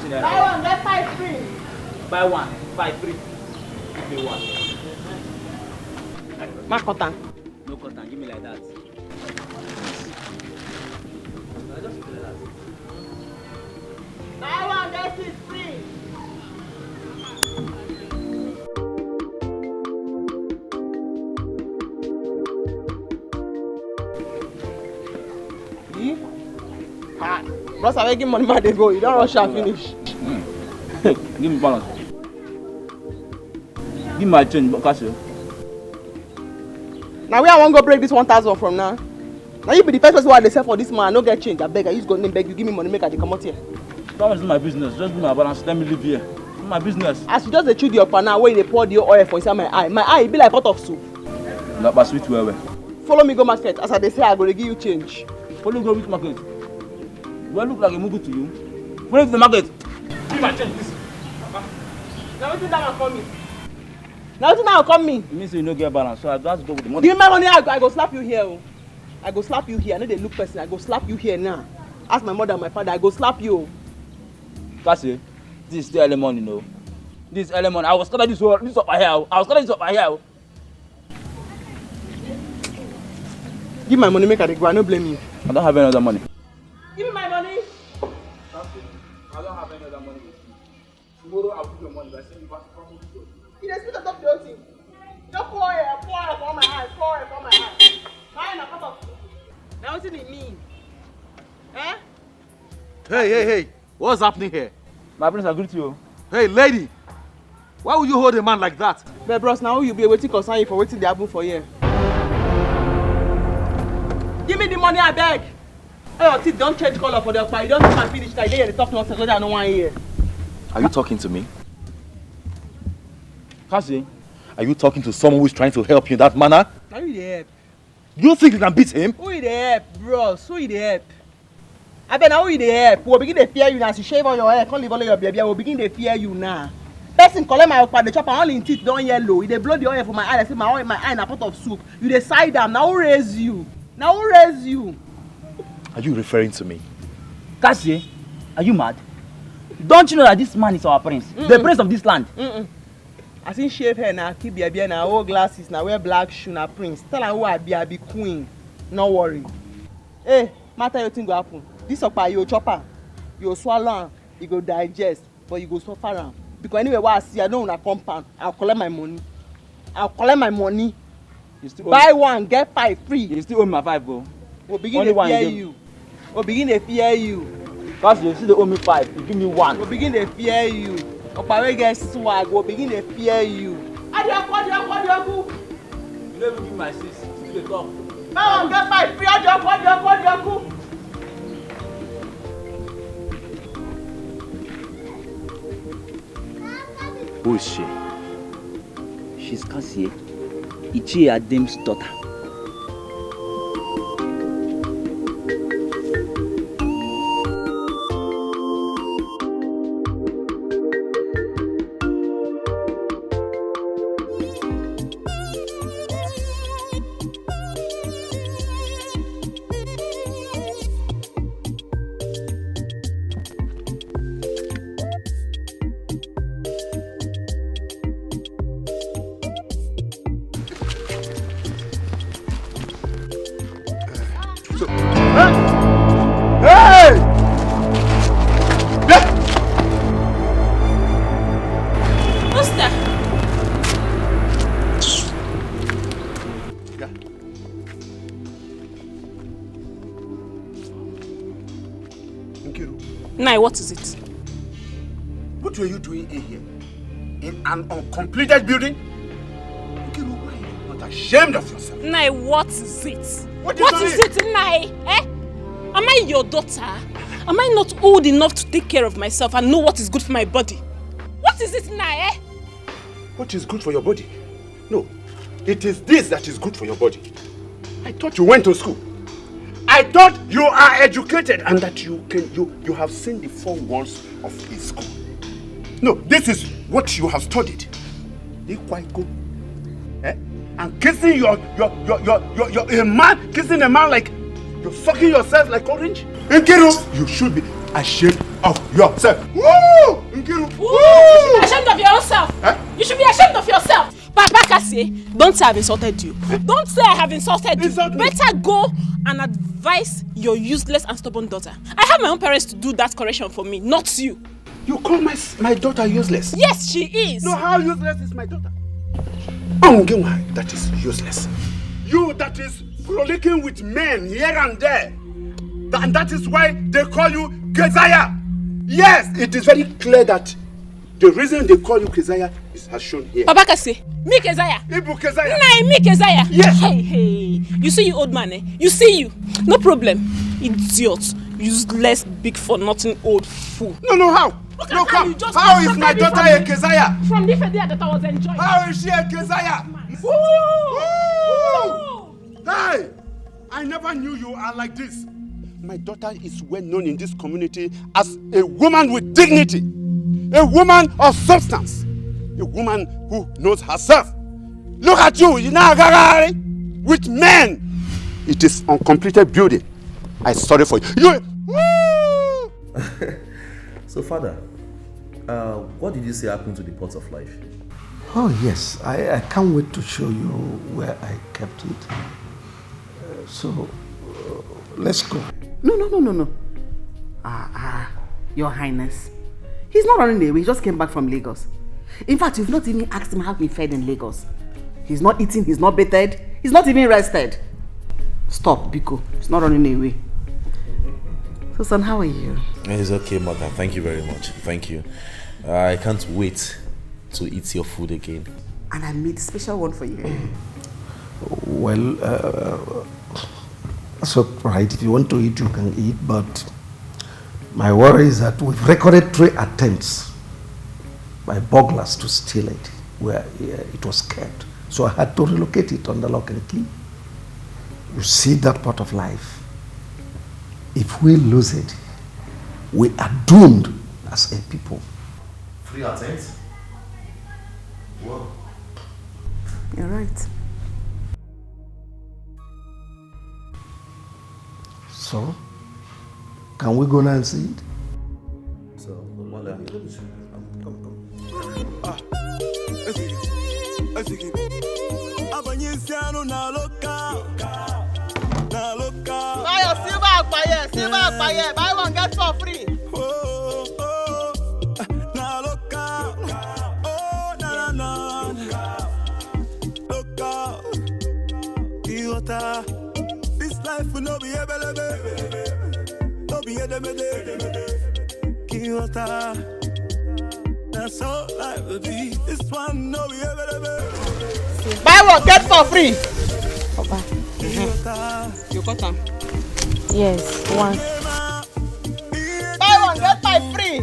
naira. Buy one, get 5 free. Buy one, buy three. Give me one. Ma cotton. No cotton, give me like that. I just feel like that. Buy one, get 6 free. Bros, I give money, man, they go. You don't rush and finish. Give me balance. Give me my change, cash. Now where I want to go break this 1,000 from now. Now you be the first person who they sell for this man. I no get change. I beg. I use God name beg you. Give me money, make I come out here. That is my business. Just give me my balance. Let me live here. It's my business. As you just dey chew the upper now, where they pour the oil for inside my eye be like pot of soup. Not but sweet well. Follow me go market. As I dey say, I go to give you change. Follow go which market? Do I look like a mugu to you? Follow to the market. Give my change, please. Now wetin that one come me? Now wetin that one come me? It means you no get balance, so I just go with the money. Give me my money. I go slap you here. Oh. I go slap you here. I know they look person. I go slap you here now. Ask my mother and my father. I go slap you. Kasi, this is still early morning, no. This is early morning. I was scatter this up here. I was scatter this up here. Give my money, make I go. I no blame you. I don't have any other money. Give me my money. I don't have any other money. Tomorrow I'll give you money. I say you want to come with you. You dey speak on top of the whole thing. Just pour it for my hand. Pour it for my hand. Buy na pot of. Now wetin it mean? Eh? Hey. What's happening here? My friends, I greet you. Hey, lady. Why would you hold a man like that? But bros, now you be waiting concern you for waiting they happen for here. Give me the money, I beg. Hey, your teeth don't change color for the fire. You don't think I finish that. They talk nonsense whether I don't want to hear. Are you talking to me? Kasi, Are you talking to someone who is trying to help you in that manner? Now you dey help. You think you can beat him? Who you dey help, bros? Who you dey help? I bet now who you dey help? We'll begin to fear you now. As you shave all your hair, can't leave all your baby. We'll begin to fear you now. Person collect my okpa, the chopper all in teeth don't yellow. They blow the oil for my eye. I say my eye in a pot of soup. You decide them. Now who raise you? Now who raise you? Are you referring to me? Kasi, are you mad? Don't you know that this man is our prince? The prince of this land. I see shave hair now, keep baby now, wear glasses now, wear black shoe now, prince. Tell her who I be queen. No worry. Hey, matter you think go happen. This okpa you chopper, you swallow am, you go digest, but you go suffer am. Because anyway, what I see, I know una compound. I'll collect my money. You still Buy one, get 5 free. You still owe me my 5, bro. We'll begin to fear you. We'll begin to fear you. Kasi, you still owe me 5. You give me 1. We'll begin to fear you. Okpa wey get swag, we'll begin to fear you. Adioku. You never give me my 6. Still dey talk. Buy one, get 5 free. Adioku. Who is she? She's Kasi, Ichie Adem's daughter. What is it? What were you doing in here? In an uncompleted building? Nkiru, why are you not ashamed of yourself? Nai, what is it? What is it, Nai? Eh? Am I your daughter? Am I not old enough to take care of myself and know what is good for my body? What is it, Nai, eh? What is good for your body? No, it is this that is good for your body. I thought you went to school. I thought you are educated and that you have seen the 4 walls of a school. No, this is what you have studied. Ikwaiko. Eh? And kissing a man like you're sucking yourself like orange. Nkiru, you should be ashamed of yourself. Woo! Nkiru. Woo! You should be ashamed of yourself. Huh? You should be ashamed of yourself. Papa Keziah, don't say I've insulted you. Don't say I have insulted you. Better go and advise your useless and stubborn daughter. I have my own parents to do that correction for me, not you. You call my daughter useless? Yes, she is. No, how useless is my daughter? Ongewa, that is useless. You that is frolicking with men here and there. And that is why they call you Keziah. Yes, it is very clear that the reason they call you Keziah is as shown here. Papa Keziah, me Keziah. Ibu Keziah. Nah, me Keziah. Yes. Hey. You see you old man, eh? You see you. No problem. Idiot. Useless, big for nothing old fool. No, how? Look No, at how come. you just How is my daughter a Keziah? From the day that I was enjoying. How is she a Keziah? Woo! Hey! I never knew you are like this. My daughter is well known in this community as a woman with dignity, a woman of substance, a woman who knows herself. Look at you, with men. It is uncompleted building. I'm sorry for you. Woo! So, Father, what did you say happened to the pot of life? Oh yes, I can't wait to show you where I kept it. Let's go. No. Your Highness. He's not running away. He just came back from Lagos. In fact, you've not even asked him how he fed in Lagos. He's not eating, he's not bathed, he's not even rested. Stop, Biko. He's not running away. So, son, how are you? It's okay, Mother. Thank you very much. Thank you. I can't wait to eat your food again. And I made a special one for you. Well, that's all right. If you want to eat, you can eat. But my worry is that we've recorded 3 attempts by burglars to steal it where it was kept. So I had to relocate it under lock and key. You see that part of life. If we lose it, we are doomed as a people. 3 attempts? Wow. You're right. So, can we go now and see it? So, Mother, Buy your silver buy one get for free. This life will not be able to be that's all life will be. This one no be able. Buy one get for free. Papa. You got them? Yes, one. Buy one get 5 free.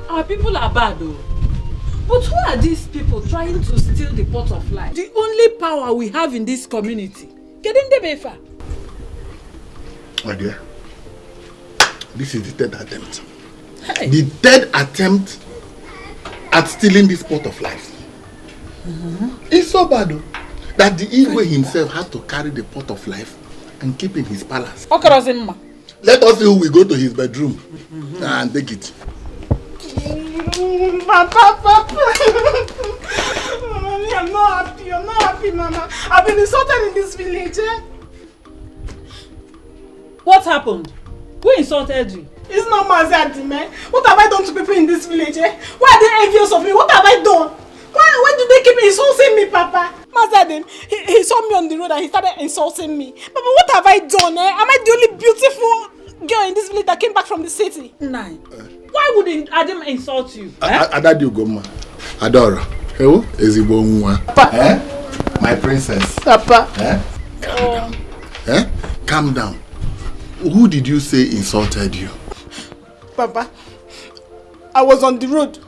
Our people are bad though. But who are these people trying to steal the pot of life? The only power we have in this community. Getting the befa. My dear, this is the 3rd attempt. Hey. The 3rd attempt at stealing this pot of life. It's so bad though, that the Igwe himself had to carry the pot of life and keep in his palace. Let us see who will go to his bedroom and take it. Papa. I'm not happy, Mama. I've been insulted in this village, eh? What happened? Who insulted you? It's not Mazadi, man. What have I done to people in this village, eh? Why are they envious of me? What have I done? Why do they keep insulting me, Papa? Master, he saw me on the road and he started insulting me. Papa, what have I done? Am I the only beautiful girl in this village that came back from the city? Nine. Why would Adam insult you? Adadi Ugoma. Adora. Hello? Ezibo Nwa. Papa. My princess. Papa. Calm down. Calm down. Who did you say insulted you? Papa, I was on the road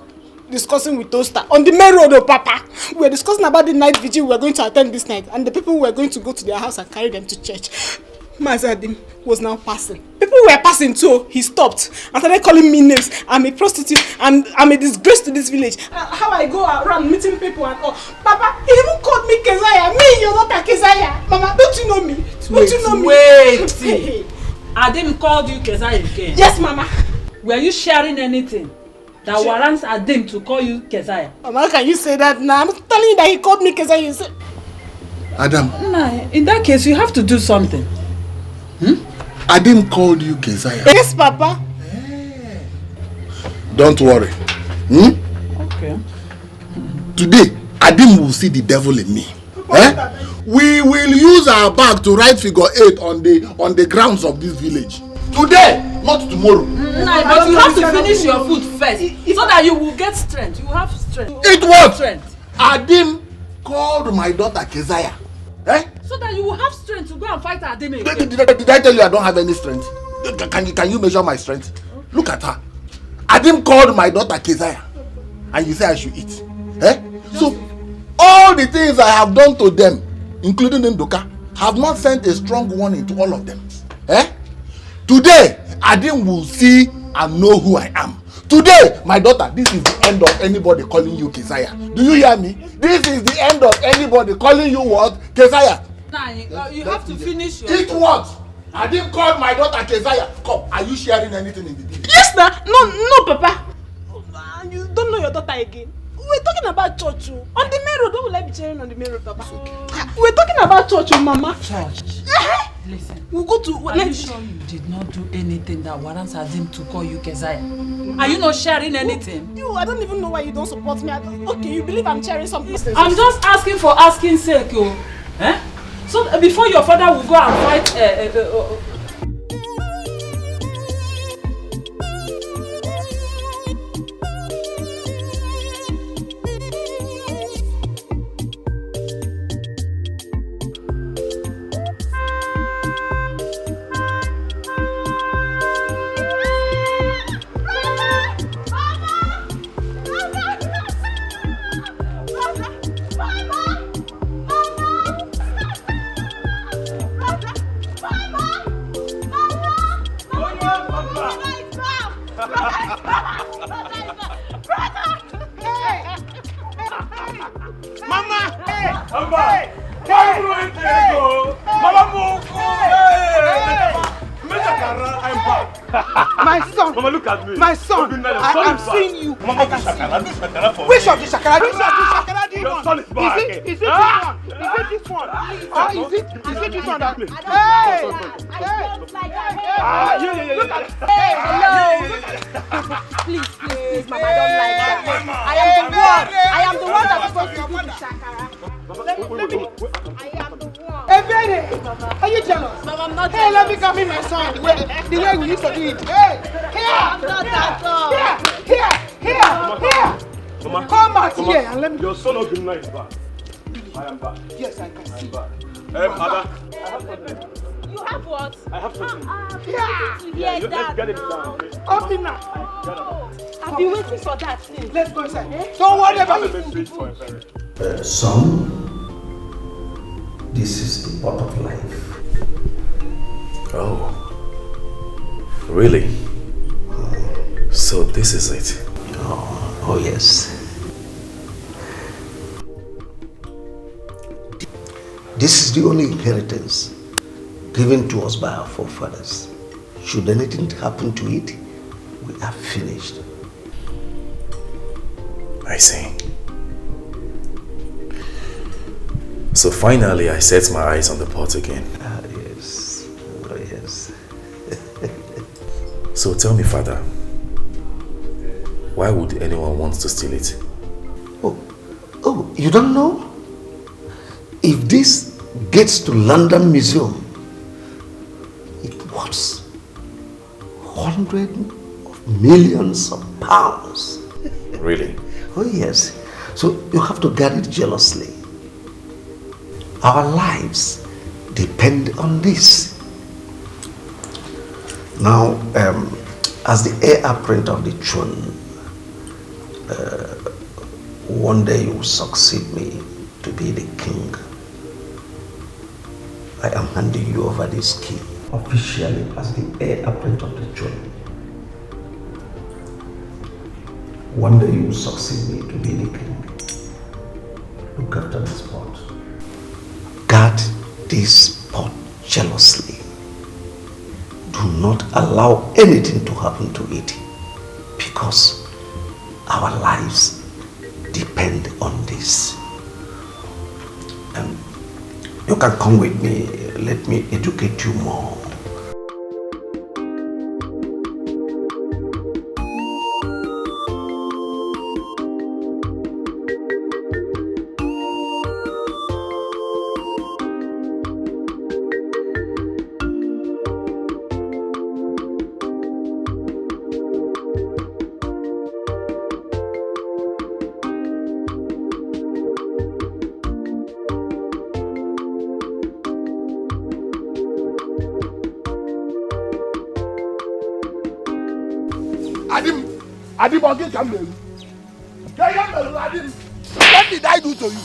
discussing with Toaster. On the main road, Papa. We were discussing about the night vigil we were going to attend this night and the people were going to go to their house and carry them to church. Mazadim was now passing. People were passing too. He stopped and started calling me names. I'm a prostitute. I'm a disgrace to this village. How I go around meeting people and all. Papa, he even called me Keziah. Me, your daughter Keziah. Mama, don't you know me? Don't you know me? Wait. Adam called you Keziah again? Yes, Mama. Were you sharing anything that warrants Adam to call you Keziah? Mama, how can you say that now? I'm telling you that he called me Keziah. You say... Adam. Nah, in that case, you have to do something. Adam called you Keziah. Yes, Papa. Don't worry. Okay. Today, Adam will see the devil in me. We will use our bag to write figure 8 on the grounds of this village. Today, not tomorrow. But you have to finish your food first so that you will get strength. You have strength. It was Adam called my daughter Keziah. So that you will have strength to go and fight Adam again. Did I tell you I don't have any strength? Can you measure my strength? Look at her. Adam called my daughter Keziah, and you say I should eat. So all the things I have done to them, including Ndoka, have not sent a strong warning to all of them. Today, Adam will see and know who I am. Today, my daughter, this is the end of anybody calling you Keziah. Do you hear me? This is the end of anybody calling you what? Keziah. Nah, you have to finish your... Eat what? Adam called my daughter Keziah. Come, are you sharing anything in the video? Yes, nah. No, Papa. You don't know your daughter again. We're talking about church. On the main road, what will I be sharing on the main road, Papa? Okay. We're talking about church, Mama. Church. Listen. We'll go to... Are you sure you did not do anything that warrants Adam to call you Keziah? Are you not sharing anything? I don't even know why you don't support me. Okay, you believe I'm sharing something. I'm just asking for asking sake, So before your father will go and fight... My son, I'm seeing you. I can see you. Which of the shakara? Which of the shakara do you want? Is it this one? Is it this one? Or is it this one? Hey! Look at it. Hello. Please, Mama, I don't like that. I am the one that's supposed to do the shakara. I am the one. Hey, baby, are you jealous? Mama, I'm not jealous. Hey, let me come in my son. The way we used to do it. Hey, here. I'm not at all. Here. Mama, come back Mama, here and let me... Your son of the night is back. I am back. Yes, I can see. Ada, I have something. You have what? I have something. Let's get it down, okay? Open now. I've been waiting for that thing. Let's go inside. Don't worry about it. I have a message for a parent. Son, this is the pot of life. Oh, really? So this is it? Oh yes. This is the only inheritance given to us by our forefathers. Should anything happen to it, we are finished. I see. So finally I set my eyes on the pot again. Yes. Oh yes. So tell me, Father, why would anyone want to steal it? Oh, Oh, you don't know? If this gets to London Museum, it was hundreds of millions of pounds. Really? Oh yes. So you have to guard it jealously. Our lives depend on this. Now, as the heir apparent of the throne, one day you will succeed me to be the king. I am handing you over this key officially as the heir apparent of the throne. One day you will succeed me to be the king. Look after this pot. Guard this pot jealously. Do not allow anything to happen to it, because our lives depend on this. You can come with me. Let me educate you more. Adim, again, come here. What did I do to you?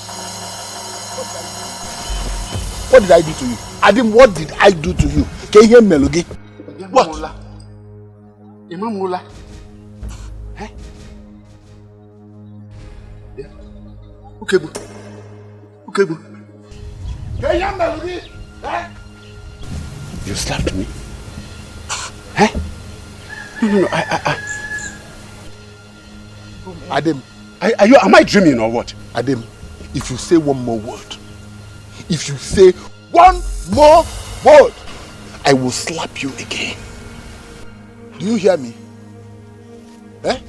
What did I do to you? Adim, what did I do to you? Can you hear Melogi? What? Imam Mula. Eh? Yeah. Okay, boo. Okay, boo. Can you hear Melogi? Eh? You slapped me. Eh? No, Adam, am I dreaming or what? Adam, if you say one more word, I will slap you again. Do you hear me? Eh?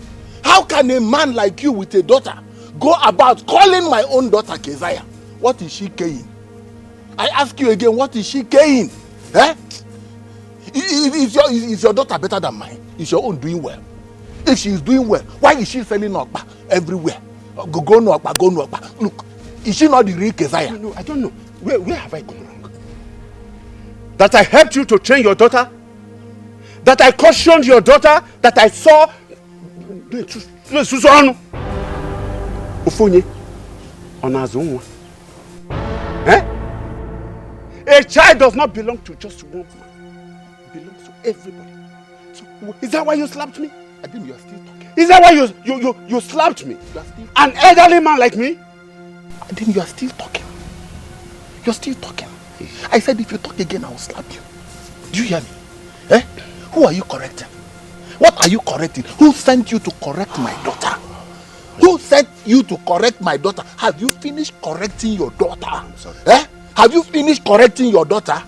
How can a man like you with a daughter go about calling my own daughter Keziah? What is she carrying? I ask you again, what is she carrying? Eh? Is your daughter better than mine? Is your own doing well? If she is doing well, why is she selling Okpa everywhere? Go no Okpa. Look, is she not the real Keziah? No, I don't know. Where have I gone wrong? That I helped you to train your daughter? That I cautioned your daughter? That I saw... Eh? A child does not belong to just one man. It belongs to everybody. So, is that why you slapped me? I think you are still talking. Is that why you slapped me? An elderly man like me? I think you are still talking. You're still talking. I said if you talk again, I will slap you. Do you hear me? Eh? Who are you correcting? What are you correcting? Who sent you to correct my daughter? Who sent you to correct my daughter? Have you finished correcting your daughter? I'm sorry. Eh? Have you finished correcting your daughter?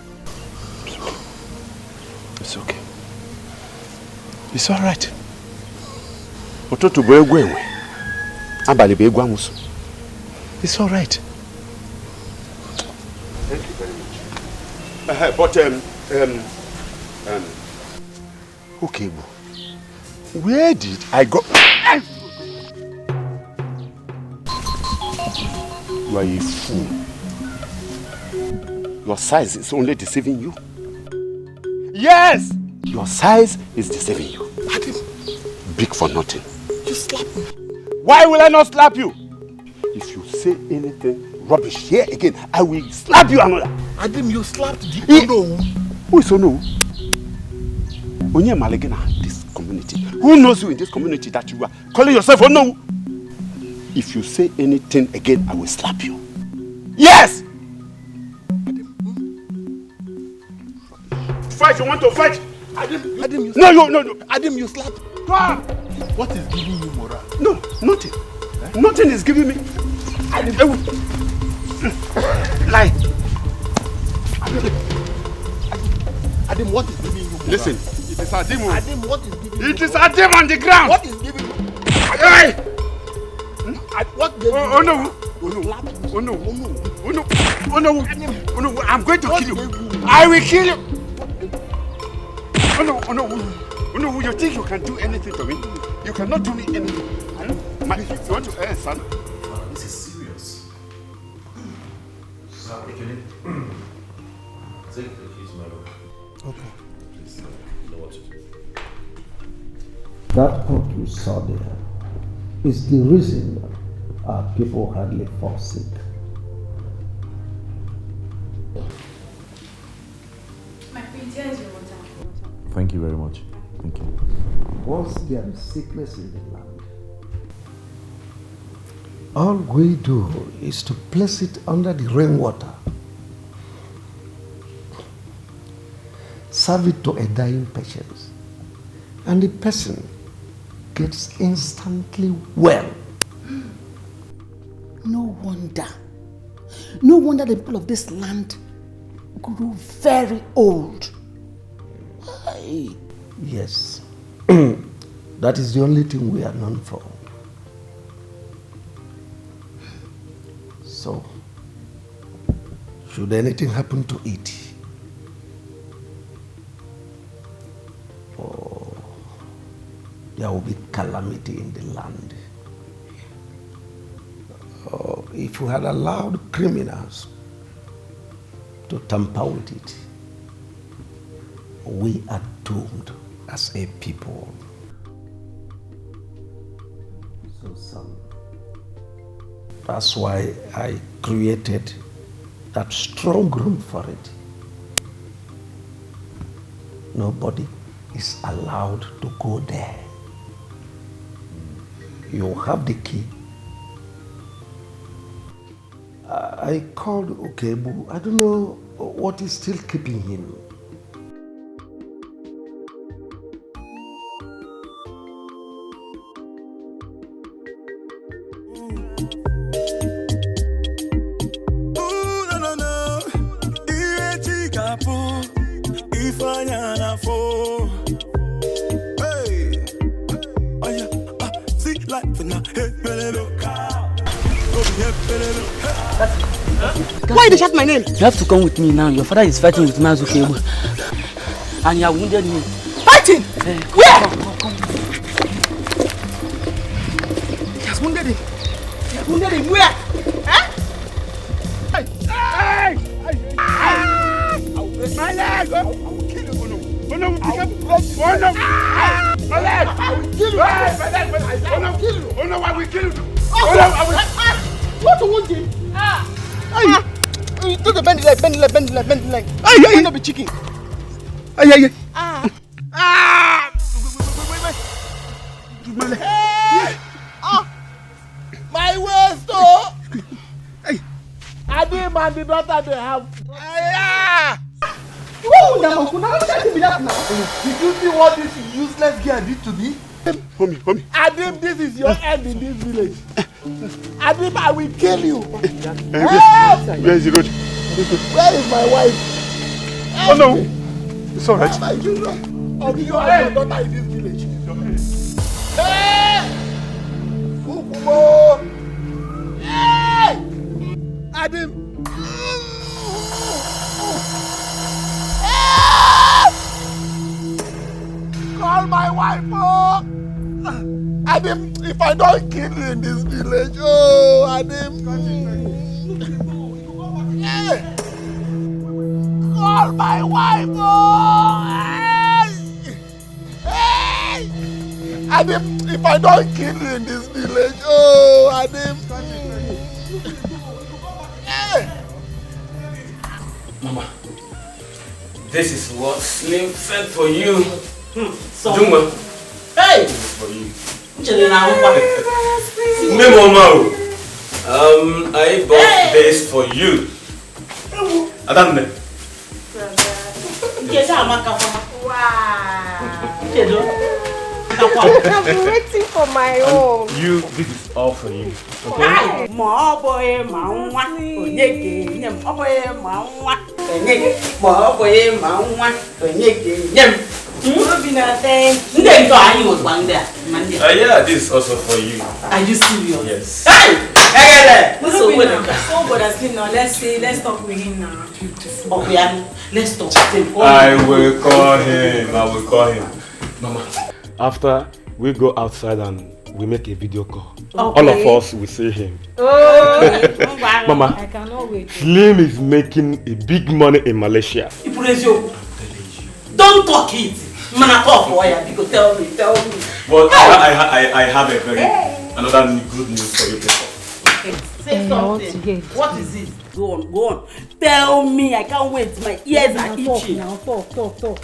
It's okay. It's all right. It's all right. Thank you very much. But okay, where did I go? You are a fool. Your size is only deceiving you. Yes! Your size is deceiving you. Big for nothing. You slap me. Why will I not slap you? If you say anything rubbish here again, I will slap you another. Adam, you slapped the Ono. Who is Ono? Onye Malegina, this community. Who knows you in this community that you are calling yourself Ono? If you say anything again, I will slap you. Yes! Fight, you want to fight? Adam, you no. Adam, you slapped. Ah! What is giving you morale? No, nothing. Eh? Nothing is giving me. Lie. Adam, what is giving you morale? Listen, it is Adam. Adam, what is giving you? It is Adam on the ground. What is giving you? Hey! What gave you? Oh no! Oh no, I'm going to kill you. I will kill you. Oh no, you think you can do anything to me? You cannot do me anything. You want to earn, son? This is serious. Take the keys, my lord. Okay. Please, you know what to do. That hope you saw there is the reason our people hardly fall sick. My printer is your water. Thank you very much. Thank you. Once there is sickness in the land, all we do is to place it under the rainwater, serve it to a dying patient, and the person gets instantly well. No wonder the people of this land grew very old. Aye. Yes, that is the only thing we are known for. So, should anything happen to it, there will be calamity in the land. If we had allowed criminals to tamper with it, we are doomed as a people. So, son, that's why I created that strong room for it. Nobody is allowed to go there. You have the key. I called Okebu. I don't know what is still keeping him. Why did you shout my name? You have to come with me now. Your father is fighting with Wazico. And you have wounded me. Fighting? Where? Come. He has wounded him. He has wounded him where? Huh? Hey! I will break my leg! I will kill you, Bono! Bono, be careful! Bono! My leg! I will kill you! My leg! Bono, kill you! Bono, I will kill you! Bono, I will... What to wound him? You do the bend the leg. Why not be chicken? Wait. My leg. My waist, oh! I didn't man the daughter they have. Did you see what this useless girl did to me? Homie. Adim, this is your end in this village. Adim, I will kill you. Where is the road? Where is my wife? Oh no! It's alright. My children. I'll be your daughter in this village. Hey! Kukumo! Hey! Adim! Call my wife, oh! Adim, if I don't kill you in this village, oh, Adim. Hey! Call my wife, oh! Hey! Adim, if I don't kill you in this village, oh, Adim. Hey! Mama, this is what Slim said for you. So, Juma. hey! This is for you. I bought this for you. Adam. I've been waiting for my own. You, this is all for you. Okay? Yeah, this is also for you. Are you serious? Yes. Hey! Let's talk with him now. Okay, let's talk. I will call him. Mama, after we go outside and we make a video call, all of us will see him. Mama, I cannot wait. Slim is making a big money in Malaysia. Don't talk it. Man, talk for you. Because tell me. But I have another good news for you people. Say something. What is it? Go on. Tell me. I can't wait. My ears are itching. Now talk.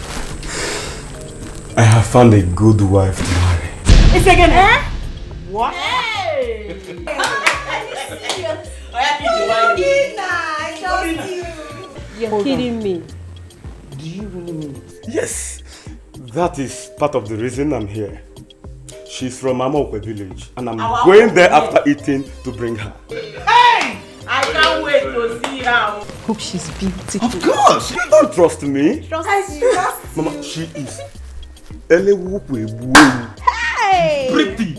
I have found a good wife to marry. It's again, eh? What? Hey! You're kidding me. Do you really mean it? Yes, that is part of the reason I'm here. She's from Amokwe village and I'm going there after eating to bring her. Hey! I can't wait to see her. Hope she's beautiful. Of course! You don't trust me? Trust Mama, she is Hey! pretty.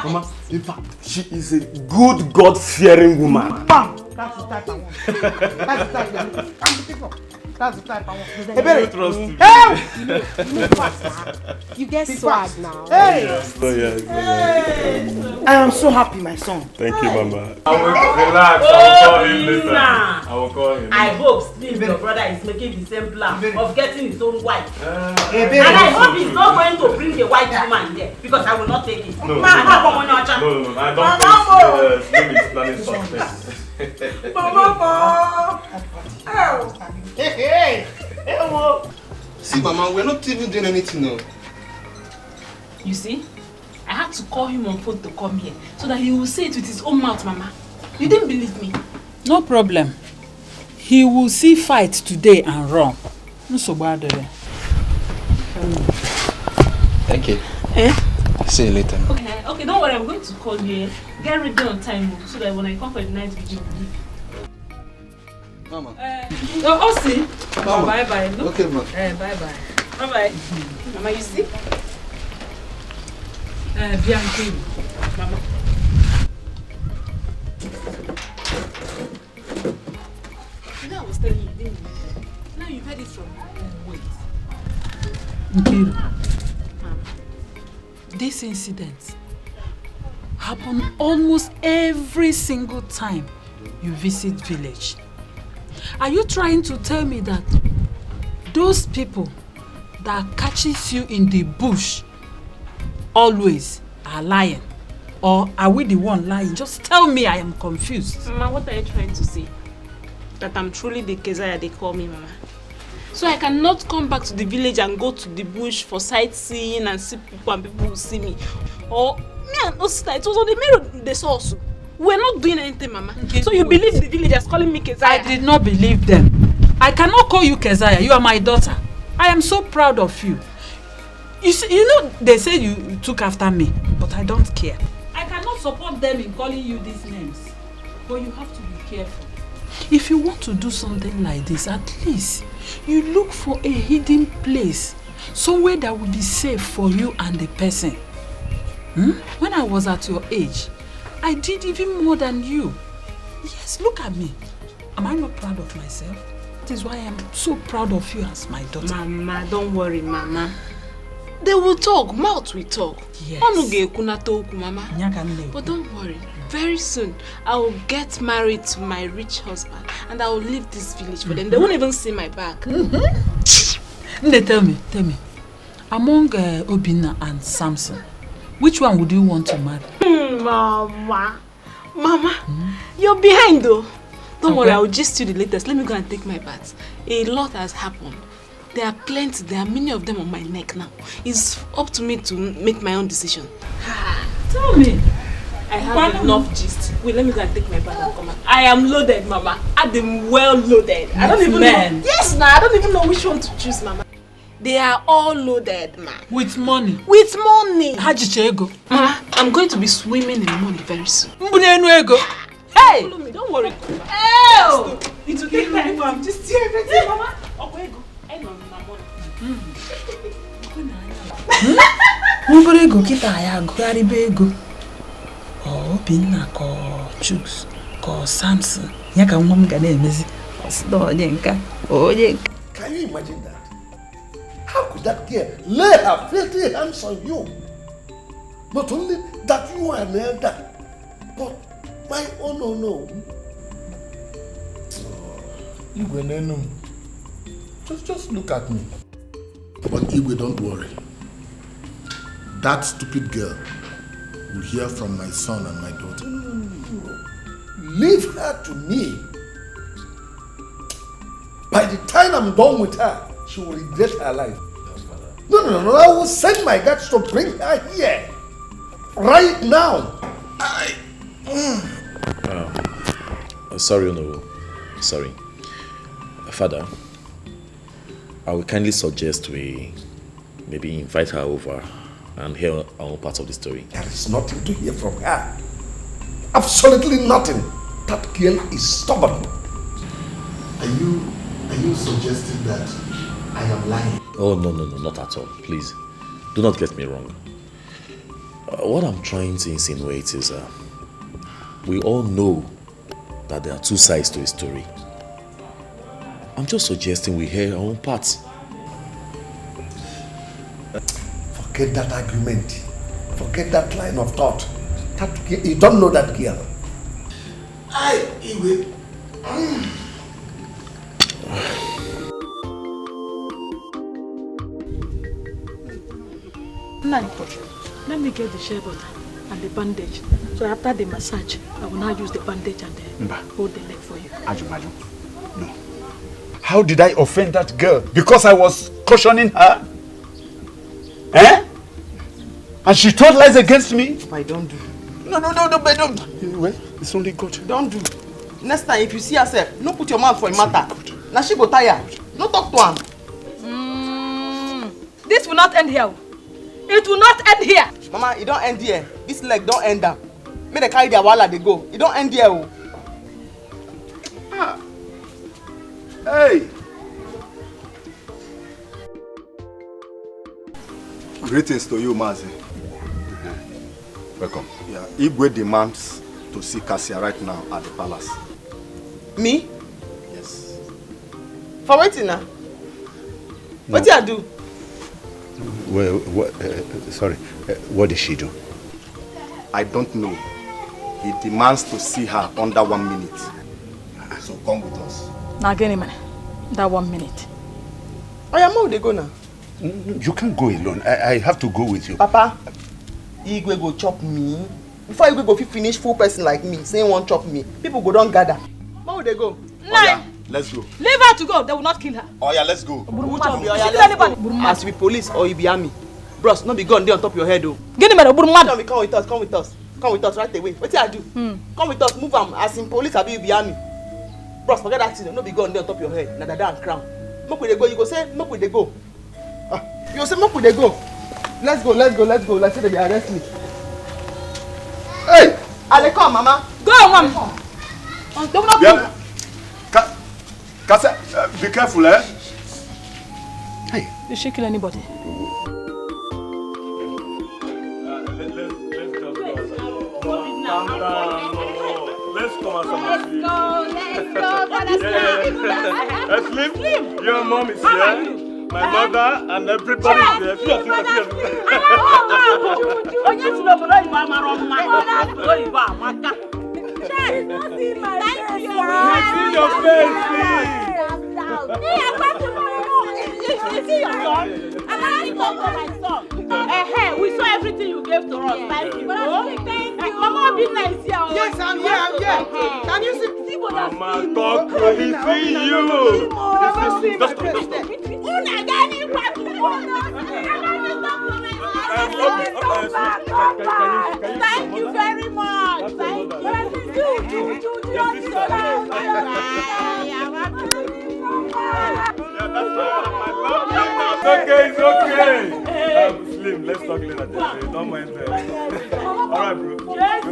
Mama, in fact, she is a good God-fearing woman. Bam! That's the type I want. That's the type I want. You don't trust me. Hey! You get swag now. Hey! I am so happy, my son. Thank you, Mama. I will relax. I will call him later. I will call him. I hope Steve, your brother, is making the same plan of getting his own wife. And I hope he's not going to bring a white woman here because I will not take it. No, I don't think Steve is planning something. See, Mama, we're not even doing anything now. You see, I had to call him on phone to come here so that he will say it with his own mouth, Mama. You didn't believe me. No problem. He will see fight today and run. No so bad. Thank you. Eh? See you later. Okay, don't worry, I'm going to call you. Get ready on time so that when I come for the night video, we'll leave. Mama. See. Mama. Bye-bye. No? Okay, ma. Bye-bye. Bye-bye. Mama, you see? Bianchi. Mama. You know I was telling you, didn't you? Now you've heard it from me. Wait. Nkiru, this incident happens almost every single time you visit village. Are you trying to tell me that those people that catches you in the bush always are lying? Or are we the one lying? Just tell me, I am confused. Mama, what are you trying to say? That I'm truly the Keziah they call me, Mama. So I cannot come back to the village and go to the bush for sightseeing and see people and people will see me. Or me and Osita, it was on the mirror they saw us. We're not doing anything, Mama. So you believe the villagers calling me Keziah? I did not believe them. I cannot call you Keziah. You are my daughter. I am so proud of you. You know, they say you took after me, but I don't care. I cannot support them in calling you these names. But you have to be careful. If you want to do something like this, at least you look for a hidden place. Somewhere that will be safe for you and the person. When I was at your age, I did even more than you. Yes, look at me. Am I not proud of myself? That is why I am so proud of you as my daughter. Mama, don't worry, Mama. They will talk, mouth will talk. Yes. Mama. But don't worry, very soon I will get married to my rich husband and I will leave this village for them. They won't even see my back. Tell me. Among Obina and Samson, which one would you want to marry? Mama, you're behind though. Don't worry, I will just do the latest. Let me go and take my bath. A lot has happened. There are plenty, there are many of them on my neck now. It's up to me to make my own decision. Tell me. I have enough gist. Wait, let me go and take my bath and come back. I am loaded, Mama. I am well loaded. I don't even know. Yes, I don't even know which one to choose, Mama. They are all loaded, ma. With money? With money. Hajichego. Mama, I'm going to be swimming in money very soon. Hey! Follow me, don't worry. Oh! It will take time for just see everything, Mama. Ego kita ya gụgharịba ego. Oh, Obinna ko Chooks ko Samson. Nyaka nwa ga na-emezi. Osido onye nka. Can you imagine that? How could that girl lay her filthy hands on you? Not only that you are an elder, but my own no. Igwe, just look at me. But Igwe, don't worry. That stupid girl will hear from my son and my daughter. No. Leave her to me. By the time I'm done with her, she will regret her life. No. I will send my guards to bring her here. Right now. Sorry, Honorable. Sorry. Father, I will kindly suggest we maybe invite her over and hear our own part of the story. There is nothing to hear from her. Absolutely nothing. That girl is stubborn. Are you suggesting that I am lying? Oh, no, not at all. Please, do not get me wrong. What I'm trying to insinuate is we all know that there are two sides to a story. I'm just suggesting we hear our own parts. Forget that argument. Forget that line of thought. You don't know that girl. Igwe. Let me get the shea butter and the bandage. So after the massage, I will now use the bandage and hold the leg for you. Ajumaju, no. How did I offend that girl? Because I was cautioning her? Eh? And she told lies against me? I don't do. No, but don't. Well, it's only God. Don't do. Next time, if you see yourself, no put your mouth for a matter. Now she go tire. No talk to him. This will not end here. It will not end here. Mama, it don't end here. This leg don't end up. May they carry their walla, they go. It don't end here. Hey! Greetings to you, Mazi. Welcome. Yeah, Igwe demands to see Keziah right now at the palace. Me? Yes. For waiting now? What did I do? Well, what did she do? I don't know. He demands to see her under 1 minute. So come with us. Now, get him, that 1 minute. I am how they go now. You can't go alone. I have to go with you. Papa, Igwe go chop me. Before Igwe go finish full person like me, saying one chop me, people go don't gather. How they go? Yeah, let's go. Leave her to go. They will not kill her. Oh yeah, let's go. As we police or you be army. Bros, not be gun there on top of your head though. Get him, come with us, come with us. Come with us right away. What did I do? Come with us, move am. As in police, I be army. Bros, forget that thing. No be gun there on top of your head. Na dada and crown. Make we dey go. You go say, make we dey go. You go say, make we dey go. Let's go. Like say they arrest me. Hey! I come, mama. Go, mama. Don't not yeah. Keziah, be careful, eh? Hey. You should kill anybody. Let's sleep. Your mom is here. My mother and everybody is here. We saw everything you gave to us. Thank you. Mama, be nice here. Yes, I'm here. Can you see what I'm Mama, talk to he see you. Thank you very much. Thank you. It's okay. Slim, let's talk later. Don't mind that. Alright, bro. Yes,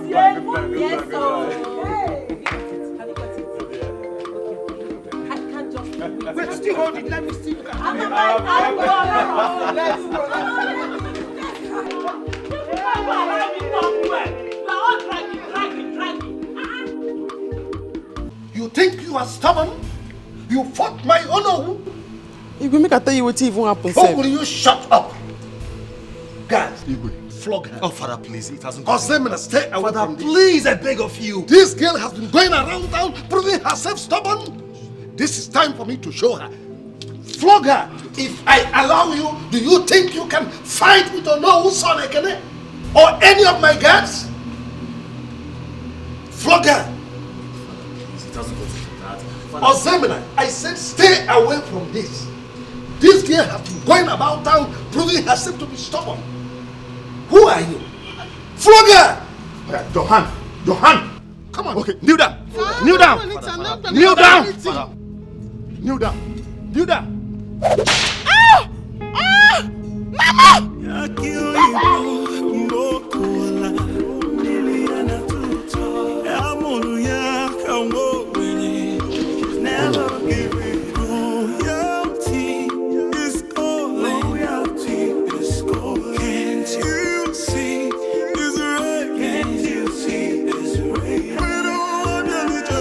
Wait, still hold it. Let me see. Let's go. think you are stubborn? You fought my honor. Igwe, make I tell you what even happened. How will you shut up? Guys, Igwe, flog her. Oh, Father, please, it hasn't Osemina, stay away Father, from this. please, I beg of you. This girl has been going around town proving herself stubborn. This is time for me to show her. Flog her. If I allow you, do you think you can fight with Onowu son Ekene? Or any of my guards? Flog her. It hasn't got to that. Osemina, I said stay away from this. This girl has been going about town proving herself to be stubborn. Who are you? Flog her! Your hand. Your hand. Come on. Okay, kneel down. Kneel down. Kneel down. Kneel down. Kneel down. Ah! Ah! Mama! Never give it. Loyalty is all. Loyalty is all. Can't you see? Is right. Can't you see? Is right. We don't want any job.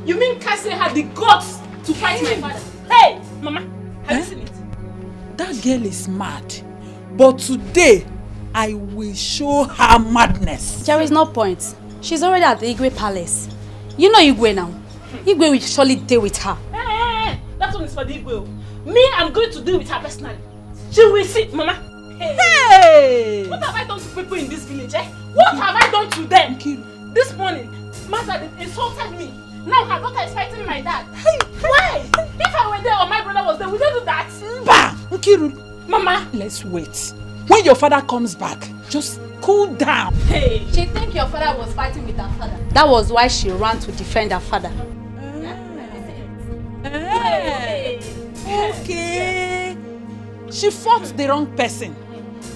You mean Keziah had the guts to fight my father? Hey, Mama, have you seen it? That girl is mad. But today, I will show her madness. There is no point. She's already at the Igwe Palace. You know Igwe now. Igwe will surely deal with her. Hey, that one is for the Igwe. Me, I'm going to deal with her personally. She will see, Mama. Hey! What have I done to people in this village, eh? What have I done to them? This morning, Mother insulted me. Now her daughter is fighting my dad. Why? If I were there or my brother was there, would they do that? Bah! Nkiru, Mama, let's wait. When your father comes back, just cool down. Hey! She think your father was fighting with her father. That was why she ran to defend her father. Hey. Okay. She fought the wrong person.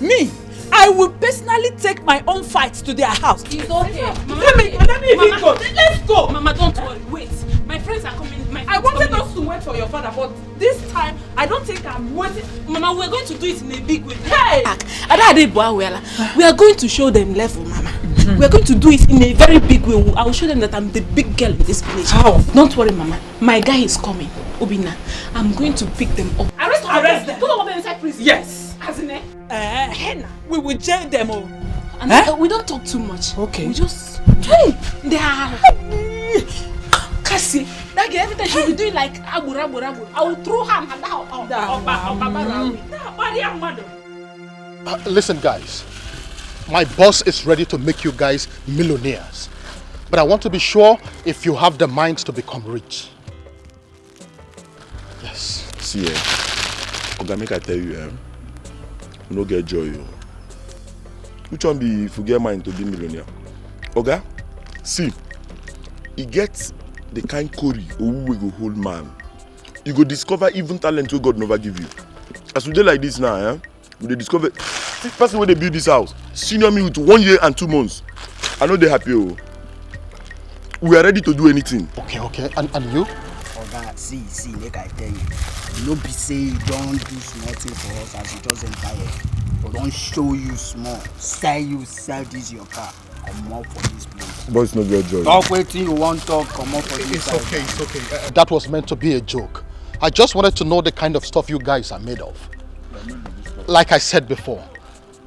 Me, I will personally take my own fights to their house. It's okay. Mama, let me even go. Let's go. Mama, don't worry. Wait. My friends are coming. I wanted us to wait for your father, but this time, I don't think I'm waiting. Mama, we're going to do it in a big way. Hey! We are going to show them level, Mama. We're going to do it in a very big way. I will show them that I'm the big girl in this village. How? Don't worry, Mama. My guy is coming. Obina, I'm going to pick them up. Arrest them. Put them inside prison. Yes. As in, Henna. We will jail them all. And we don't talk too much. Okay. We just... Hey! They are... Kasi, that girl, every time she will be doing like abu. I will throw her and Listen, guys. My boss is ready to make you guys millionaires. But I want to be sure if you have the mind to become rich. Yes. See, Oga, make I tell you, you no get joy. Which one be if you get mind to be millionaire? Oga, see, he gets the kind Corey who will go hold man. You go discover even talent who God never give you. As we do like this now, we discover the person where they build this house, senior me with 1 year and 2 months. I know they happy. We are ready to do anything. Okay. And you? Oga, see, make I tell you. No be say you don't do small thing for us as you just enter here. But don't show you small. Sell this your car. Come up for this place. Boys no get joy. Talk waiting you want talk, come up for this. It's okay. That was meant to be a joke. I just wanted to know the kind of stuff you guys are made of. Like I said before,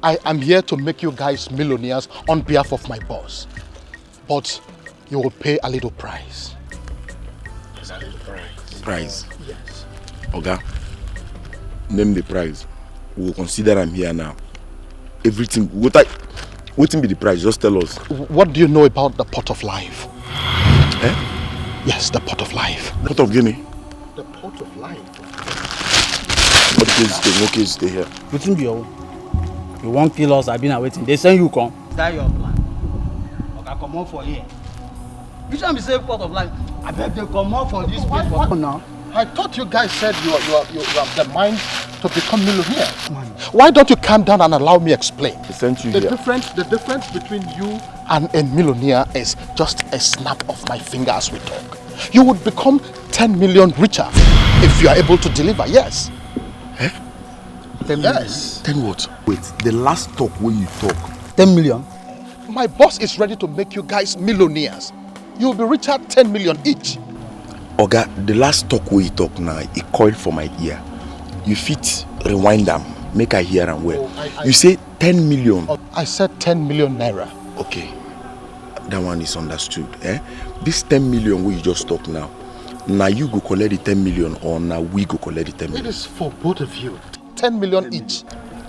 I am here to make you guys millionaires on behalf of my boss. But you will pay a little price. Price? Yes. Oga, name the price. We will consider I'm here now. Everything. What be the price? Just tell us. What do you know about the pot of life? Eh? Yes, the pot of life. Pot of Guinea? The pot of life. What case stay? No case stay here. Waiting be you won't kill us, I've been waiting. They send you come. That your plan. Okay, come on for here. Which one be say pot of life? I beg you come on for this place. What now? I thought you guys said you have the mind to become millionaire. Why don't you calm down and allow me explain? The difference between you and a millionaire is just a snap of my finger as we talk. You would become 10 million richer if you are able to deliver, yes. 10 million. Yes. 10 what? Wait, the last talk when you talk. 10 million? My boss is ready to make you guys millionaires. You'll be richer 10 million each. Oga, the last talk where you talk now, it coiled for my ear. You fit rewind them, make I hear and well. You say 10 million. I said 10 million naira. Okay, that one is understood. This 10 million where you just talk now, you go collect the 10 million or now we go collect the 10 million? It is for both of you. 10 million each.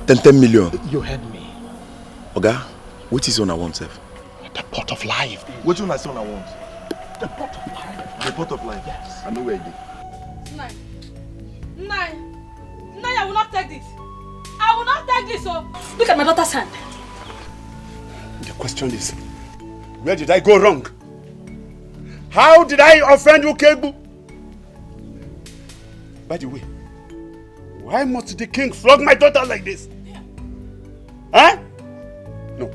10 million? You heard me. Oga, what is on our one self? The pot of life. What you say on our one? The pot of life. The pot of life? Yes. I know where it is. Nine, I will not take this. I will not take this. Oh, look at my daughter's hand. The question is, where did I go wrong? How did I offend Ukegbu? By the way, why must the king flog my daughter like this? Huh? No.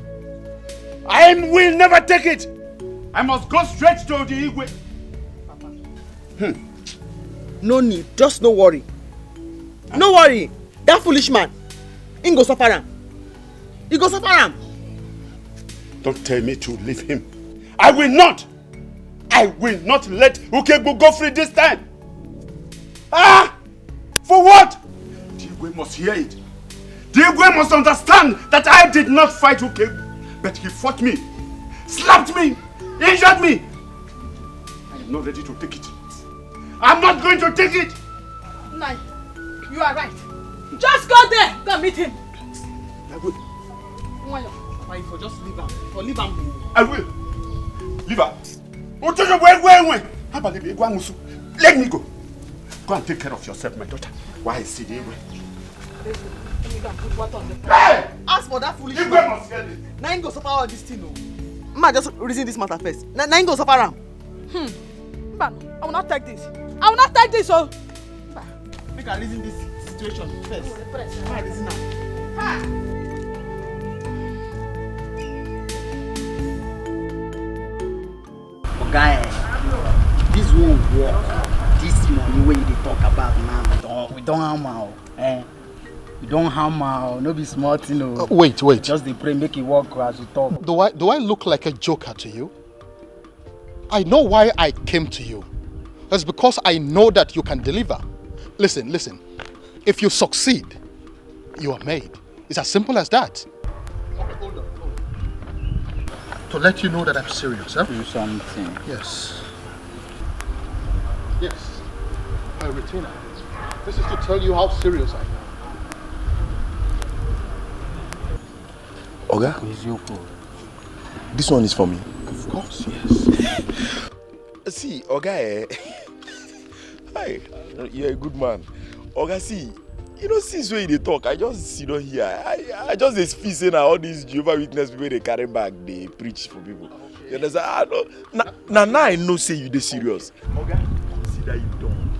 I will never take it. I must go straight to the Igwe. No need, just no worry. No worry. That foolish man, he go suffer him. He go suffer him. Don't tell me to leave him. I will not. I will not let Ukegbu go free this time. For what? The Igwe must hear it. The Igwe must understand that I did not fight Ukegbu, but he fought me, slapped me, injured me. I am not ready to take it. I'm not going to take it. Nine, you are right. Just go there. Go and meet him. I will. Why for just leave him? For leave him. I will. Leave her. Let me go. Go and take care of yourself, my daughter. Why is it Igwe? Hey! Ask for that foolish man. Now you go suffer all this thing. Ma just reason this matter first. Now you go suffer him. But I will not take this. I will not take this. Oh. Make her reason this situation first. Ma reason now. Guy, this won't work. This money where you talk about now, we don't hammer, We don't hammer, no be smart, you know. Wait. Just the pray, make it work as you talk. Do I look like a joker to you? I know why I came to you. That's because I know that you can deliver. Listen. If you succeed, you are made. It's as simple as that. Okay, hold on. To let you know that I'm serious, huh? Do something. Yes. Yes. My retainer. This is to tell you how serious I am. Oga? This one is for me. Of course, yes. See, Oga, hi, you're a good man. Oga, see, since when they talk, I just sit down here. I just feel saying all these Jehovah's Witness people they carry back, they preach for people. Okay. You understand? Now I know say you dey serious. Oga, consider it done.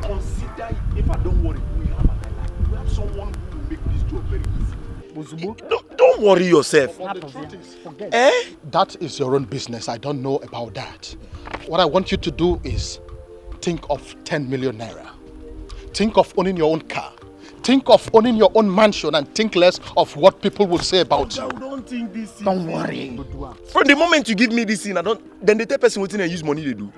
Consider it. If I don't worry, we have someone who will make this job very easy. Don't worry yourself. That is your own business. I don't know about that. What I want you to do is think of 10 million naira. Think of owning your own car. Think of owning your own mansion and think less of what people will say about you. Don't think this. Don't worry. From the moment you give me this thing, then the tell person what I use money they do.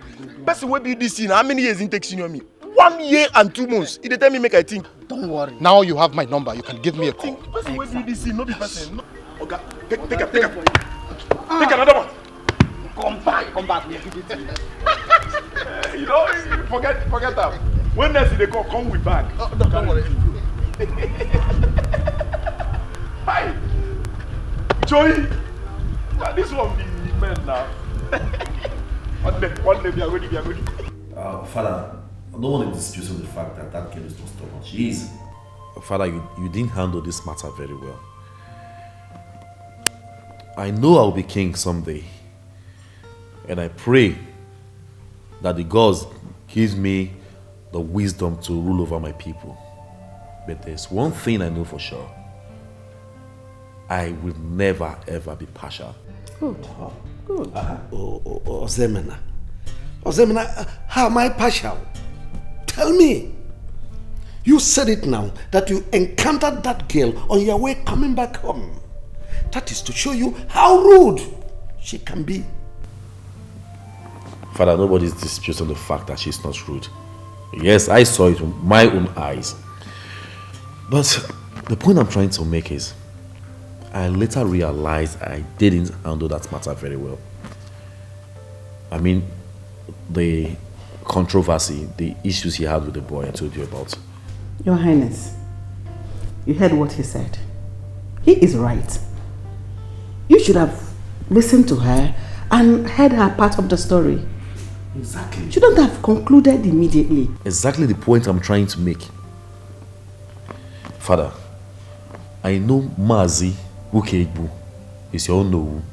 Person will be this thing. How many years it takes on me? 1 year and 2 months. It tell me make I think. Don't worry. Now you have my number. You can give me a call. Person will be this thing, not the person. Okay, take another one. Come back. We'll give it to you. Forget that. When they come with bag. Don't worry. Hi, Joey. Now this one be men now. One day we are ready. Father, I don't want to dispute on the fact that girl is not stubborn. She is. Father, you didn't handle this matter very well. I know I'll be king someday. And I pray that the gods give me the wisdom to rule over my people. But there's one thing I know for sure. I will never ever be partial. Good. Ozemena, how am I partial? Tell me. You said it now, that you encountered that girl on your way coming back home. That is to show you how rude she can be. Father, nobody's disputing the fact that she's not rude. Yes, I saw it with my own eyes. But the point I'm trying to make is, I later realized I didn't handle that matter very well. I mean, the controversy, the issues he had with the boy I told you about. Your Highness, you heard what he said. He is right. You should have listened to her and heard her part of the story. Exactly. You shouldn't have concluded immediately. Exactly the point I'm trying to make. Father, I know Mazi Ukegbu is your own no.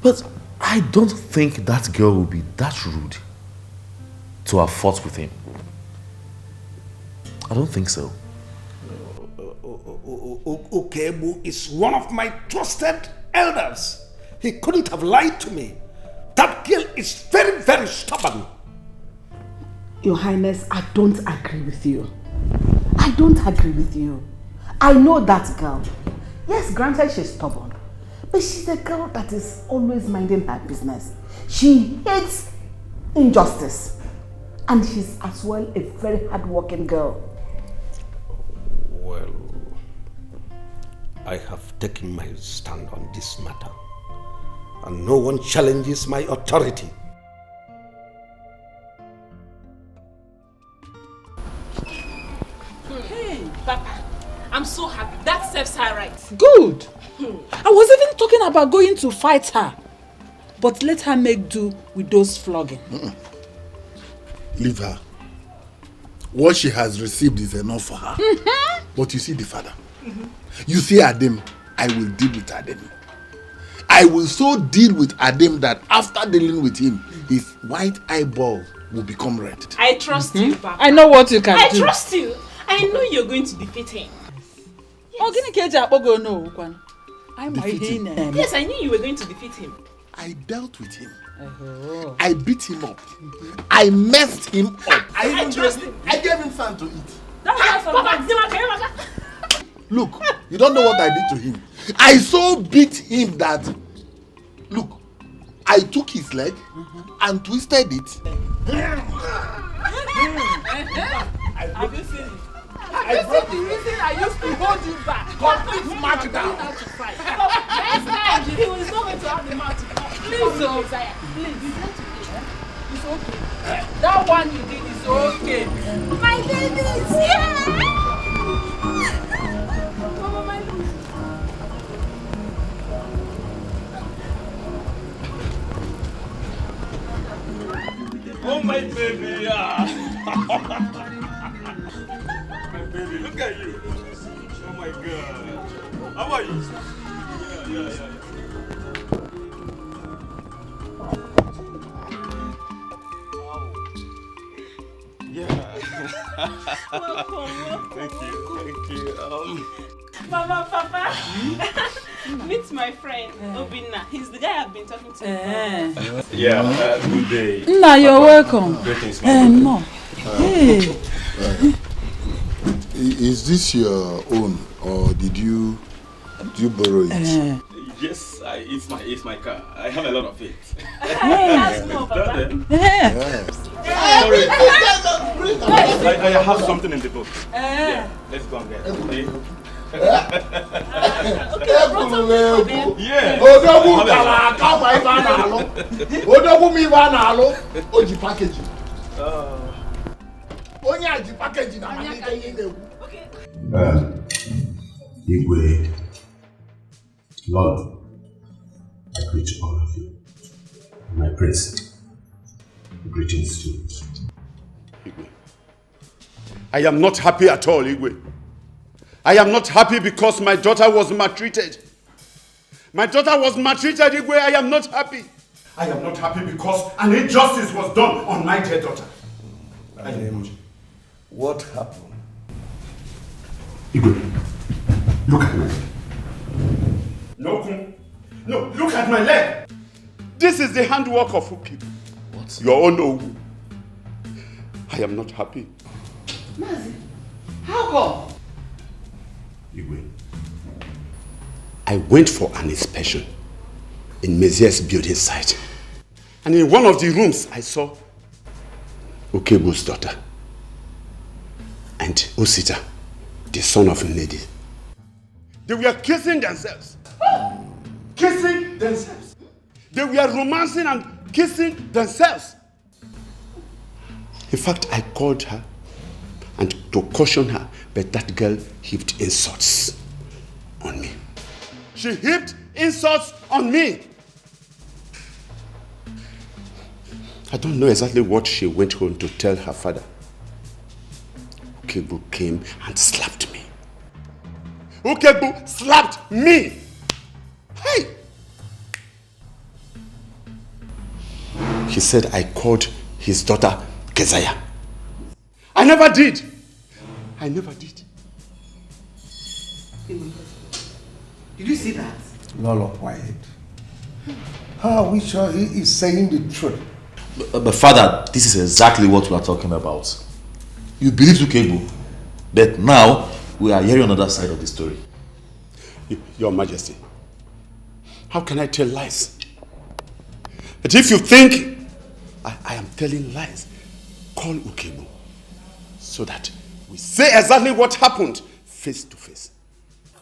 But I don't think that girl will be that rude to have fought with him. I don't think so. Ukegbu is one of my trusted elders. He couldn't have lied to me. That girl is very, very stubborn. Your Highness, I don't agree with you. I don't agree with you. I know that girl. Yes, granted she's stubborn. But she's a girl that is always minding her business. She hates injustice. And she's as well a very hard-working girl. Well, I have taken my stand on this matter. And no one challenges my authority. Hey, Papa, I'm so happy. That serves her right. Good. I was even talking about going to fight her. But let her make do with those flogging. Leave her. What she has received is enough for her. But you see the father. You see Adam, I will deal with Adam. I will so deal with Adam that after dealing with him, his white eyeball will become red. I trust you, Papa. I know what you can do. I trust you. I know you're going to defeat him. Yes, I knew you were going to defeat him. I dealt with him. I beat him up. I messed him up. I trust him. I gave him something to eat. That's why Look, you don't know what I did to him. I so beat him that, look, I took his leg and twisted it. Have you seen it? I see the reason I used to hold you back. Complete match down. Next time, he was not going to have the mouth to come. Please, Keziah, please. It's okay. That one you did is okay. My baby is here. Mama, my baby. Oh my baby, my baby, look at you. Oh my God. How are you? Yeah. Welcome. Thank you. Mama, Papa. Meet my friend, Obinna. He's the guy I've been talking to. Good day. Nah, you're welcome. Greetings, No. Hey. Is this your own or did you borrow it? Yes, it's my car. I have a lot of it. That's no, Papa. Sorry. I have something in the book. Yeah, let's go and get it. Yeah. Igwe, Lord, I greet all of you. My praise, greetings to you. Igwe, I am not happy at all, Igwe. I am not happy because my daughter was maltreated. My daughter was maltreated, Igwe. I am not happy. I am not happy because an injustice was done on my dear daughter. What happened? Igwe, look at my leg. No, look at my leg. This is the handwork of who people. What? Your own Owu. I am not happy. Mazi, How come? I went for an inspection in Mezier's building site. And in one of the rooms, I saw Okebo's daughter and Osita, the son of Nnedi. They were kissing themselves. Kissing themselves. They were romancing and kissing themselves. In fact, I called her and to caution her, but that girl heaped insults on me. She heaped insults on me. I don't know exactly what she went home to tell her father. Okebo came and slapped me. Okebo slapped me. Hey! He said I called his daughter Keziah. I never did. I never did. Did you see that? Lolo, quiet. How are we sure he is saying the truth? But father, this is exactly what we are talking about. You believe Okebo, but now we are hearing another side of the story. Your Majesty, how can I tell lies? But if you think I am telling lies, call Okebo so that we say exactly what happened face to face.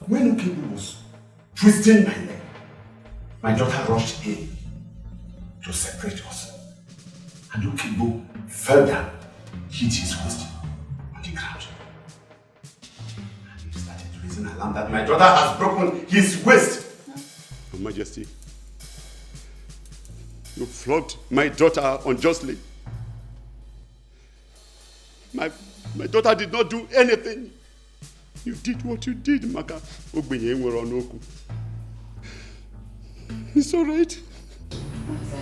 When Okebo was twisting my leg, my daughter rushed in to separate us. And Okebo fell down, hit his waist on the ground. And he started raising an alarm that my daughter has broken his waist. Your Majesty, you flogged my daughter unjustly. My daughter did not do anything. You did what you did, Maka. It's all right.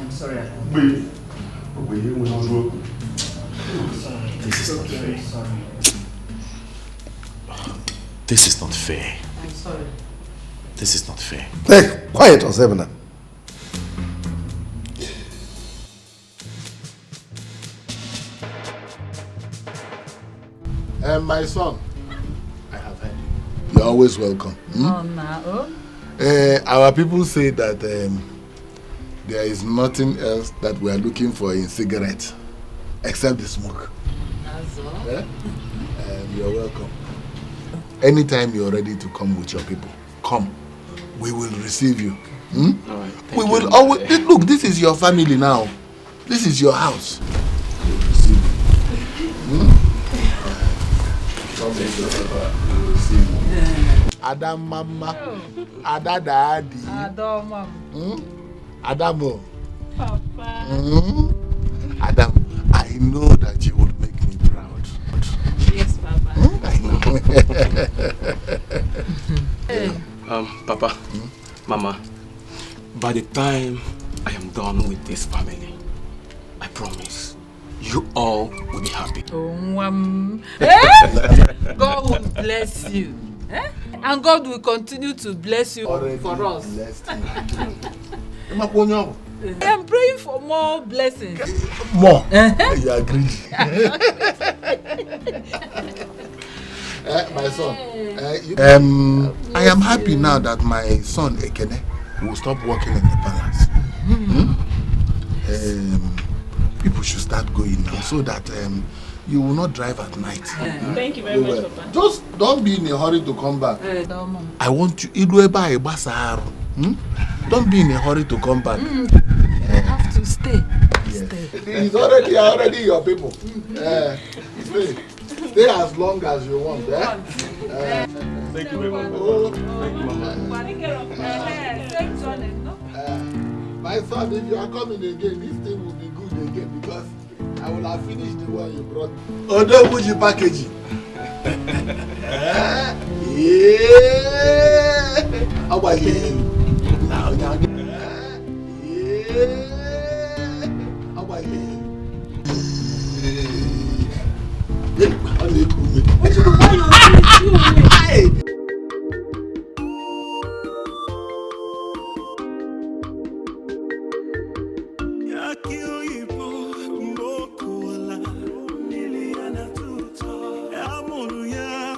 I'm sorry. This is not fair. This is not fair. I'm sorry. This is not fair. Hey, quiet, Osebna. My son, I have heard you. You're always welcome. Our people say that there is nothing else that we are looking for in cigarettes except the smoke. That's all. Yeah? You're welcome. Anytime you're ready to come with your people, come. We will receive you. We will always look. This is your family now. This is your house. We will receive you. Ada mama, Ada daddy, Ada mama, Adamo. Papa. Adam, I know that you will make me proud. Yes, Papa. I know. Papa, Mama, by the time I am done with this family, I promise you all will be happy. God will bless you. And God will continue to bless you for us. I am praying for more blessings. More? You agree? My son, I am happy now that my son Ekene will stop working in the palace. People should start going now so that you will not drive at night. Thank you very much, Papa. Just don't be in a hurry to come back. I want you. Don't be in a hurry to come back. I have to stay. Yes. It's already your people. Stay as long as you want. Thank you very much. My son, if you are coming again, this thing will be good again because I will have finished the one you brought. Odo Buji packaging. Yeah. How about you? Now. Yeah. How about you? Amor, yeah.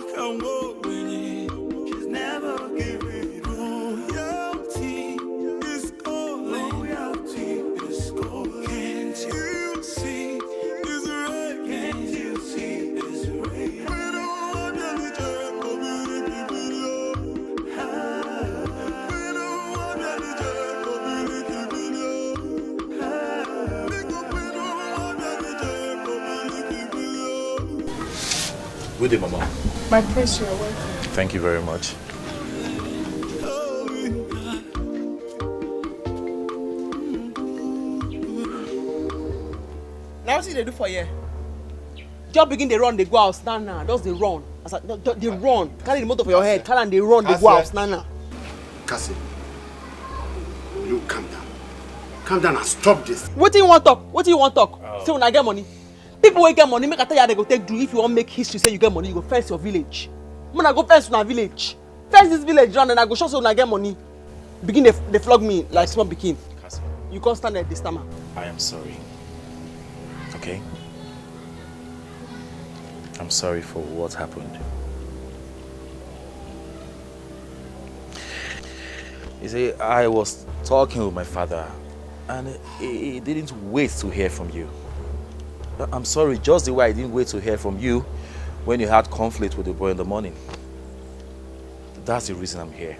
Good day, Mama. My prince, you're welcome. Thank you very much. Now what they do for you? Just begin they run, they go out, stand now. Just they run. They run. Carry the motor for your head. Carry and they run, they go out, stand now. Cassie, you calm down. Calm down and stop this. What do you want talk? What do you want talk? Say when I get money. People will get money, make I tell you how they go take do. If you want make history, say you get money, you go fence your village. When I go fence my village. Fence this village round and I go show so when I get money. Begin they flog me like small pikin. You can't stand at this time. I am sorry. Okay? I'm sorry for what happened. You see, I was talking with my father and he didn't wait to hear from you. I'm sorry, just the way I didn't wait to hear from you when you had conflict with the boy in the morning. That's the reason I'm here.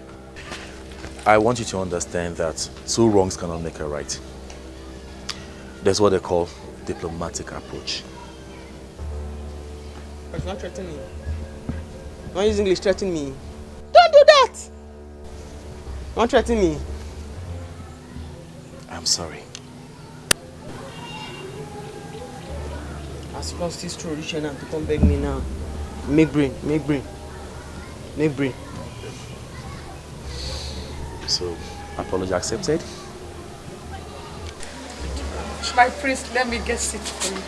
I want you to understand that two wrongs cannot make a right. That's what they call diplomatic approach. But you're not threatening me. Don't use English, threaten me. Don't do that! Don't threaten me. I'm sorry. As you can still throw rich and to come beg me now. Make brain. So, apology accepted? My priest, let me get seat for you.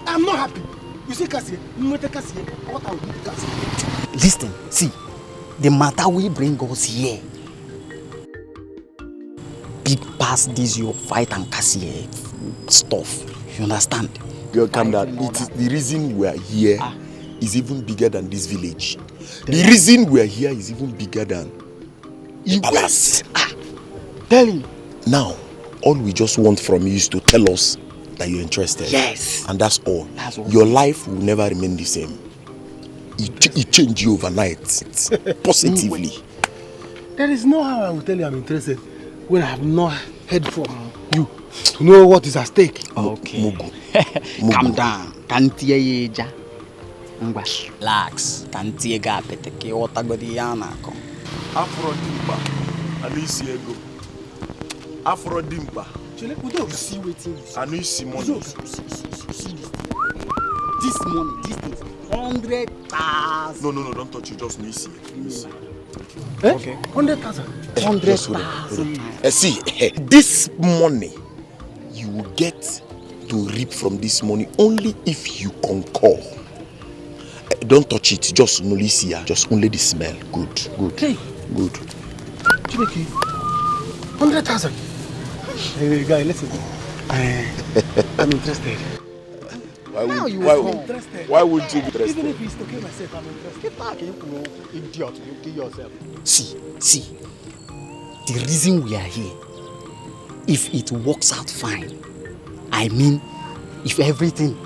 I'm not happy. You see, Cassie, what I will do, Cassie. Listen, see, the matter we bring us here, big past this your fight and Cassie stuff. You understand? Girl, calm down. It is the reason we are here is even bigger than this village. The reason we are here is even bigger than the palace. Tell him. Now, all we just want from you is to tell us that you're interested. Yes. And that's all. That's all. Your life will never remain the same. It changed you overnight. Positively. There is no how I will tell you I'm interested when I have not heard from you to know what is at stake. Okay. Calm down. Can't hear you, ja. Relax. Can't hear Gapeteke. What I got the Yana come. Afrodimba. Anisi ego. Afrodimba. We don't see waiting. Anisi money. This money, this thing, 100,000. No, don't touch it. Just me see. Okay. 100,000. 100,000. See, this money you will get to reap from this money only if you concur. Don't touch it. Just only see. Just only the smell. Good. Hey. Good. Chibiki, 100,000. Hey, guy, listen. I'm interested. Why would you be interested? Even if it's to kill myself, I'm interested. Get back, you idiot. You kill yourself. See. The reason we are here, if it works out fine, I mean, if everything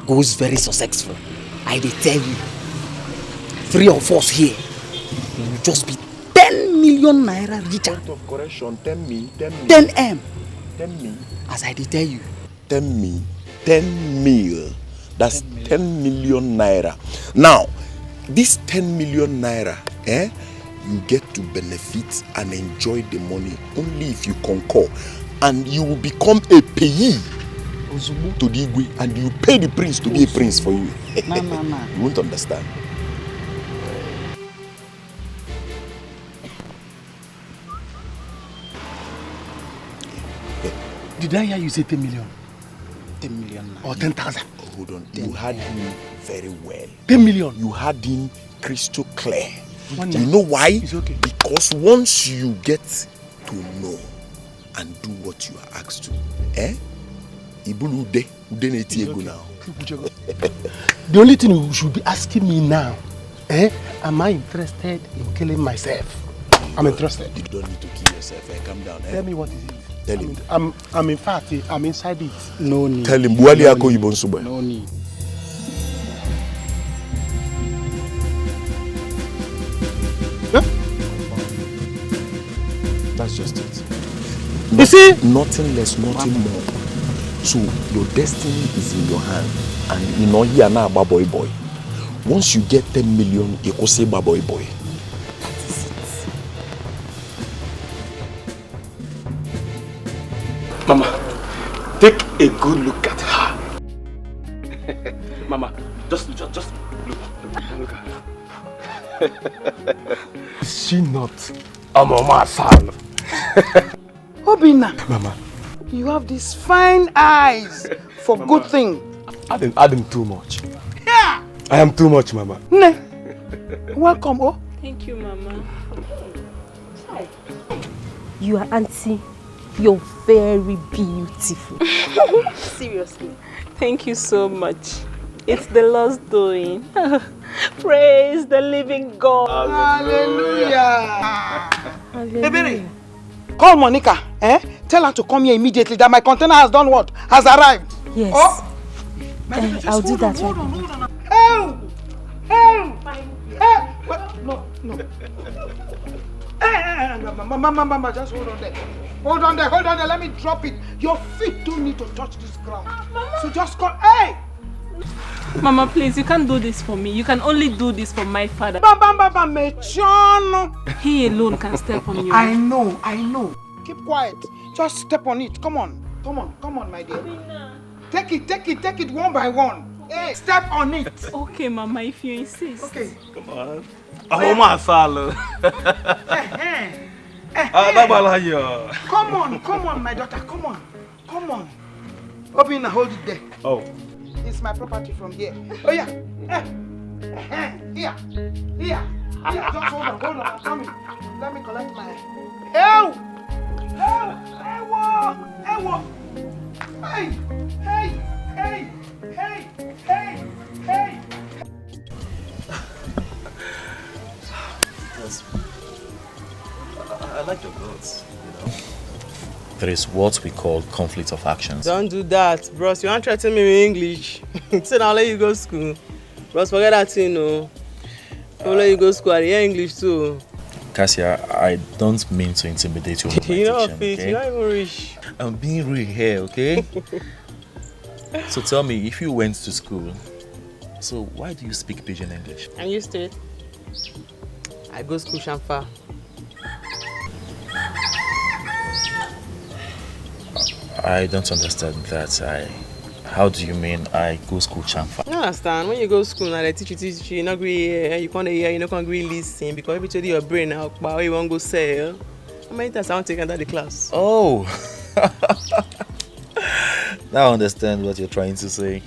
goes very successful, I will tell you, 3 of us here, we will just be 10 million naira richer. Point of correction, 10 me. 10M. 10 me. As I did tell you. 10 me. 10 mil. That's 10 million naira. Now, this 10 million naira, you get to benefit and enjoy the money only if you concur. And you will become a payee to the Igwe, and you pay the prince to be a prince for you. No. You won't understand. Did I hear you say 10 million? 10 million. Or 10,000? Hold on. You had him very well. 10 million? You had him crystal clear. Wonder. You know why? It's okay. Because once you get to know and do what you are asked to, Ibulu ude neti ego now. The only thing you should be asking me now, am I interested in killing myself? I'm interested. You don't need to kill yourself. Calm down. Tell me what is it? Tell him. I'm in fact, I'm inside it. No need. Tell him. Buali ako ibon sube. No need. That's just it. You see? Nothing less, nothing more. So your destiny is in your hand. And you know here now, boy. Once you get 10 million, you can say boy. Mama, take a good look at her. Mama, just look at her. Is she not a mama son? Obina, Mama, you have these fine eyes for Mama, good thing. adding too much. Yeah. I am too much, Mama. Ne. Welcome, oh. Thank you, Mama. You are auntie. You're very beautiful. Seriously. Thank you so much. It's the Lord's doing. Praise the living God. Hallelujah. Ebere, call Monica. Tell her to come here immediately that my container has done what? Has arrived. Yes. Oh. I'll do that. Hold on. No. Mama, just hold on there. Hold on there. Let me drop it. Your feet don't need to touch this ground. So just call. Hey! Mama, please, you can't do this for me. You can only do this for my father. He alone can step on you. I know. Keep quiet. Just step on it. Come on, my dear. Take it one by one. Hey, step on it. Okay, Mama, if you insist. Okay. Come on. Ahoma salo. Come on, my daughter. Come on. Obina, hold it there. Oh. It's my property from here. Oh yeah. Here. Just hold on. I'm coming. Let me collect my. Hey! I like your girls, you know. There is what we call conflict of actions. Don't do that, bros. You want to threaten me with English? So I'll let you go to school. Bros, forget that thing, no. I'll let you go to school. I hear English too. Keziah, I don't mean to intimidate you with my You know, diction, Fit, okay? you're not even rich. I'm being real here, okay? So tell me, if you went to school, so why do you speak pidgin English? I'm used to it. I go school Shamfa. I don't understand that. How do you mean I go school chamfa? You understand? When you go to school now, they teach you, you not agree hear, you can't hear, you not agree listen because every time your brain now, but you want to go sell. How many times I want to take under the class? Oh, now I understand what you're trying to say.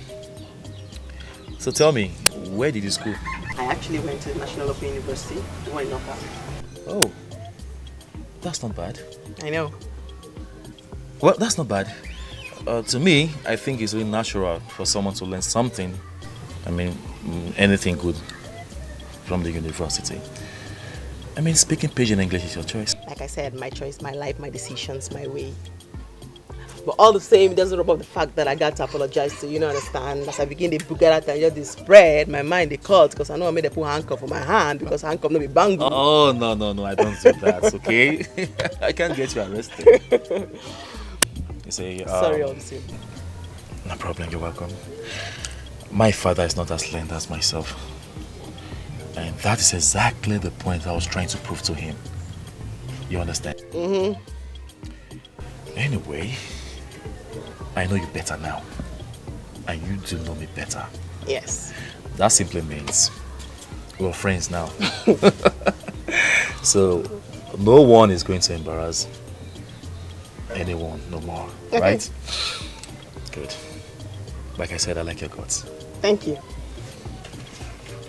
So tell me, where did you school? I actually went to National Open University, the one in Oka. Oh, that's not bad. I know. Well, that's not bad. To me, I think it's really natural for someone to learn something. I mean, anything good from the university. I mean, speaking pidgin English is your choice. Like I said, my choice, my life, my decisions, my way. But all the same, it doesn't rub off the fact that I got to apologize to you, understand? As I begin to book out and just spread, my mind they cut because I know I made a put handcuff on my hand because handcuff no be bangu. Oh, no, I don't do that, okay? I can't get you arrested. You say, sorry, all the same. No problem, you're welcome. My father is not as learned as myself. And that is exactly the point I was trying to prove to him. You understand? Mm-hmm. Anyway, I know you better now. And you do know me better. Yes. That simply means we're friends now. So, no one is going to embarrass anyone no more, right? Good. Like I said, I like your guts. Thank you.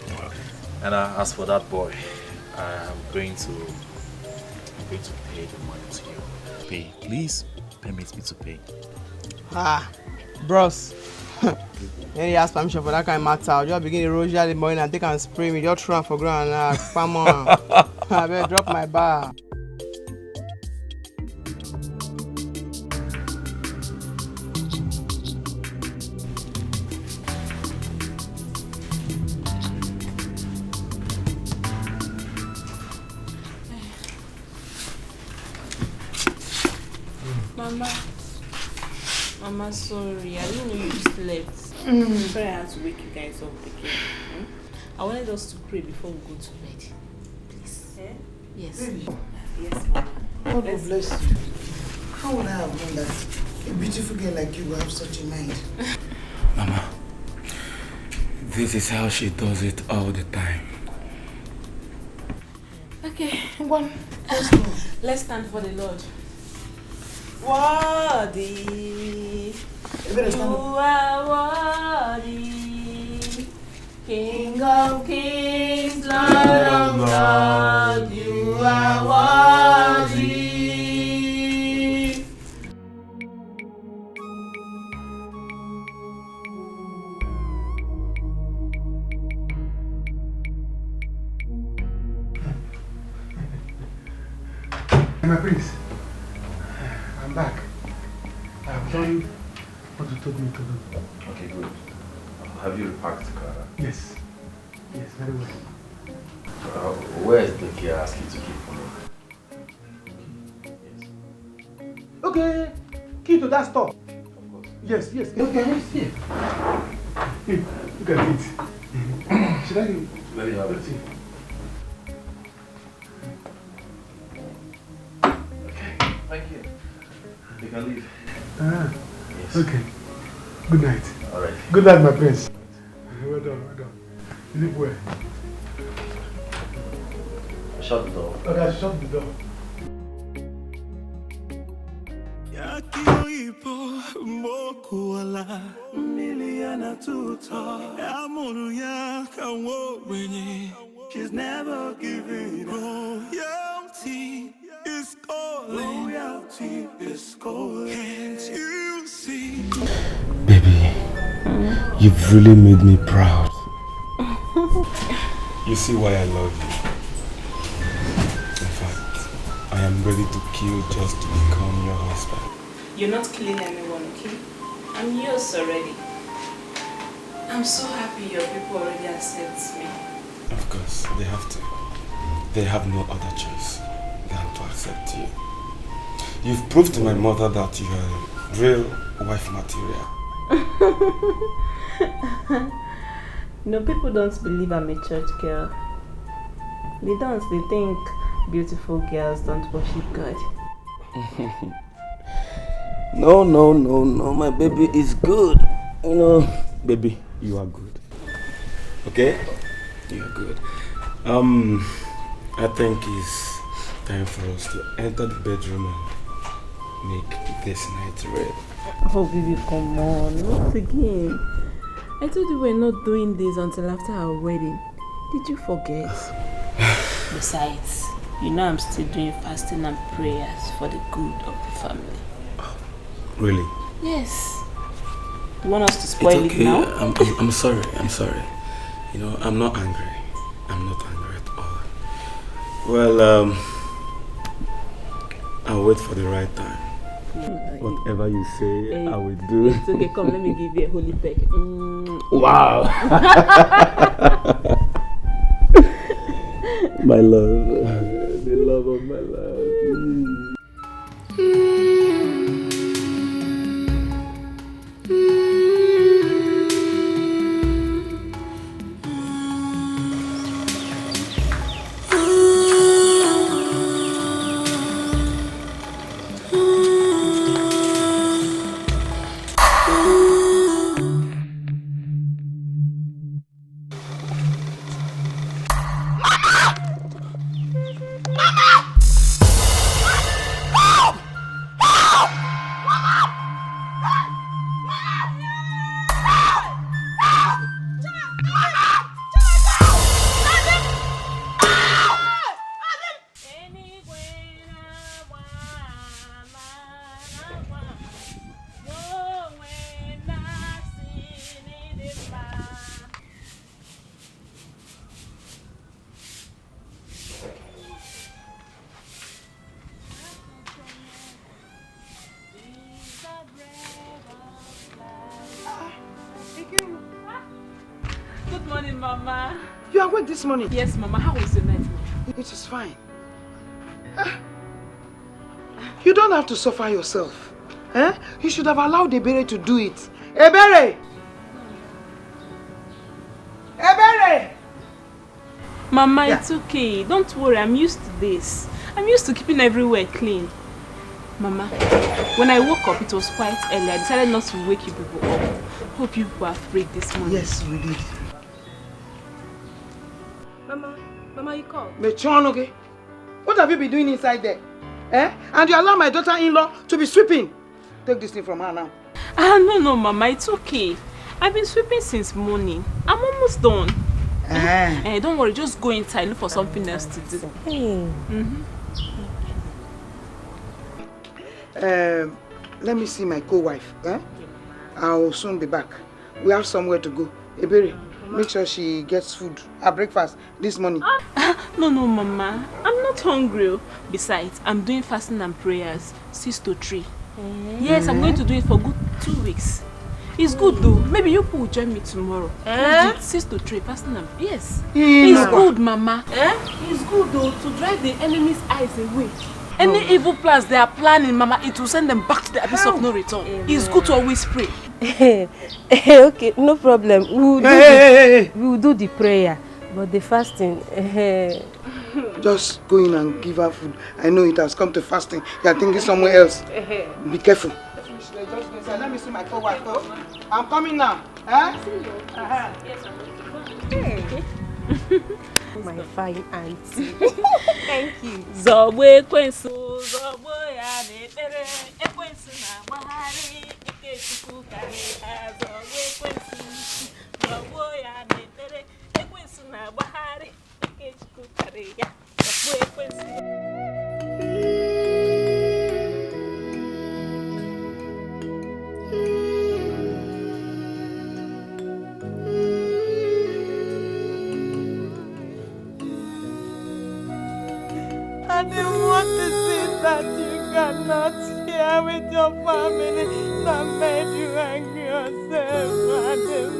You're welcome. And as for that boy, I'm going to pay the money to you. Pay. Please permit me to pay. Bros. When you ask permission for that kind of matter, I'll just begin to roll the morning and take and spray me. Just throw on for ground now. Come on. I better drop my bar. Mama, sorry. I didn't know you slept. Sorry I had to wake you guys up again. I wanted us to pray before we go to bed. Please. Eh? Yes. Really? Yes, Mama. God will bless you. How would I have known that a beautiful girl like you will have such a mind? Mama, this is how she does it all the time. Okay. One. Let's stand for the Lord. Worthy. You are worthy. King of kings, Lord of lords, you are worthy. My prince, I'm back. I have done what you told me to do. Okay, good. Have you repacked the car? Yes. Yes, very well. Where is the key I asked you to keep for me? Okay, key to that store. Of course. Yes, yes. Okay, let's see. Hey, look at it. Should I give? Let me have it. Let's see. Thank you. You can leave. Yes. Okay. Good night. All right. Good night, my prince. Well done, well done. Sleep well. Shut the door. Okay, I shut the door. She's never giving royalty. Is calling. Loyalty is calling. Can't you see? Baby, you've really made me proud. You see why I love you. In fact, I am ready to kill just to become your husband. You're not killing anyone, okay? I'm yours already. I'm so happy your people already accept me. Of course, they have to. They have no other choice than to accept you. You've proved to my mother that you are real wife material. No, people don't believe I'm a church girl. They don't. They think beautiful girls don't worship God. No, my baby is good. You know, baby, you are good. Okay? You are good. I think it's time for us to enter the bedroom and make this night red. Oh, baby, come on. Not again. I told you we're not doing this until after our wedding. Did you forget? Besides, you know I'm still doing fasting and prayers for the good of the family. Really? Yes. You want us to spoil it's okay. it now? I'm sorry. You know, I'm not angry. I'm not angry at all. Well, I'll wait for the right time. Whatever you say, I will do. It's okay, come, let me give you a holy peck. Wow! My love. The love of my love. Good morning, Mama. You are awake this morning? Yes, Mama. How was the night, Mama? It is fine. You don't have to suffer yourself. You should have allowed Ebere to do it. Ebere! Ebere! Mama, it's okay. Don't worry, I'm used to this. I'm used to keeping everywhere clean. Mama, when I woke up, it was quite early. I decided not to wake you people up. Hope you people are free this morning. Yes, we did. Mama, you called? Mechonoge, what have you been doing inside there? And you allow my daughter-in-law to be sweeping? Take this thing from her now. No, Mama, it's okay. I've been sweeping since morning. I'm almost done. Don't worry, just go inside, look for something else to do. Let me see my co-wife. I'll soon be back. We have somewhere to go. Ebere, make sure she gets food, her breakfast this morning. No, Mama. I'm not hungry. Besides, I'm doing fasting and prayers 6 to 3. Yes, I'm going to do it for good 2 weeks. It's good though. Maybe you will join me tomorrow. 6 to 3 fasting and yes. It's good, Mama. It's good though to drive the enemy's eyes away. Any evil plans they are planning, Mama, it will send them back to the abyss of no return. It's good to always pray. Okay, no problem. We will do the prayer, but the fasting. Just go in and give her food. I know it has come to fasting. You are thinking somewhere else. Be careful. Let me see my co-wife. I'm coming now. My fine auntie. Thank you. Zobo kwensu, zobo ya nepere, ekwensu na mahari, ikechuku kare, zobo kwensu, zobo ya nepere, ekwensu na mahari, ikechuku kare ya, zobo kwensu. I didn't want to see that you cannot share with your family that made you angry yourself, Adam.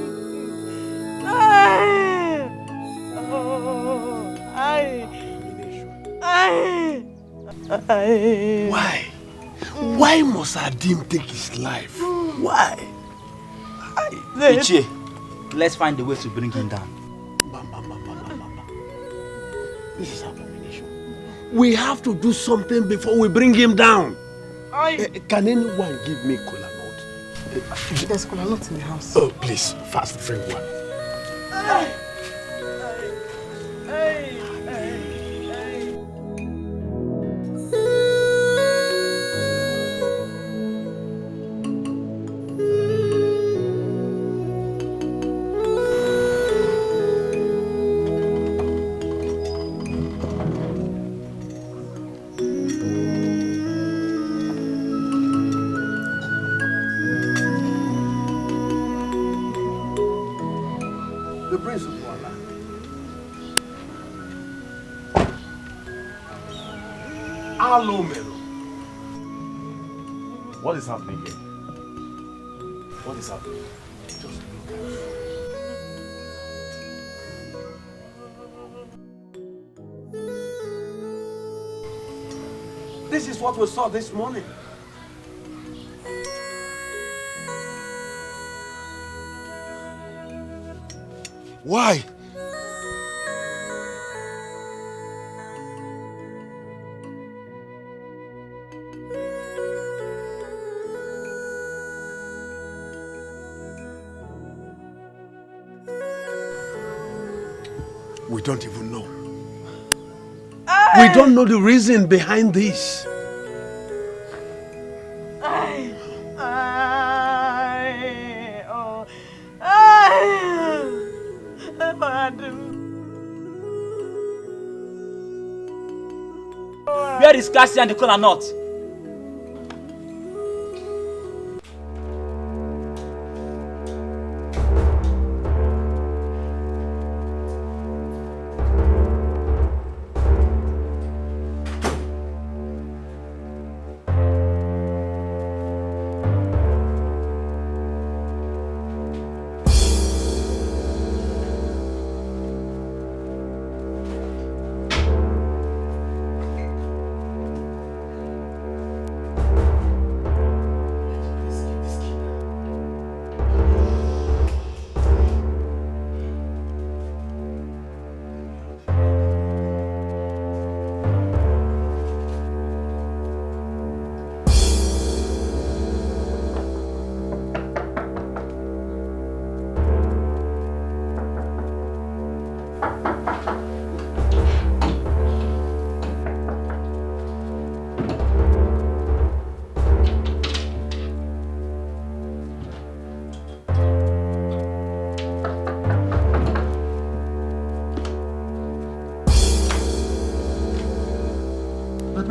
Why? Why must Adim take his life? Why? Ichie, let's find a way to bring him down. This is abomination. We have to do something before we bring him down. Can anyone give me cola nut? There's cola nut in the house. Oh, please, fast, bring one. What is happening here? What is happening? Just look at it. This is what we saw this morning. Why? We don't even know. We don't know the reason behind this. Where is Keziah and the cola nut?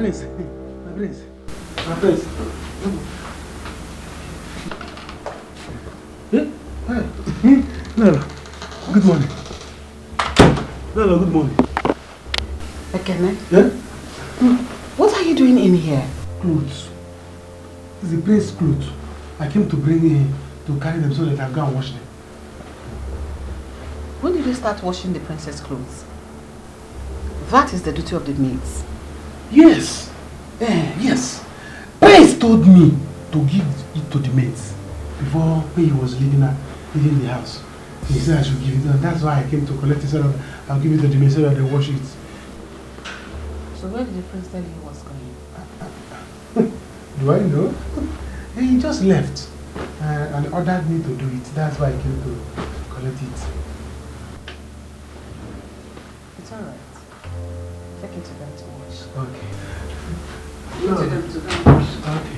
prince. My prince. My prince. Lolo, good morning. Lolo, good morning. Ekene? Yeah? What are you doing in here? Clothes. It's the prince's clothes. I came to bring him to carry them so that I'll go and wash them. When did you start washing the princess' clothes? That is the duty of the maids. Yes. Yes. Prince told me to give it to the maids before when he was leaving the house. He said I should give it, and that's why I came to collect it so that I'll give it to the maids so that they wash it. So where did the prince tell you he was going? Do I know? He just left and ordered me to do it. That's why I came to collect it. It's alright. Take it to them to wash. Okay. Take it to them to wash. Okay.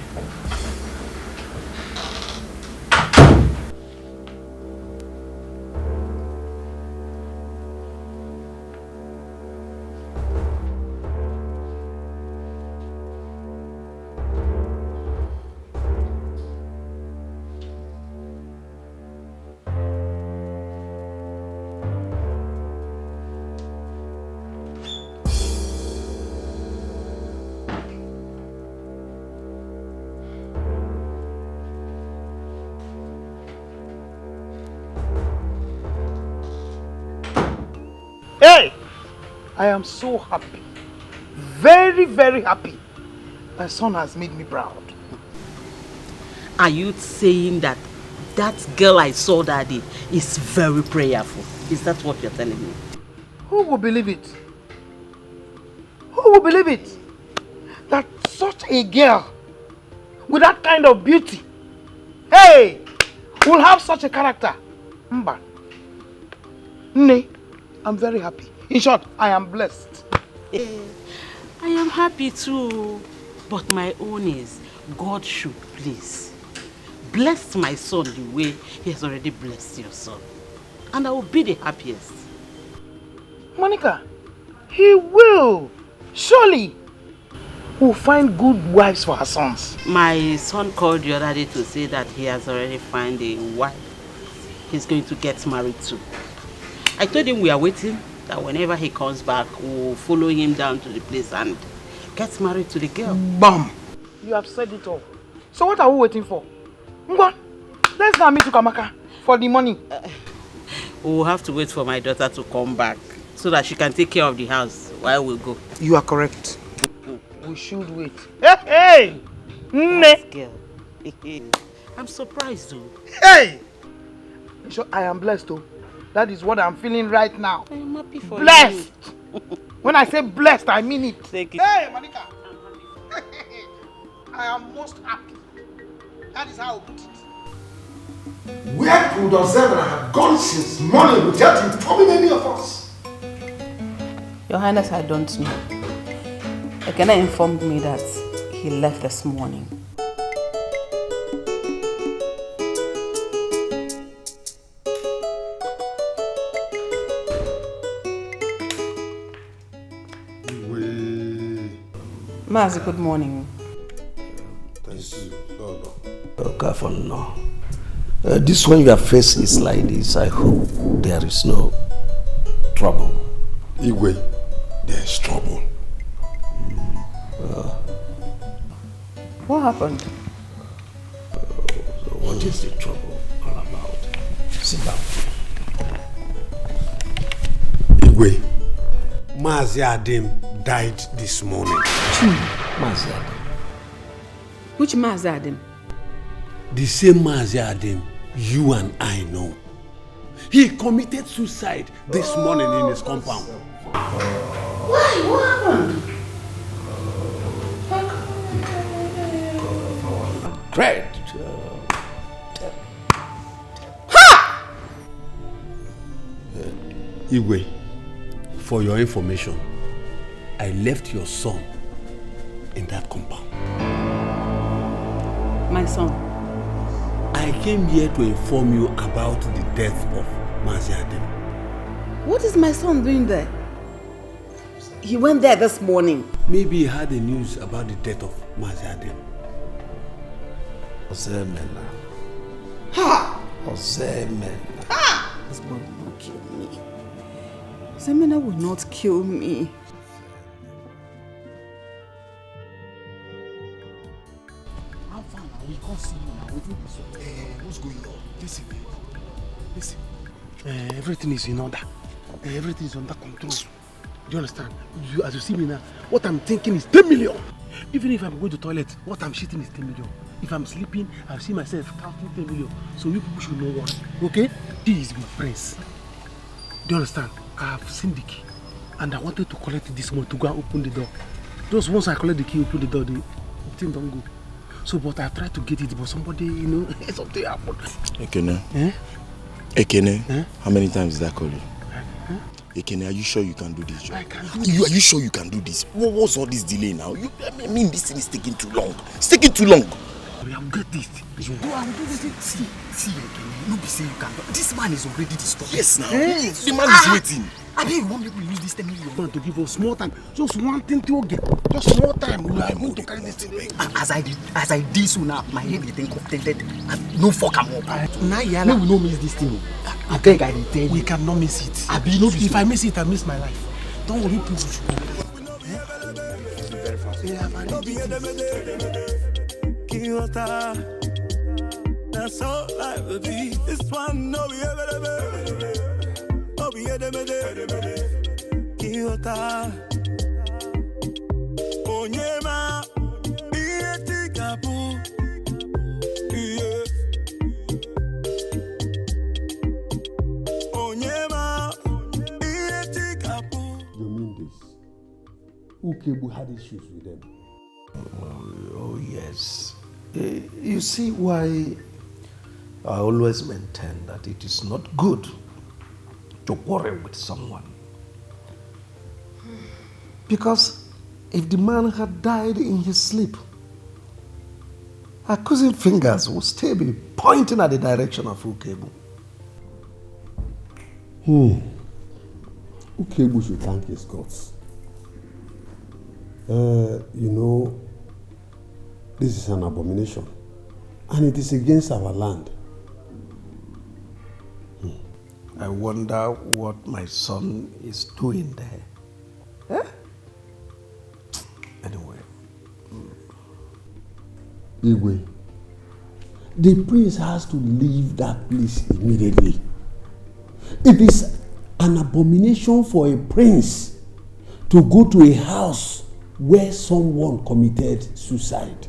Hey! I am so happy. Very, very happy. My son has made me proud. Are you saying that that girl I saw that day is very prayerful? Is that what you're telling me? Who will believe it? Who will believe it? That such a girl with that kind of beauty, hey, will have such a character. Mba. Nne, I'm very happy. In short, I am blessed. I am happy too. But my own is, God should please bless my son the way he has already blessed your son. And I will be the happiest. Monica, he will. Surely. Will find good wives for her sons. My son called the other day to say that he has already found a wife he's going to get married to. I told him we are waiting, that whenever he comes back, we'll follow him down to the place and get married to the girl. Bam! You have said it all. So what are we waiting for? Ngwa, let's go and meet Ukamaka for the money. We'll have to wait for my daughter to come back so that she can take care of the house while we go. You are correct. We should wait. Hey! Nne! I'm surprised though. Hey! So I am blessed though. That is what I'm feeling right now. I am happy for blessed. When I say blessed, I mean it. Thank you. Hey, Monica! I am most happy. That is how I put it. Where could Ozebra have gone since morning without informing any of us? Your Highness, I don't know. Ekene informed me that he left this morning. Mazi, good morning. No. This one your face is like this. I hope there is no trouble. Igwe, there's trouble. What happened? So what is the trouble all about? Sit down. Igwe, Mazi Adim died this morning. Mazi Adim? Which Mazi Adim? The same Mazi Adim you and I know. He committed suicide this morning in his compound. Why? What happened? Great. Igwe, for your information, I left your son in that compound. My son? I came here to inform you about the death of Mazi Adim. What is my son doing there? He went there this morning. Maybe he had the news about the death of Maziadem. Ozemena. Ha! Ozemena. Ha! This boy will not kill me. Ozemena will not kill me. How far now? We can't see you now. What's going on? Listen. Everything is in order. Everything is under control. Do you understand? As you see me now, what I'm thinking is 10 million. Even if I'm going to the toilet, what I'm shitting is 10 million. If I'm sleeping, I see myself counting 10 million. So you people should know what. Okay? This is my prince. Do you understand? I have seen the key. And I wanted to collect this one to go and open the door. Just once I collect the key, open the door, the thing don't go. So, but I tried to get it, but somebody, something happened. Ekene. Ekene, how many times did I call you? Ekene, are you sure you can do this job? I can do this. Are you sure you can do this? What's all this delay now? I mean, this thing is taking too long. It's taking too long. We have got this. See, Ekene, no be say you can do. This man is already disturbed. Yes, now. The man is waiting. I mean, you want me to use this 10 million? To give us small time. Just one thing to get. Just small time. We are going to carry this thing. As I did so now, my head is contented. No fuck am up. Now, yeah, we no miss this thing. I think I did tell you. We cannot miss it. If I miss it, I miss my life. Don't worry, people should go. Very fast. That's all life will be. This one, no, we ever. Oh, we had a Kyoto. Onyema, Bietikapu. Yeah. Onyema, Bietikapu. You mean this? Ukebu had issues with them. Oh, yes. You see why I always maintain that it is not good to quarrel with someone. Because if the man had died in his sleep, accusing fingers would still be pointing at the direction of Ukebu. Ukebu should thank his gods. This is an abomination, and it is against our land. I wonder what my son is doing there. Eh? Anyway. Igwe, the prince has to leave that place immediately. It is an abomination for a prince to go to a house where someone committed suicide.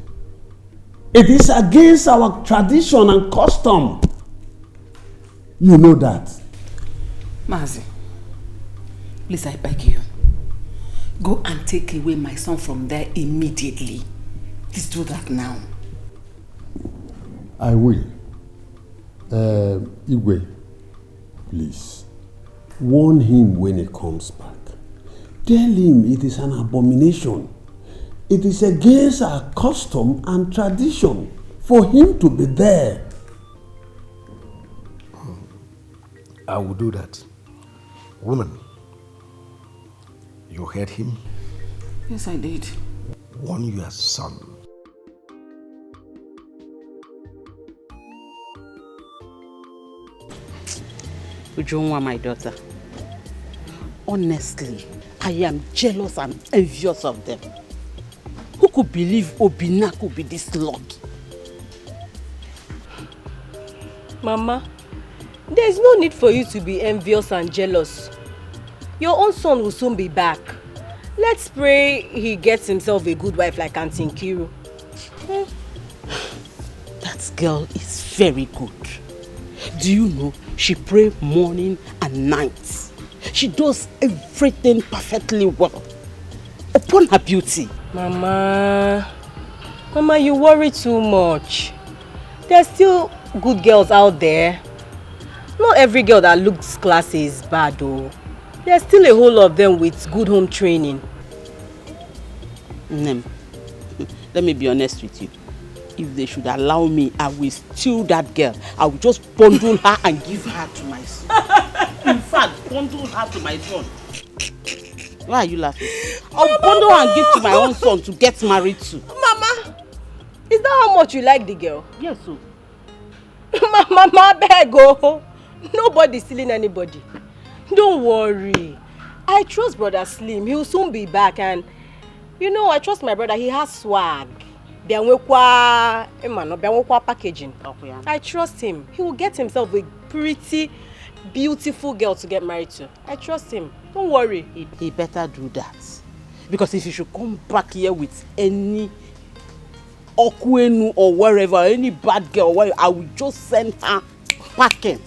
It is against our tradition and custom. You know that. Mazi, please, I beg you. Go and take away my son from there immediately. Please do that now. I will. Igwe, please. Warn him when he comes back. Tell him it is an abomination. It is against our custom and tradition for him to be there. I will do that. Woman, you heard him? Yes, I did. Warn your son. Ujunwa, my daughter. Honestly, I am jealous and envious of them. Who could believe Obina could be this lucky? Mama, there's no need for you to be envious and jealous. Your own son will soon be back. Let's pray he gets himself a good wife like Auntie Nkiru. That girl is very good. Do you know she prays morning and night? She does everything perfectly well. Upon her beauty. Mama, you worry too much. There's still good girls out there. Not every girl that looks classy is bad though. There's still a whole lot of them with good home training. Nem, let me be honest with you. If they should allow me, I will steal that girl. I will just bundle her and give her to my son. In fact, bundle her to my son. Why are you laughing? I'll bundle and give to my own son to get married to. Mama, is that how much you like the girl? Yes, so. Mama, beg oh. Nobody's stealing anybody. Don't worry. I trust brother Slim. He'll soon be back, and you know I trust my brother. He has swag. Packaging. I trust him. He will get himself a pretty, beautiful girl to get married to. I trust him. Don't worry. He better do that. Because if he should come back here with any Okwenu or wherever, any bad girl, I will just send her packing.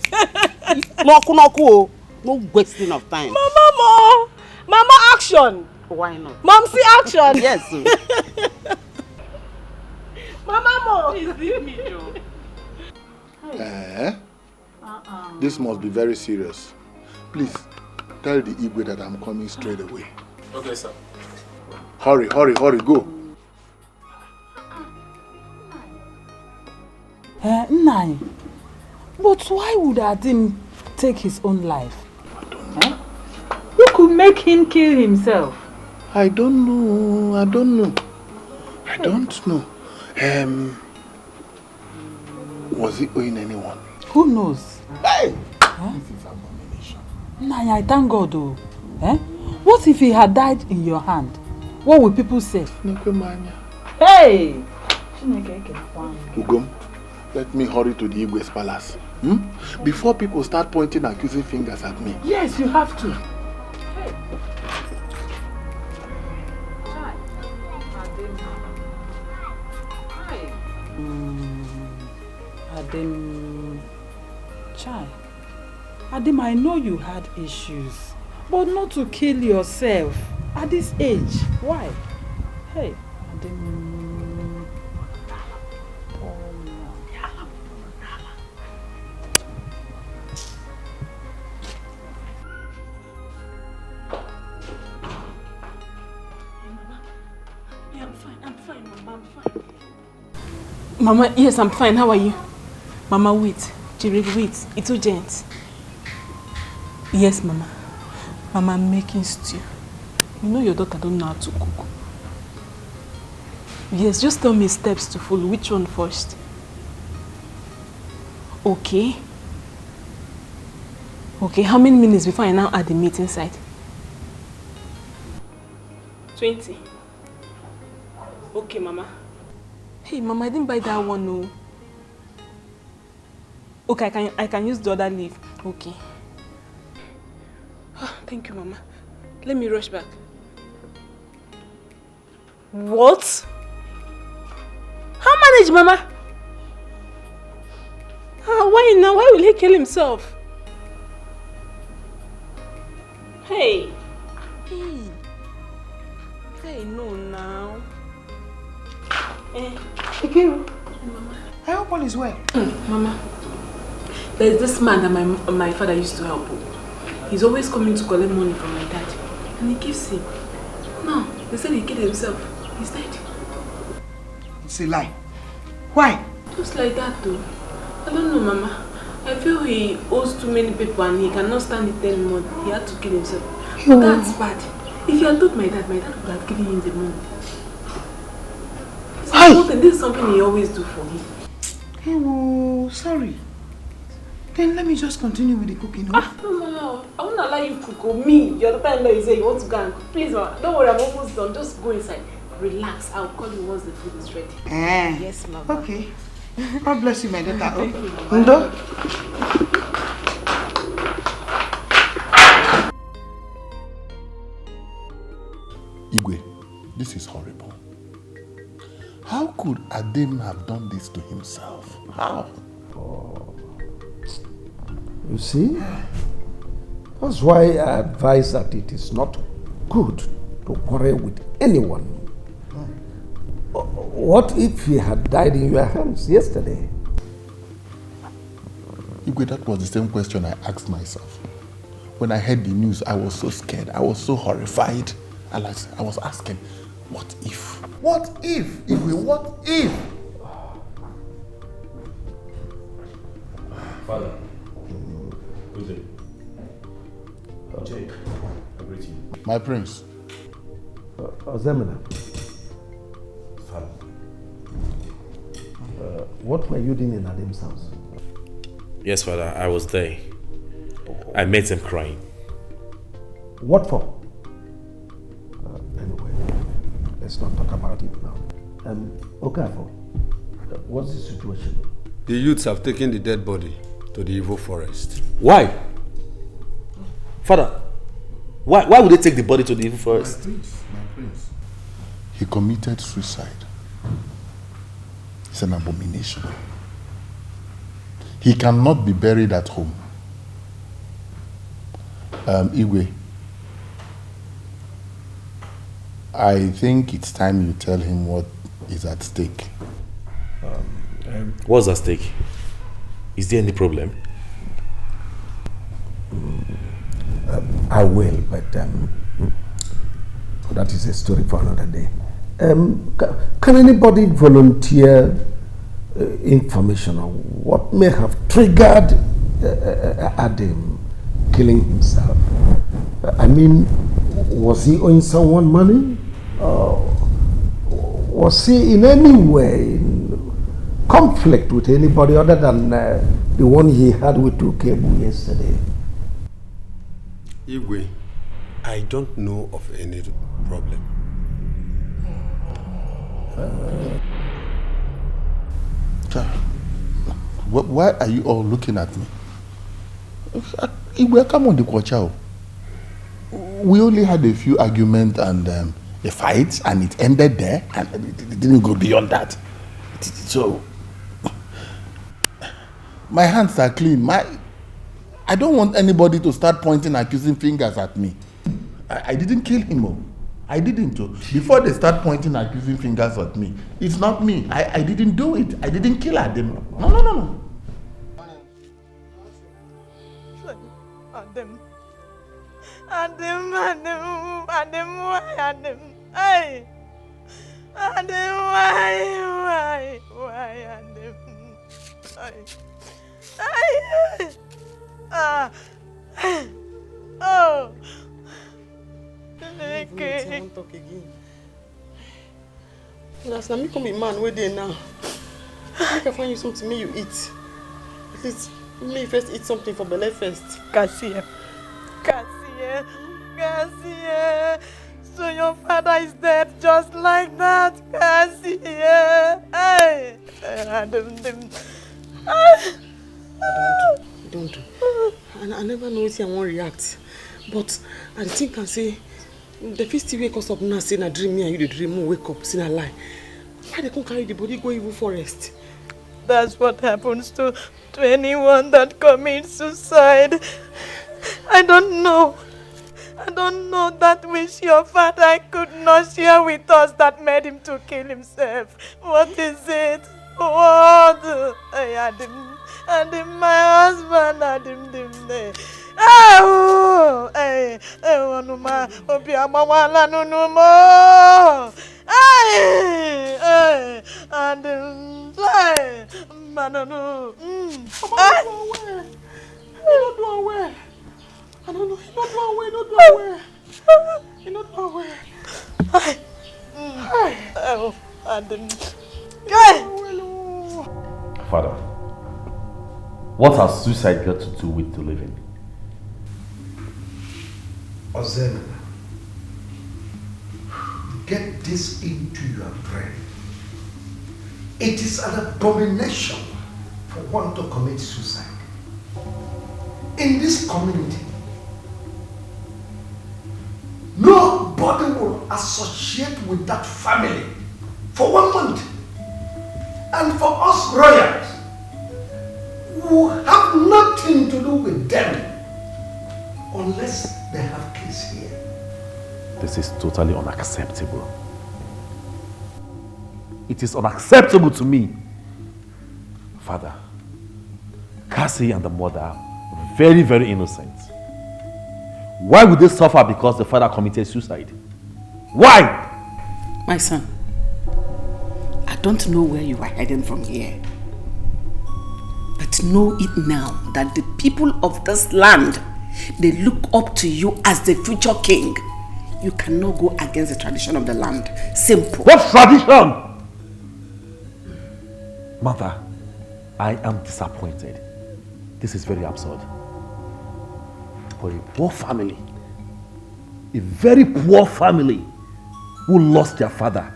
No wasting of time. Mama, action. Why not? Mom, see action. Yes. Mama, please leave me, Joe. This must be very serious. Please, tell the Igwe that I'm coming straight away. Okay, sir. Hurry, go. Nai, but why would Adim take his own life? I don't know. You could make him kill himself. I don't know. Was he owing anyone? Who knows? Hey! This is abomination. Nai, I thank God though. What if he had died in your hand? What will people say? Hey! Ugom, let me hurry to the Igwe's palace. Before people start pointing accusing fingers at me. Yes, you have to. Adim, I know you had issues, but not to kill yourself at this age. Why? Hey, Adim. Mama, yes, I'm fine. How are you? Mama, wait. Jirig, wait. It's urgent. Yes, Mama. Mama, I'm making stew. You know your daughter don't know how to cook. Yes, just tell me steps to follow. Which one first? Okay. Okay, how many minutes before I now add the meat inside? 20. Okay, Mama. Hey, Mama, I didn't buy that one, no. Okay, I can use the other leaf. Okay. Oh, thank you, Mama. Let me rush back. What? How manage, Mama? Why now? Why will he kill himself? Hey. Hey, no now. Ikiru, I hope all is well. Mama, there's this man that my father used to help. He's always coming to collect money from my dad. And he gives him. No, they said he killed himself. He's dead. It's a lie. Why? Just like that though. I don't know, Mama. I feel he owes too many people and he cannot stand it anymore. He had to kill himself. Oh. That's bad. If you had told my dad would have given him the money. This is something he always do for me. Oh, sorry. Then let me just continue with the cooking. No, I won't allow you to cook. Or me, you're the time you say you want to go and cook. Please, Mama, don't worry, I'm almost done. Just go inside. Relax. I'll call you once the food is ready. Yes, Mama. Okay. God bless you, my daughter. Thank you, Mama. Ndo? Igwe, this is horrible. How could Adim have done this to himself? How? You see? That's why I advise that it is not good to quarrel with anyone. What if he had died in your hands yesterday? Igwe, that was the same question I asked myself. When I heard the news, I was so scared. I was so horrified. I was asking, what if? What if? Igwe, what if? Father, who's it? Jake, I greet you. My prince. Ozemena. Father. What were you doing in Adam's house? Yes, Father, I was there. I met him crying. What for? Anyway, let's not talk about it now. Okafor, what's the situation? The youths have taken the dead body to the evil forest. Why? Father, why would they take the body to the evil forest? My prince. He committed suicide. It's an abomination. He cannot be buried at home. Igwe, I think it's time you tell him what is at stake. What's at stake? Is there any problem? I will, but that is a story for another day. Can anybody volunteer information on what may have triggered Adam killing himself? I mean, was he owing someone money? Was he in any way in conflict with anybody other than the one he had with Ukebu yesterday? Igwe, I don't know of any problem. Why are you all looking at me? Igwe, come on, the Kwacha. We only had a few arguments and a fight, and it ended there, and it didn't go beyond that. So, my hands are clean. I don't want anybody to start pointing accusing fingers at me. I didn't kill him. I didn't. Before they start pointing accusing fingers at me, it's not me. I didn't do it. I didn't kill Adam. No. Adam, why Adam? Hey! Adam, why Adam? Oh! Okay. I won't talk again. Last time, me come be man, where they now? I can find you something me you eat. At least, me first eat something for belly first. Keziah. So your father is dead just like that, Keziah. Hey! Don't. I never know if I won't react. But I think I say, the first wake us up now, saying a dream, me and you the dream, wake up, saying a lie. Why they can't carry the body go evil forest? That's what happens to anyone that commits suicide. I don't know that wish your father could not share with us that made him to kill himself. What is it? What? Adam, my husband, Adam. Oh, Wanuma, Obiama, Wala, no more. Adam, Manano. You don't do away. I don't know. You don't do away. You don't do away. Oh, Adam. Father, what has suicide got to do with the living? Ozemena, get this into your brain. It is an abomination for one to commit suicide. In this community, nobody will associate with that family for 1 month. And for us royals, who have nothing to do with them unless they have kids here. This is totally unacceptable. It is unacceptable to me. Father, Cassie and the mother are very, very innocent. Why would they suffer because the father committed suicide? Why? My son, I don't know where you are heading from here. But know it now that the people of this land, they look up to you as the future king. You cannot go against the tradition of the land. Simple. What tradition? Mother, I am disappointed. This is very absurd. For a poor family, a very poor family who lost their father,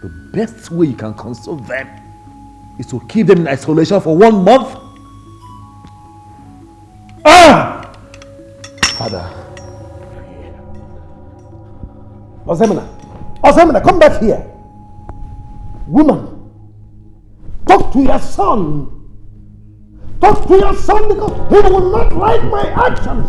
the best way you can console them is to keep them in isolation for 1 month. Father. Ozemina, come back here. Woman, talk to your son. Talk to your son because he will not like my actions.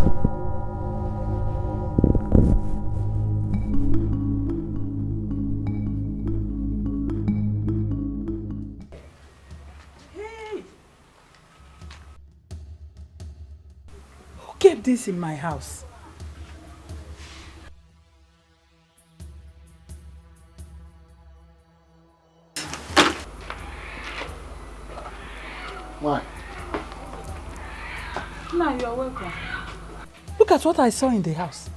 Who kept this in my house? Why? No, you're welcome. Look at what I saw in the house.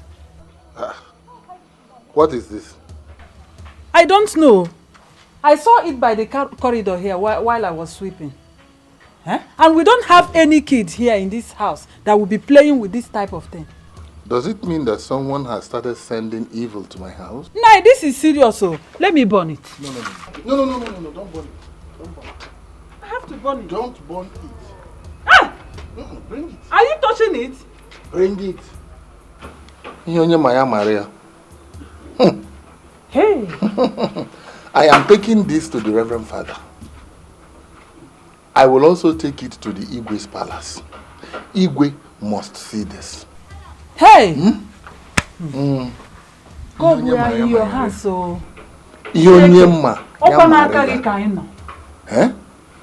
What is this? I don't know. I saw it by the corridor here while I was sweeping. And we don't have any kids here in this house that will be playing with this type of thing. Does it mean that someone has started sending evil to my house? No, this is serious, so let me burn it. No, don't burn it. Don't burn it. I have to burn it. Don't burn it. Ah! Bring it. Are you touching it? Bring it. Maria. Hey. I am taking this to the Reverend Father. I will also take it to the Igwe's palace. Igwe must see this. Hey! God, we are in your hands, so...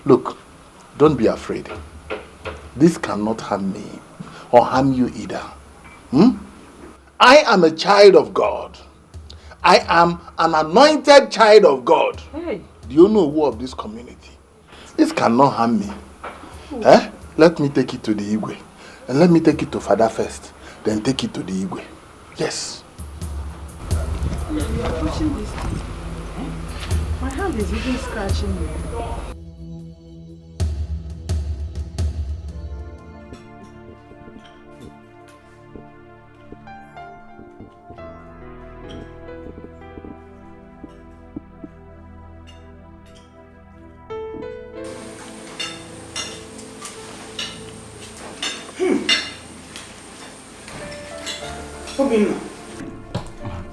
Look, don't be afraid. This cannot harm me or harm you either. I am a child of God. I am an anointed child of God. Hey. Do you know who of this community? This cannot harm me. Let me take it to the Igwe. And let me take it to Father first. Then take it to the Igwe. Yes. You are pushing this thing. My hand is even scratching me.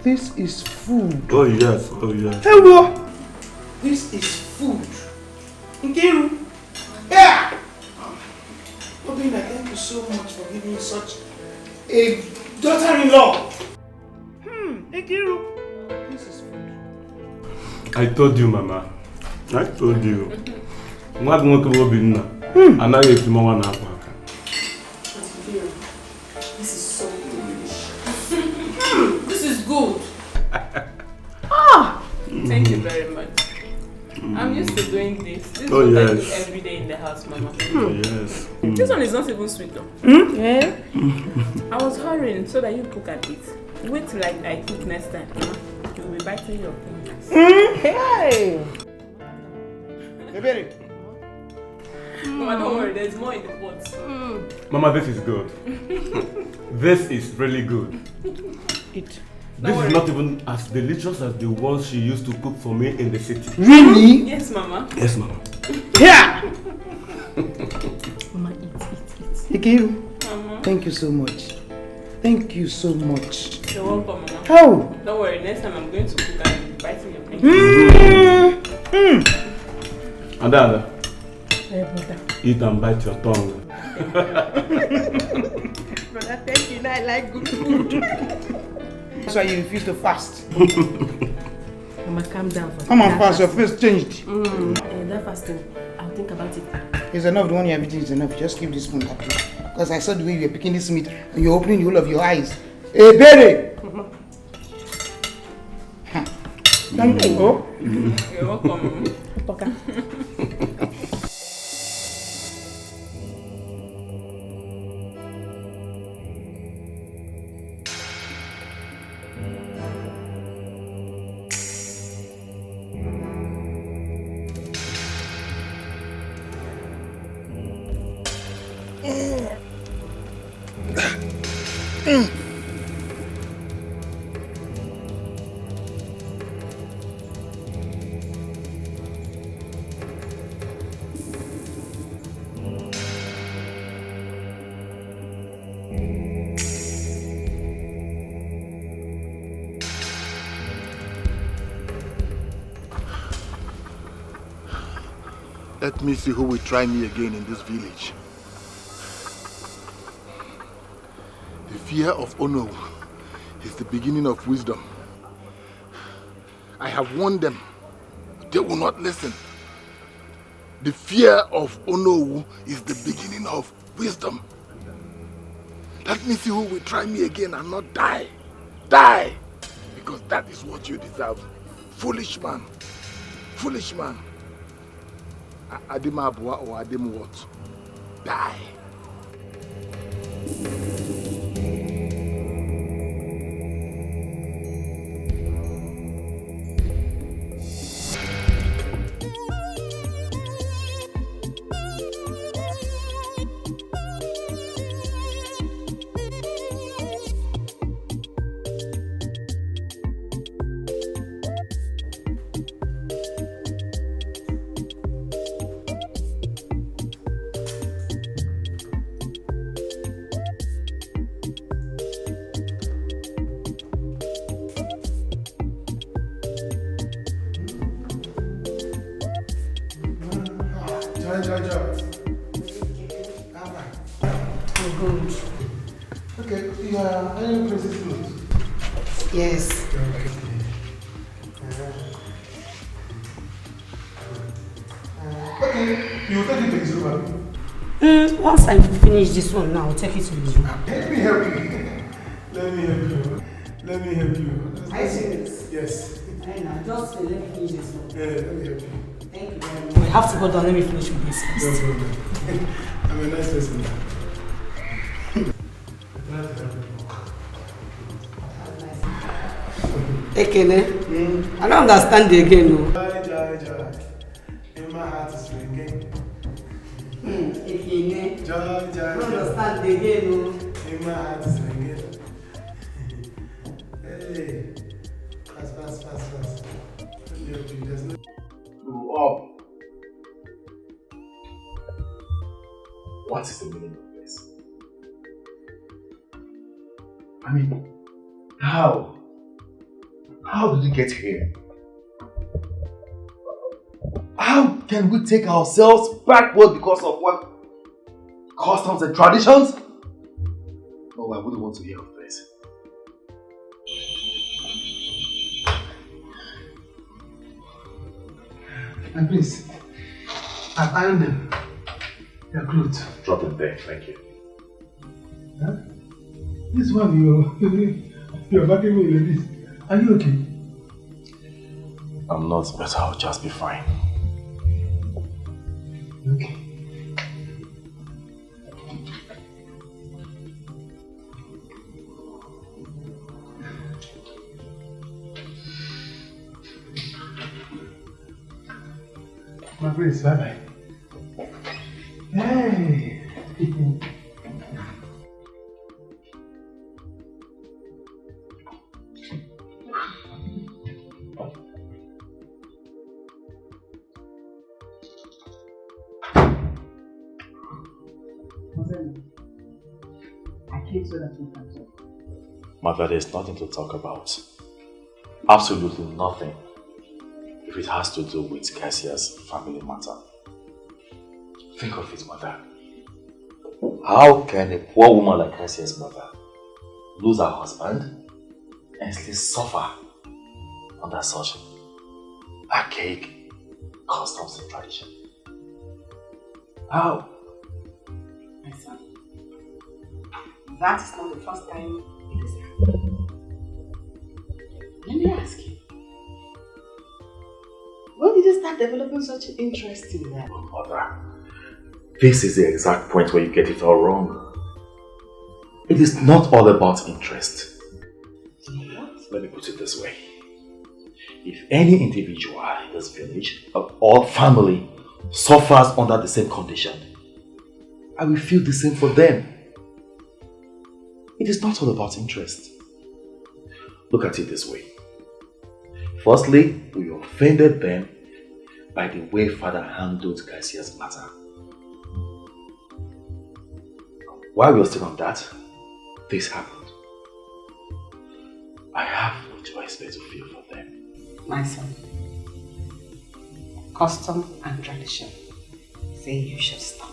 This is food. Oh yes, oh yes. Hello. This is food. Nkiru. Yeah. Obina, thank you so much for giving me such a daughter-in-law. Nkiru. This is food. I told you, Mama. I told you. This is so delicious. This is good. Thank you very much. I'm used to doing this. This is what I do every day in the house, Mama. Oh, yes. This one is not even sweet though. Yeah. I was hurrying so that you cook at it. Wait till I cook next time. You'll be biting your fingers. Hey! Hey, Mama, don't worry, there's more in the pot. Mama, this is good. This is really good. This is not even as delicious as the ones she used to cook for me in the city. Really? Yes, Mama. Yes, Mama. Yeah! Mama, eat. Nkiru, Mama. thank you so much. Thank you so much. You're welcome, Mama. How? Don't worry, next time I'm going to cook and you'll be biting your fingers. Ada. Hey, brother. Eat and bite your tongue. Brother, thank you. Now I like good food. That's why you refuse to fast. Mama, calm down. Come on, fast. Your face changed. That fasting, I'll think about it. It's enough. The one you are eating is enough. Just keep this spoon happy. Because I saw the way you were picking this meat and you're opening the whole of your eyes. Hey, Berry! Thank you. You're welcome. Okay. Let me see who will try me again in this village. The fear of honor is the beginning of wisdom. I have warned them, but they will not listen. The fear of honor is the beginning of wisdom. Let me see who will try me again and not die. Die! Because that is what you deserve. Foolish man. Foolish man. Adim Abua or Adim what? Die. Yes. Okay, you will take it to his room. Once I finish this one now, I'll take it to his room. Let me help you. Let me help you. Let me help you. Are you serious? Yes. Just let me finish this one. Yeah, let me help you. Thank you very much. We have to go down. Let me finish with this first. No problem. I'm a nice person. Ekene, I don't understand you again. No. Joy. In my heart is ringing. Ekene, Joy. I don't understand you again. No. In my heart is ringing. Hey, fast. Let me help you. There's no. Grow up. What is the meaning of this? I mean, how? How did we get here? How can we take ourselves backward because of what? Customs and traditions? No, I wouldn't want to hear of this. And please, I've ironed them. Their clothes. Drop them there, thank you. Huh? This one, you're backing me like this. Are you okay? I'm not, but I'll just be fine. Okay. My prince, bye-bye. Hey! So that we can talk. Mother, there's nothing to talk about. Absolutely nothing. If it has to do with Keziah's family matter. Think of it, Mother. How can a poor woman like Keziah's mother lose her husband and still suffer under such archaic customs and tradition? How? My son, that is not the first time it has happened. Let me ask you, when did you start developing such an interest in that? Mother, this is the exact point where you get it all wrong. It is not all about interest. What? Let me put it this way. If any individual in this village or family suffers under the same condition, I will feel the same for them. It is not all about interest. Look at it this way. Firstly, we offended them by the way Father handled Keziah's matter. While we were still on that, this happened. I have no choice but to feel for them. My son, custom and tradition say you should stop.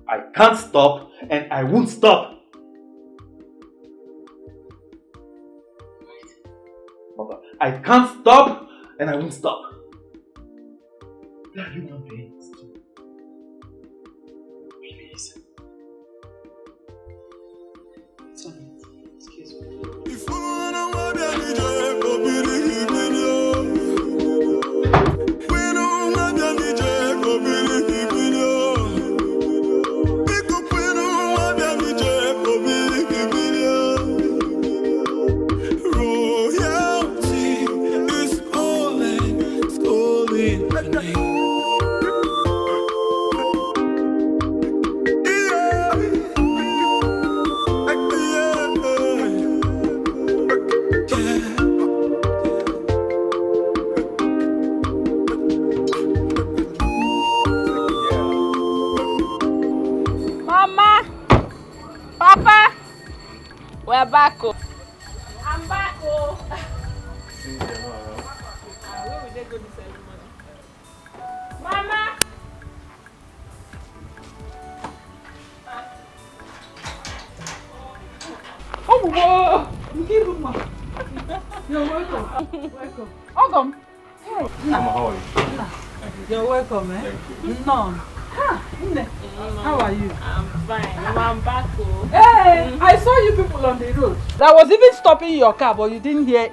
I can't stop and I won't stop. Mother, I can't stop and I won't stop. We are human beings too. Please. Sorry, excuse me. We're back. I'm back. Where will they go this ceremony? Mama! Oh, whoa! You're welcome. Welcome. Welcome. Hey. Mama, how are you? You're welcome, eh? No. How are you? I'm fine. I'm back. Hey, I saw you people on the road. I was even stopping your car, but you didn't hear it.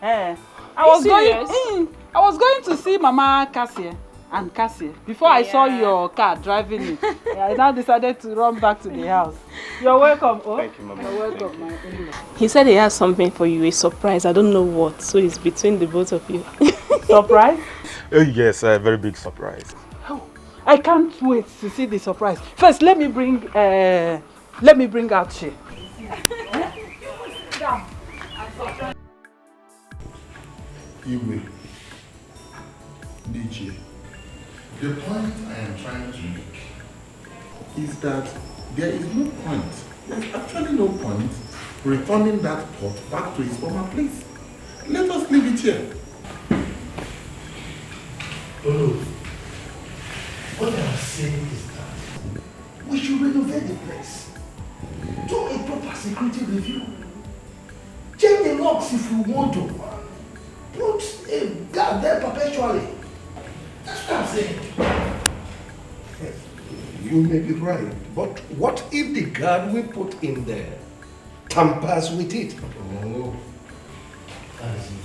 I was going to see Mama Keziah and Keziah before I saw your car driving in. I now decided to run back to the house. You're welcome. Oh, thank you, Mama. You're welcome, my in-law. He said he has something for you, a surprise. I don't know what, so it's between the both of you. Surprise? Oh yes, a very big surprise. I can't wait to see the surprise. First, let me bring out Shay. Iwe, DJ, the point I am trying to make is that there is no point, there's actually no point returning that pot back to its former place. Let us leave it here. Oh, what I'm saying is that we should renovate the place. Do a proper security review. Change the locks if you want to. Put a guard there perpetually. That's what I'm saying. You may be right, but what if the guard we put in there tampers with it? Oh, that's it.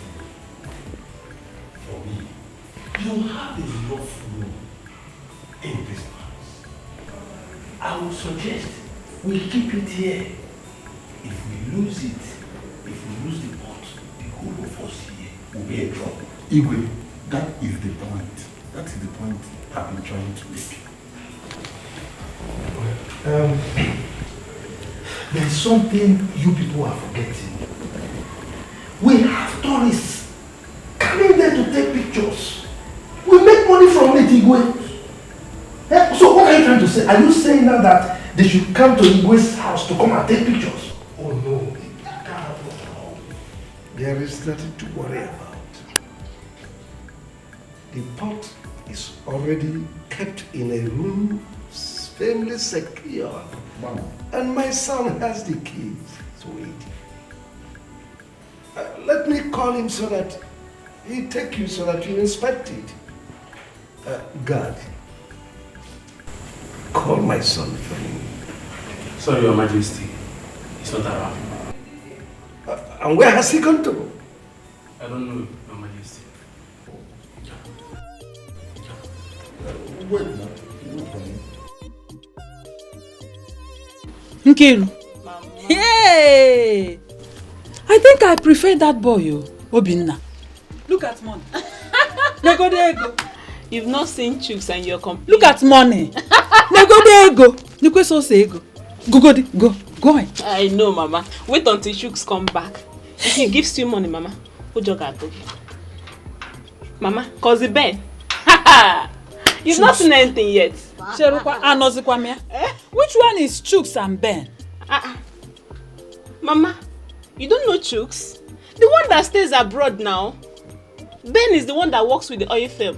For me, you have enough room in this house. I would suggest we keep it here. If we lose it, if we lose the pot, the whole of us here will be in trouble. Iwe, that is the point. That is the point I've been trying to make. There's something you people are forgetting. We have tourists coming there to take pictures. We make money from it, Igwe. So what are you trying to say? Are you saying now that they should come to Igwe's house to come and take pictures? Oh no. There is nothing to worry about. The pot is already kept in a room firmly secure. And my son has the keys to it. Let me call him so that he take you so that you inspect it. God, call my son for me. Sorry, Your Majesty. He's not around. And where has he gone to? I don't know, Your Majesty. Wait now. Wait for me. Nkiru. Yay! I think I prefer that boy, Obinna. Look at money. There you go. You've not seen chooks and you're complete. Look at money. ego. Go on. I know, Mama. Wait until Shooks come back. If he gives you money, Mama, who jog at you? Mama, cause the Ben. You've not seen anything yet. Which one is Chooks and Ben? Mama, you don't know Chooks? The one that stays abroad now. Ben is the one that works with the oil firm.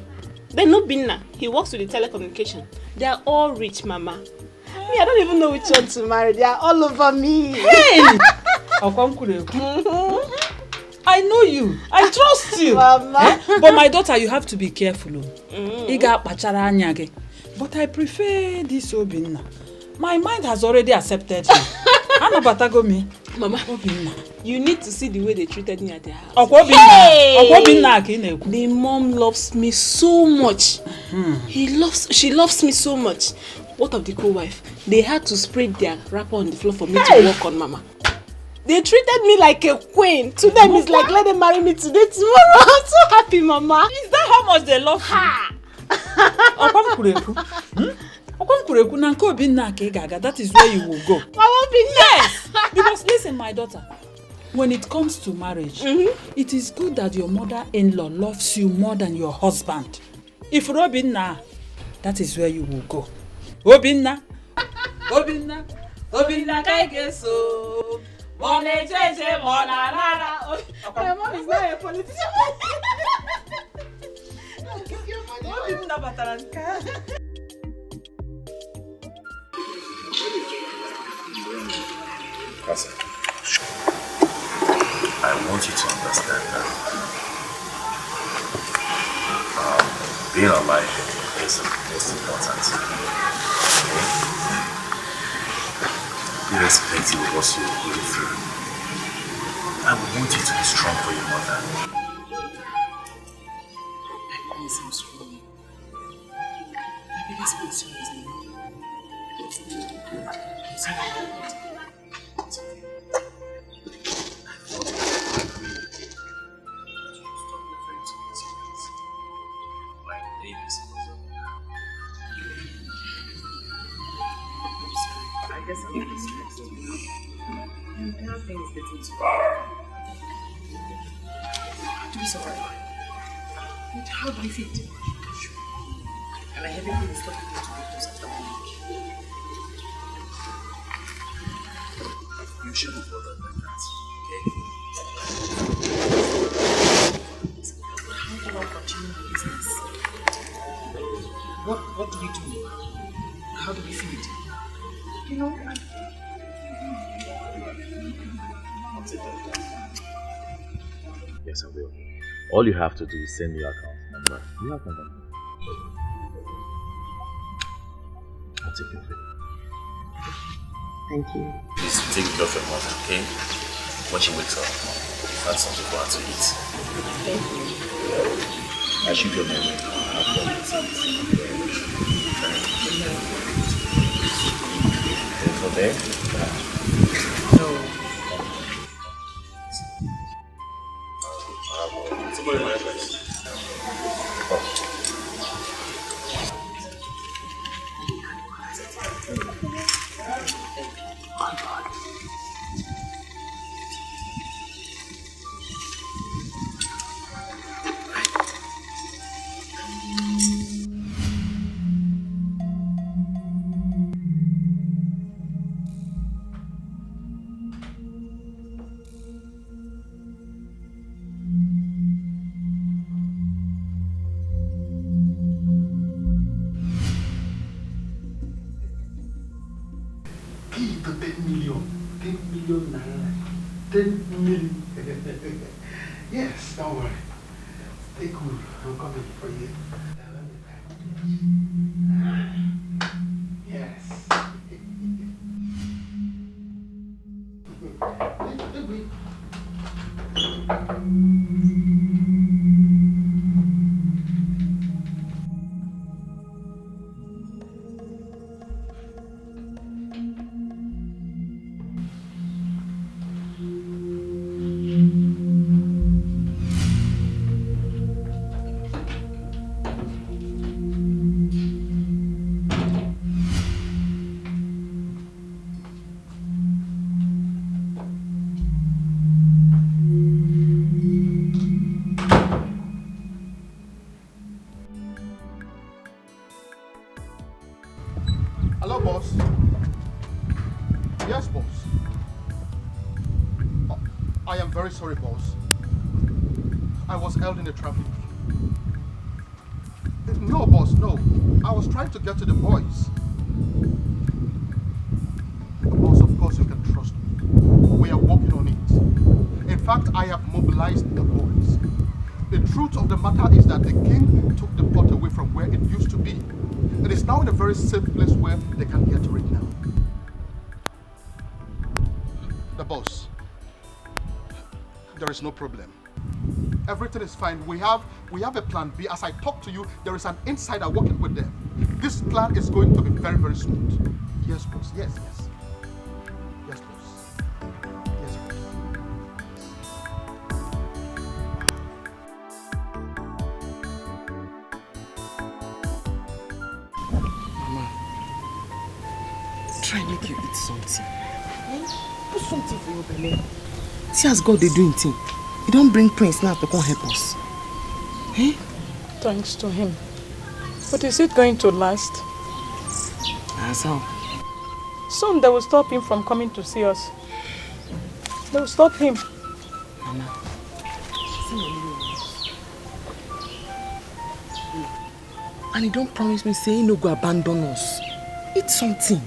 Then no Binna, he works with the telecommunication. They are all rich, Mama. Me, I don't even know which one to marry. They are all over me. Hey! I know you. I trust you. Mama. But my daughter, you have to be careful. But I prefer this Obinna. My mind has already accepted you. Mama, you need to see the way they treated me at their house. The mom loves me so much. She loves me so much. What of the co-wife? They had to spread their wrapper on the floor for me to walk on, Mama. They treated me like a queen. To them, it's like, let them marry me today, tomorrow. I'm so happy, Mama. Is that how much they love you? That is where you will go. Yes! Because listen, my daughter, when it comes to marriage, it is good that your mother-in-law loves you more than your husband. If Robinna, that is where you will go. Obinna, Kaigeso. My mom is not a politician. Cousin, I want you to understand that being alive is the most important. Okay? Irrespective of what you're going through, I want you to be strong for your mother. I'm strong. My biggest concern is me. I'm sorry. I guess I'm not stressed. And nothing is getting too far. To be sorry. But how do I feel? And I haven't been stopping you to get close after my week. You shouldn't bother like that, okay? But how do I continue my business? What do we do? How do we feed? You know, I'll take that. Yes, I will. All you have to do is send me your account number. You have my number. I'll take care of it. Thank you. Please take care of your mother, okay? When she wakes up, find something for her to eat. Thank you. I should go now. Go there? No. Somebody in my place. Give the 10 million. 10 million naira. 10 million. Yes, don't worry. Stay cool. I'm coming for you. Yes. Hello, boss. Yes, boss. I am very sorry, boss. I was held in the traffic. No, boss, no. I was trying to get to the boys. Boss, of course you can trust me. We are working on it. In fact, I have mobilized the boys. The truth of the matter is that the king took the pot away from where it used to be. It is now in a very safe place where they can get to it now. The boss. There is no problem. Everything is fine. We have a plan B. As I talk to you, there is an insider working with them. This plan is going to be very, very smooth. Yes, boss. Yes, yes. Yes, boss. Yes, boss. Mama, try make you eat something. Put something for your belly. See as God they doing thing. He don't bring Prince now to come help us. Eh? Thanks to him. But is it going to last? As how? Soon they will stop him from coming to see us. They will stop him. Mama, and he don't promise me say he no go abandon us. Eat something.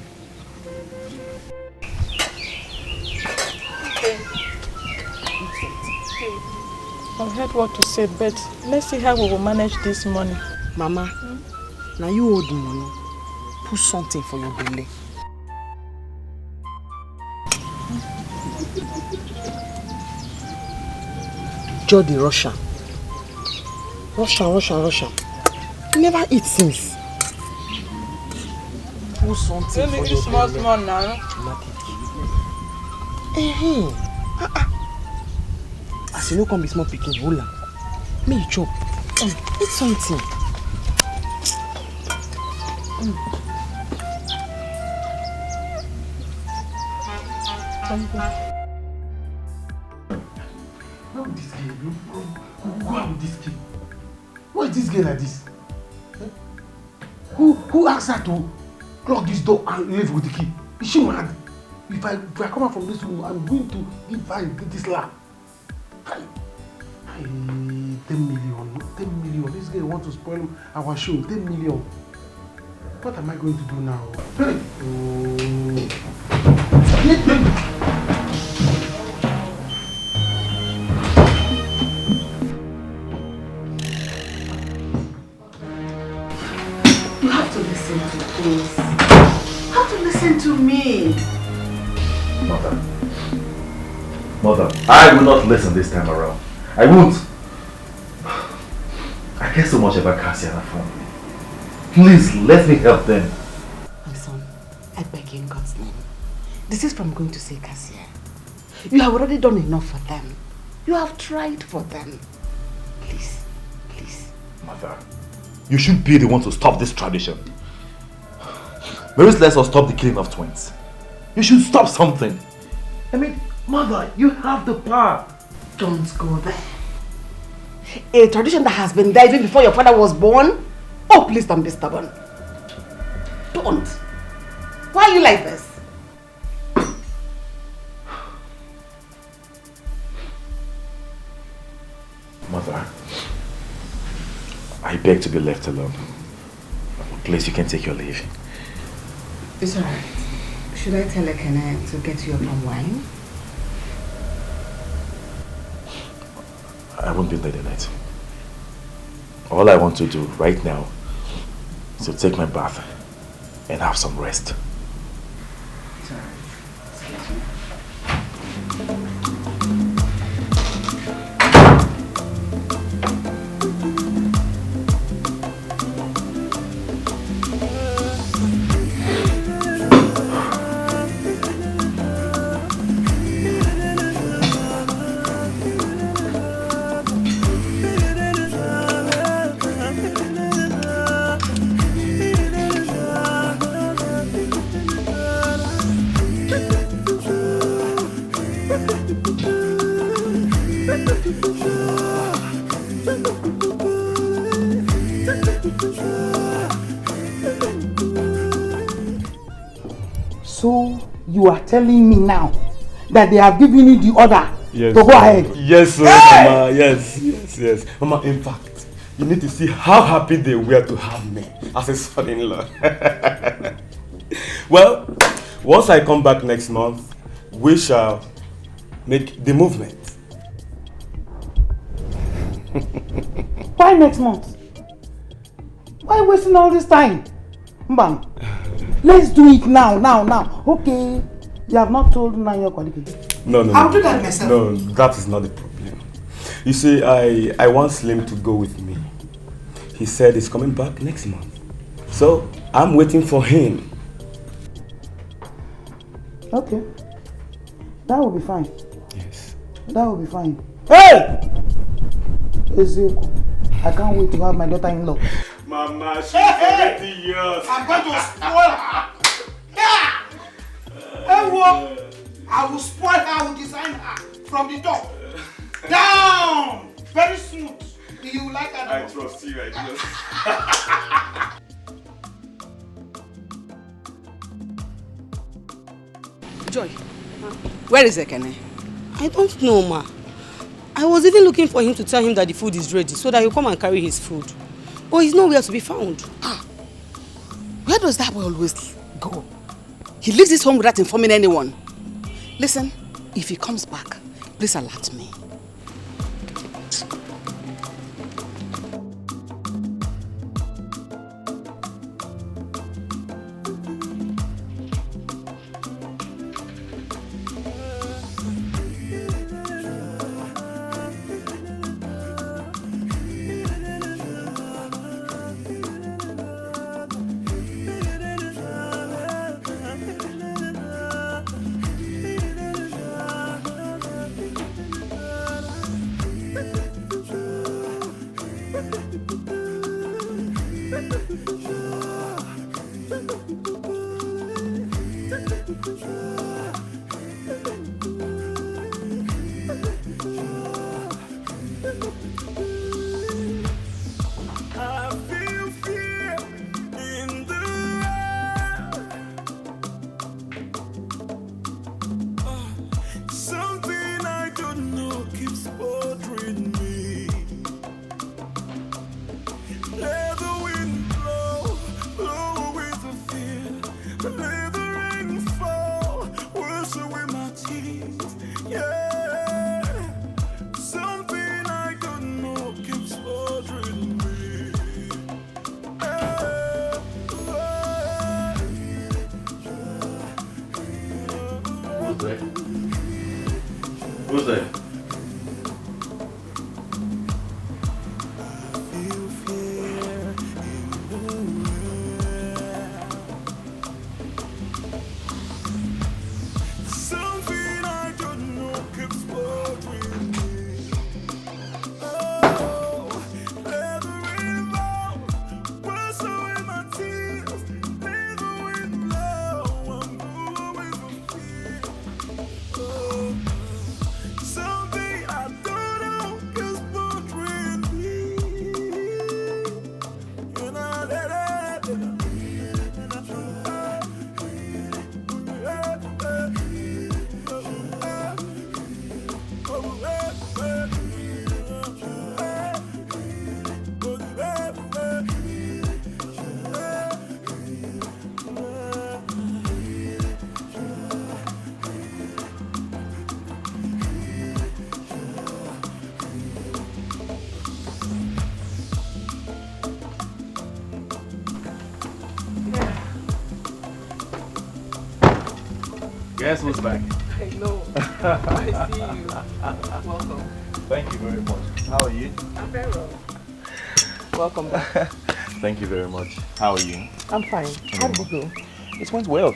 I've heard what you said, but let's see how we will manage this money. Mama, now you hold the money. Put something for your belly. Jody Russia. Russia. You never eat since. Put something for your belly. Small now. As you know, come be small picking, hold on. May you chop. Eat something. Where would this girl go out with this kid? Why is this girl like this? Who asked her to lock this door and leave with the key? Is she mad? If I come out from this room, I'm going to give her this lamb. 10 million. 10 million. This girl wants to spoil our show. 10 million. What am I going to do now? Hey. You have to listen to this. You have to listen to me. Mother, I will not listen this time around. I won't. I care so much about Keziah and her family. Please, let me help them. My son, I beg you in God's name. This is from going to say Keziah. You have already done enough for them. You have tried for them. Please, please. Mother, you should be the one to stop this tradition. Mary's lets us stop the killing of twins. You should stop something. I mean, Mother, you have the power. Don't go there. A tradition that has been there even before your father was born? Oh, please don't be stubborn. Don't. Why are you like this? Mother, I beg to be left alone. Please, you can take your leave. It's alright. Should I tell Ekene to get you a palm wine? I won't be late tonight. All I want to do right now is to take my bath and have some rest. It's alright. So you are telling me now that they have given you the order Yes, to go ahead? Yes, sir, Hey! Mama. Yes. Mama, in fact, you need to see how happy they were to have me as a son-in-law. Well, once I come back next month, we shall make the movement. Why next month? Why wasting all this time? Mbam, let's do it now. Okay, you have not told your colleague. No. I'll do that myself. No, that is not the problem. You see, I want Slim to go with me. He said he's coming back next month. So, I'm waiting for him. Okay. That will be fine. Yes. That will be fine. Hey! Ezeku, I can't wait to have my daughter-in-law. Mama, she's already yours. I'm going to spoil her. Yeah! I will spoil her, I will design her from the top. Down! Very smooth. You like her? I trust you, I trust. Joy, where is Ekene? I don't know, ma. I was even looking for him to tell him that the food is ready so that he'll come and carry his food. But he's nowhere to be found. Where does that boy always go? He leaves his home without informing anyone. Listen, if he comes back, please alert me. Who's there? Guess who's back? I know. I see you. Welcome. Thank you very much. How are you? I'm very well. Welcome back. Thank you very much. How are you? I'm fine. How did it go? It went well.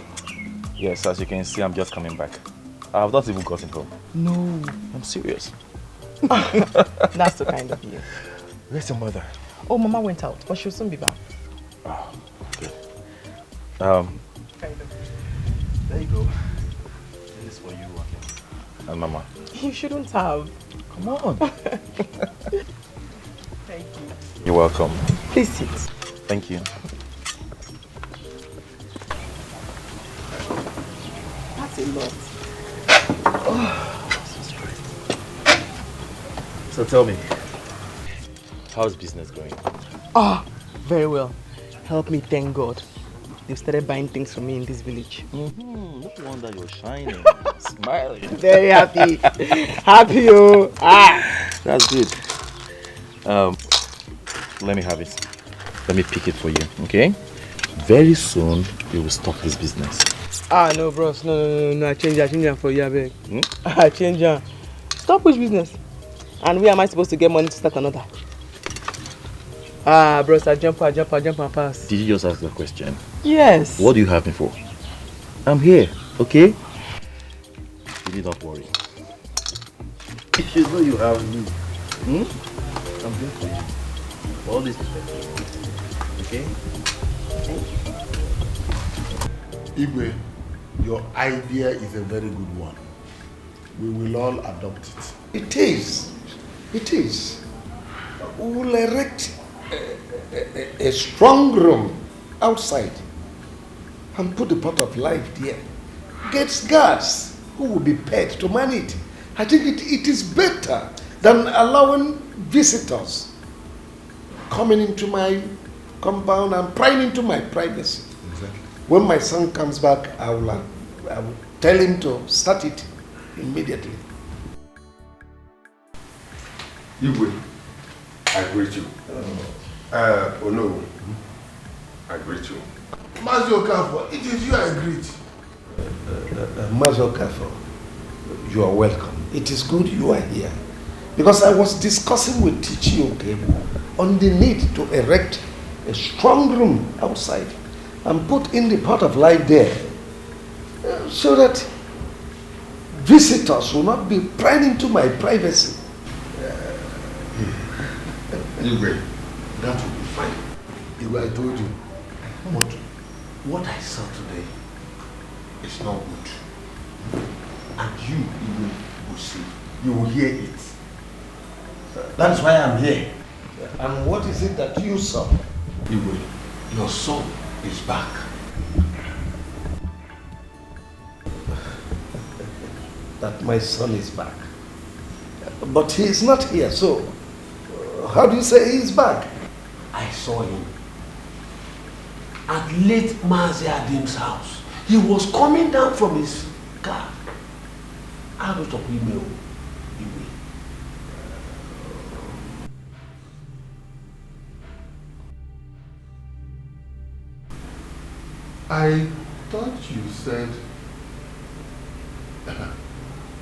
Yes, as you can see, I'm just coming back. I have not even gotten home. No. I'm serious. That's so kind of you. Where's your mother? Oh, Mama went out, but she'll soon be back. Oh, good. Kind of. There you go. This is for you and Mama. You shouldn't have. Come on. Thank you. You're welcome. Please sit. Thank you. a lot. Oh, so sorry. So tell me, how's business going? Ah, very well. Help me thank God. They've started buying things from me in this village. No wonder you're shining, smiling. Very happy. Happy, oh. Ah. That's good. Let me have it. Let me pick it for you, okay? Very soon, you will stop this business. Ah, no, bros. No. I change it for you, I beg. I change it. Stop which business? And where am I supposed to get money to start another? Ah, bros, I jump and pass. Did you just ask the question? Yes. What do you have me for? I'm here, okay? You need not worry. You know you have me. I'm here for you. All this is okay? Igwe, your idea is a very good one. We will all adopt it. It is. It is. We will erect a strong room outside and put the pot of life there. Get guards who will be paid to man it. I think it is better than allowing visitors coming into my compound and prying into my privacy. Exactly. When my son comes back, I will tell him to start it immediately. Igwe, I greet you. No, I greet you. Mazi Okafor, it is you I greet. Mazi Okafor, you are welcome. It is good you are here. Because I was discussing with Tichi Okebo on the need to erect a strong room outside and put in the pot of life there so that visitors will not be prying into my privacy. Igwe, that will be fine. Igwe, I told you. But what I saw today is not good. And you, Igwe, will see. You will hear it. That's why I'm here. And what is it that you saw? Igwe, your son is back. That my son is back. But he is not here, so how do you say he is back? I saw him at late Mazi Adim's house. He was coming down from his car. Out of email. I thought you said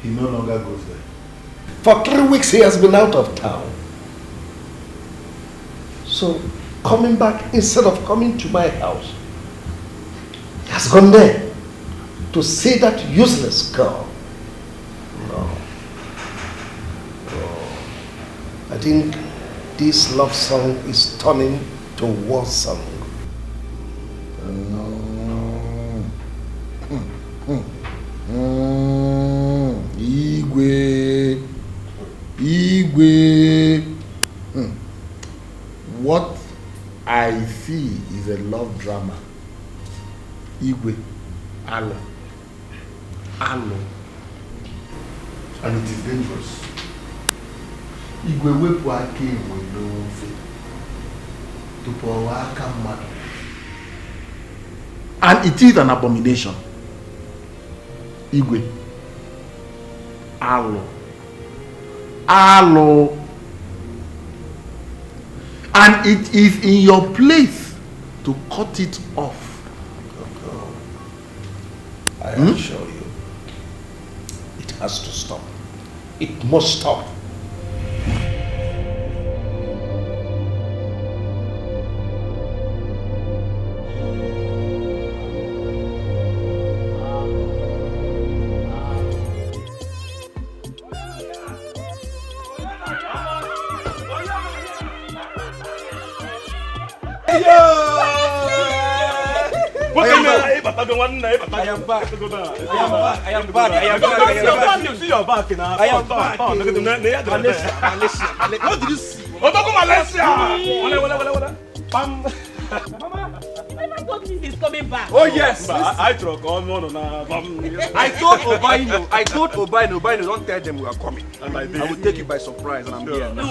he no longer goes there. For 3 weeks he has been out of town. So coming back instead of coming to my house, he has gone there to see that useless girl. No. I think this love song is turning to war song. Igwe. What I see is a love drama. Igwe. Alo. And it is dangerous. Igwe wepu aka enwe n'ofe tupu ọwa aka mmadụ. And it is an abomination. Igwe. Alo. And it is in your place to cut it off. I assure you, it has to stop. It must stop. I am back. I am back. You see your back now. I am back. Malaysia. What did you see? Malaysia. Mama. told me he's coming back. Oh yes. I told Obaino, don't tell them we are coming. And I will take you by surprise and I'm here. No,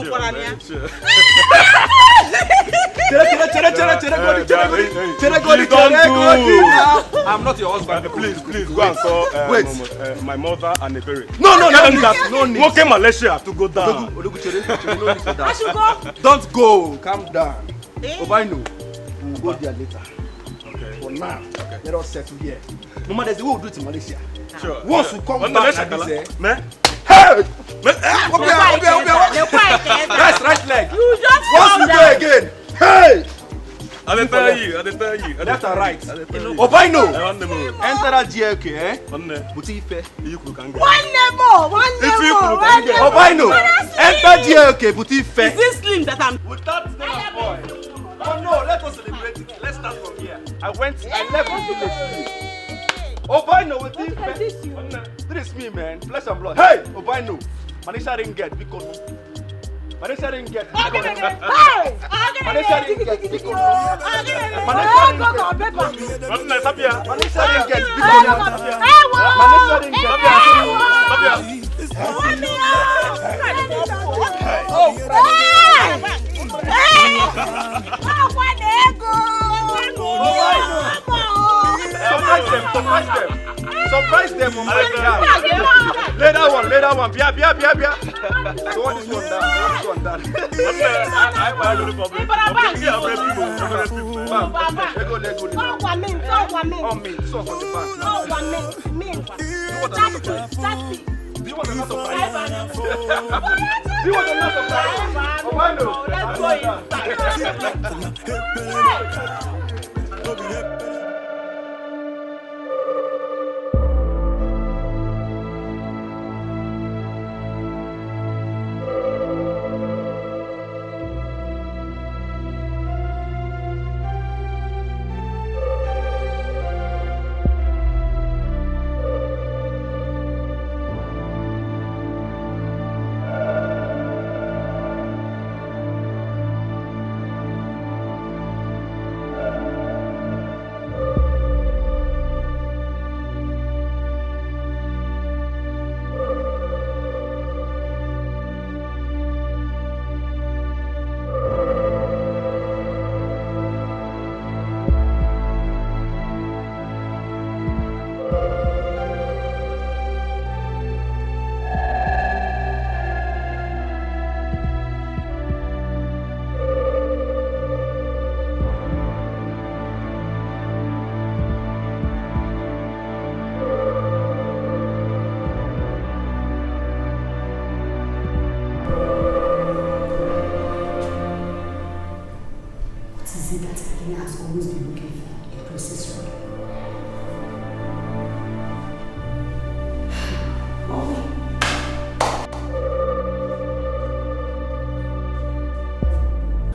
I'm not your husband. Please, go and call my mother and the parents. No need. Okay, Malaysia to go down. I should go. Don't go. Calm down. Obaino, we'll go there later. Okay. For now, let us settle here. No matter the way we'll do it in Malaysia. Sure. Once you come back like this, hey! Right leg. You just once you go again, hey! I didn't tell you. Left and right. Obaino! Enter that GLK, eh? Butife. One more. Obaino! Enter GLK, Butife. Is this slim that I'm... With that small boy. Oh no, let us celebrate it. Let's start from here. I left this village. Obaino, Butife. This is me, man. Flesh and blood. Hey! Obaino. Manisha didn't get because Manisha didn't get because Manisha didn't get because Surprise them on my behalf. Later one. Bia. So what is one down?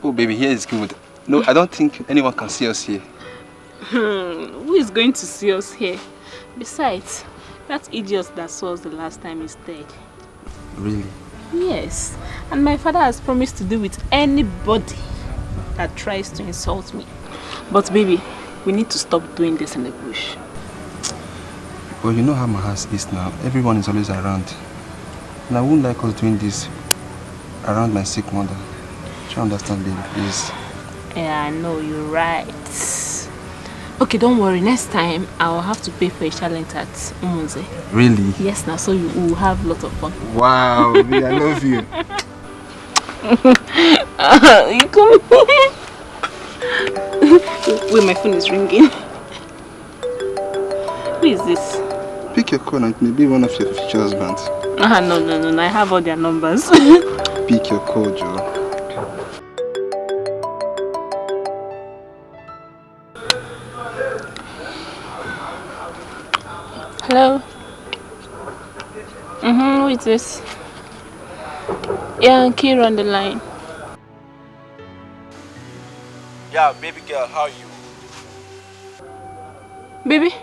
Oh, baby, here is good. No, I don't think anyone can see us here. Who is going to see us here? Besides, that idiot that saw us the last time is dead. Really? Yes, and my father has promised to deal with anybody that tries to insult me. But baby, we need to stop doing this in the bush. Well, you know how my house is now. Everyone is always around. And I wouldn't like us doing this around my sick mother. Try to understand, baby, please. Yeah, I know, you're right. Okay, don't worry. Next time, I'll have to pay for a challenge at Umunze. Really? Yes, now, so you will have a lot of fun. Wow, baby, I love you. You come Wait, my phone is ringing. Who is this? Pick your call and maybe one of your future husbands. No, I have all their numbers. Pick your call, Joe. Hello? Who is this? Yeah, Kira on the line. Yeah, baby girl, how are you? Baby?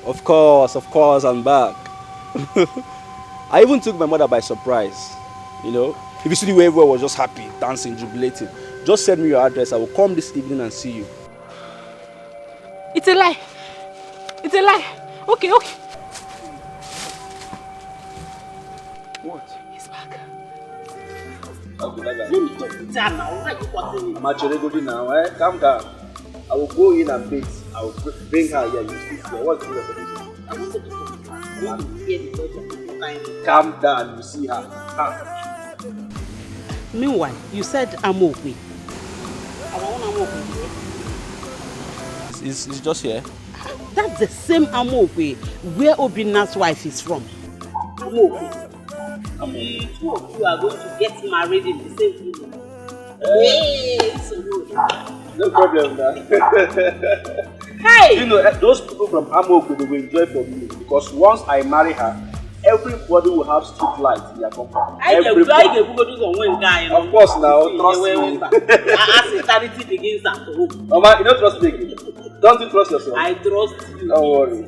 Of course, I'm back. I even took my mother by surprise. You know, if you see the way everyone was just happy, dancing, jubilating, just send me your address. I will come this evening and see you. It's a lie. It's a lie. Okay. What? He's back. Let me talk to Dad now. Now, eh? Calm down. I will go in and bait. I will bring her here. You see here. What's the rest of it? I wanted to talk to her. I want to hear the words of the Calm down. You see her. Meanwhile, you said Amokwe. Our own Amokwe. It's just here. That's the same Amokwe where Obina's wife is from. Amokwe. The two of you are going to get married in the same room. Hey, so good. No problem, man. Hey! You know, those people from Amokwe, they will enjoy from me because once I marry her, everybody will have street lights in their compound. Everybody. Of course, now, trust me. As eternity begins at home. Mama, you don't trust me again. Don't you trust yourself? I trust you. Don't worry.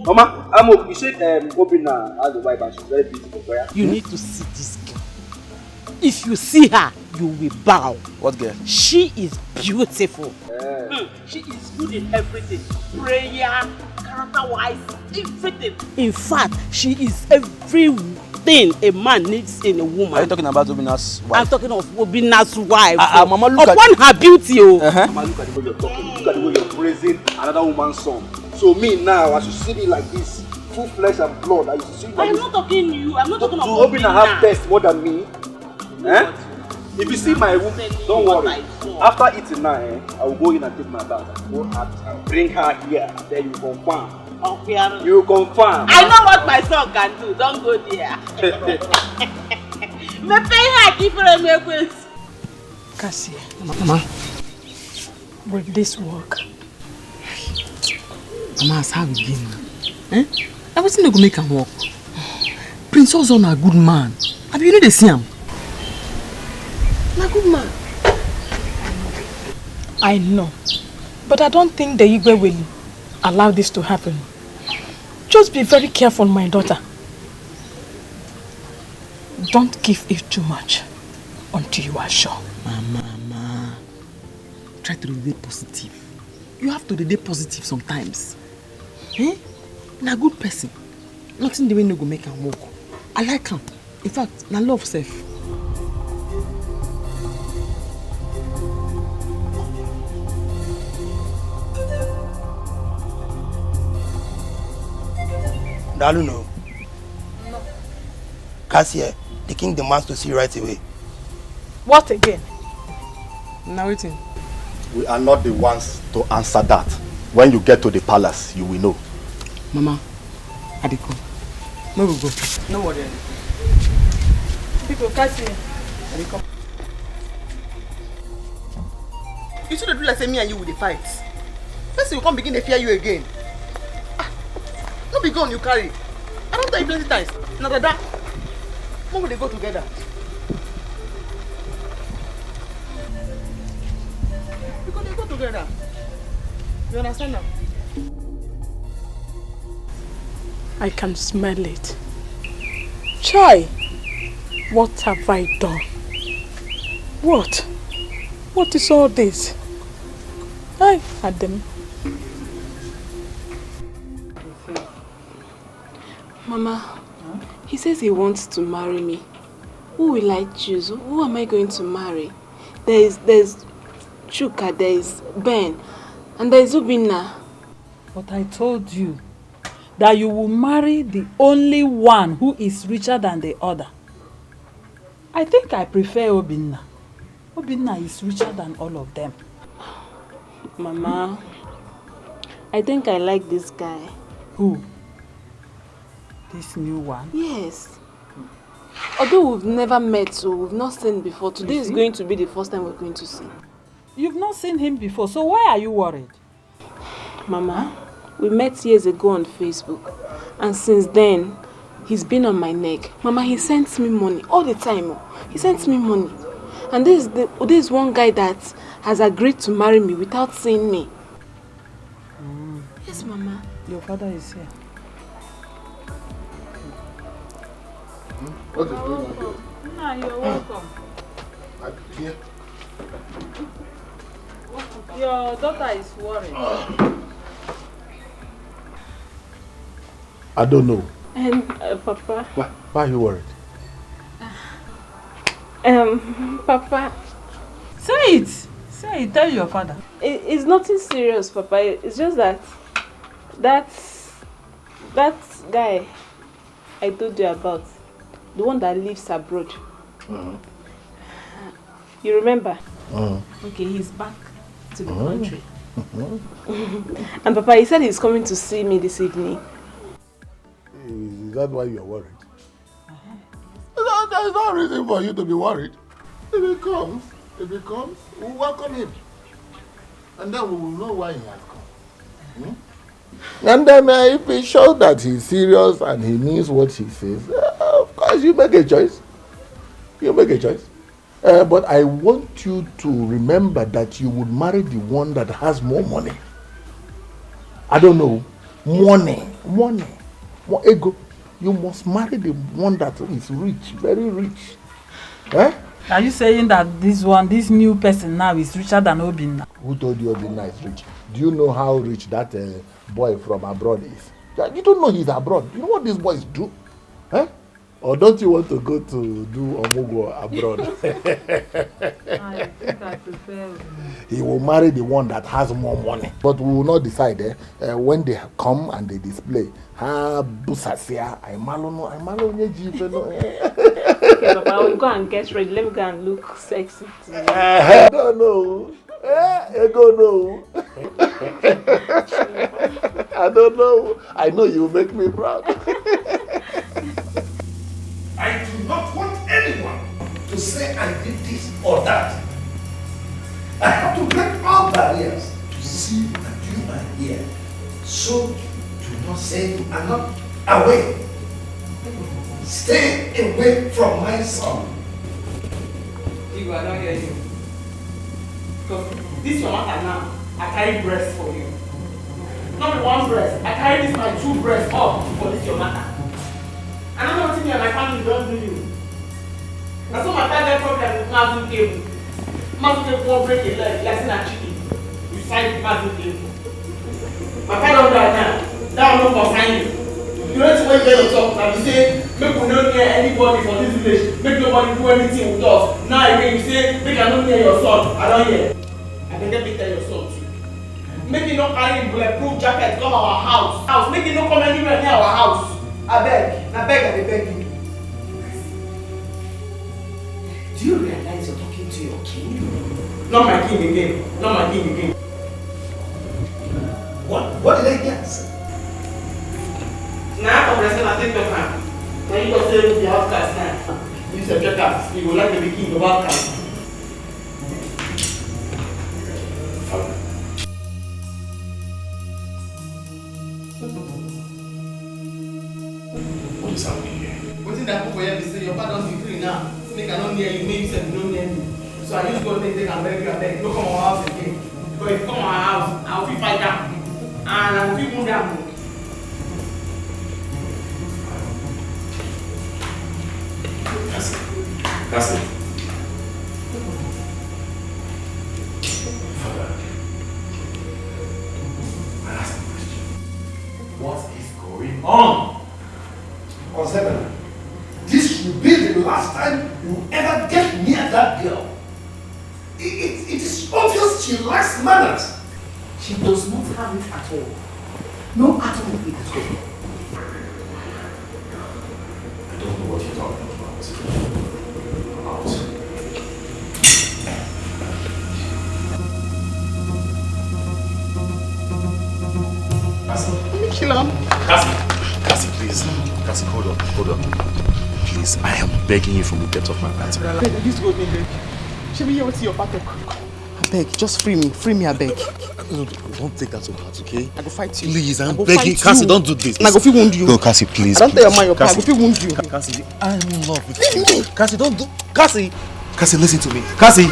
Mama, Amokwe, you said Obina has a wife and she's very beautiful. You need to see this girl. If you see her, you will bow. What girl? She is beautiful. Yeah. She is good in everything. Prayer, character-wise, everything. In fact, she is everything a man needs in a woman. Are you talking about Obina's wife? I'm talking of Obina's wife. Mama, look upon her beauty. Mama, look at the way you're talking. Look at the way you're praising another woman's son. So me now, as you see me like this, full flesh and blood, I used to see you like I'm this. not talking to you. I'm not talking about Obina have taste more than me. Eh? If you see my room, don't worry. After eating now, I will go in and take my bath. Go out and bring her here. Then you confirm. Okay. You confirm. I know what my son can do. Don't go there. Me pay her different ways. Keziah, Mama. will this work? Mama, as how it been? Eh? Everything they go make him work. Prince Ozon a good man. Have you know they see him? Na good man. I know, but I don't think the Igwe will allow this to happen. Just be very careful, my daughter. Don't give it too much until you are sure. Mama, try to be positive. You have to be positive sometimes. Eh? Na good person. Nothing the way no go make him walk. I like him. In fact, na love self. Dalu no. Keziah, the king demands to see you right away. What again? Now waiting. We are not the ones to answer that. When you get to the palace, you will know. Mama, Adiko, no we go. No worry. People, Keziah. Adiko. You should do like say me and you with the fight. First you come begin to fear you again. No be gun you carry. I don't tell you plenty times. Now that when will they go together? Because they go together. You understand now? I can smell it. Chai, what have I done? What? What is all this? I had them. Mama, he says he wants to marry me. Who will I choose? Who am I going to marry? There's Chuka, there's Ben, and there's Ubina. But I told you that you will marry the only one who is richer than the other. I think I prefer Obinna. Obinna is richer than all of them. Mama, I think I like this guy. Who? This new one? Yes. Although we've never met, so we've not seen before, today is going to be the first time we're going to see. You've not seen him before, so why are you worried? Mama, we met years ago on Facebook, and since then, he's been on my neck. Mama, he sends me money all the time. He sends me money. And this is one guy that has agreed to marry me without seeing me. Yes, Mama. Your father is here. What is going on here? Nah, you're welcome. Here. Your daughter is worried. I don't know. And Papa. Why are you worried? Papa. Say it. Say it. Tell your father. It's nothing serious, Papa. It's just that guy I told you about, the one that lives abroad. You remember? Okay, he's back to the country. And Papa, he said he's coming to see me this evening. Is that why you're worried? There's no reason for you to be worried. If he comes, we'll welcome him. And then we will know why he has come. And then if he shows that he's serious and he means what he says, of course you make a choice. But I want you to remember that you would marry the one that has more money. I don't know. Money. More ego. You must marry the one that is rich, very rich. Eh? Are you saying that this new person now is richer than Obinna? Who told you Obinna is rich? Do you know how rich that boy from abroad is? You don't know he's abroad. You know what these boys do? Eh? Or don't you want to go to do Omugo abroad? I think I prefer. He will marry the one that has more money. But we will not decide when they come and they display. Okay, Papa, I will go and get ready. Let me go and look sexy. I don't know. I don't know. I don't know. I know you make me proud. I do not want anyone to say I did this or that. I have to break all barriers to see that you are here. So do not say you are not away. Stay away from my son. You are not hearing you. Because this your matter now. I carry breast for you. Not with one breast. I carry this my 2 breasts up for this your matter. I don't know what me and my family don't do you. That's what my father problem with Mazin cable. Mazin cable won't break a leg, like a chicken. You side Mazin cable. My father don't do that now. That will not concern you. You know what you get to talk and you say, make we not near anybody for this village. Make nobody do anything with us. Now again you say, make I not near your son. I don't hear. I can get tell your son too. Make you not carry bulletproof jacket come our house. Make you not come anywhere near our house. I beg, I beg you. Do you realize you're talking to your king? Not my king again. What did I get? Now I'm wrestling at the time. Now you go say the outcast now. You say outcast. You go like to be king of outcast. What is happening here? What is that for you? Say your father doesn't decree now. Make I not near you. Make you say you don't near me. So I just go take and beg you. Don't come our house again. Because if you come our house, I will fight down. And I will feel more down. That's it. Father, I ask a question. What is going on? Consider, this will be the last time you ever get near that girl. It is obvious she lacks manners. She does not have it at all. No atom of it at all. I don't know what you're talking about. Cassie, please. Cassie, hold on. Please, I am begging you from the depth of my heart. This go me beg. Should we hear what's your pattern? I beg, just free me, I beg. No, don't take that to heart, okay? I go fight you. Please, I'm begging. Cassie, don't do this. And I go feel wound you. No, Cassie, please. I don't tell your man your plan. I go feel wound you. Cassie, I'm in love with you. Cassie, don't do. Cassie, listen to me. Cassie.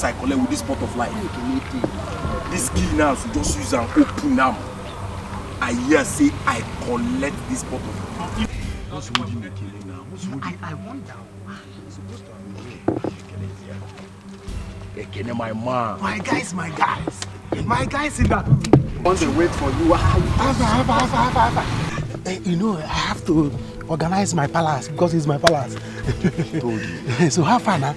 I collect with this pot of life. This key now, so just use and open them. I hear say I collect this pot of life. What's holding the key now? I wonder why he's supposed to have been here. My man. My guys. My guys in that. Once they wait for you, You know, I have to organize my palace because it's my palace. So how far now?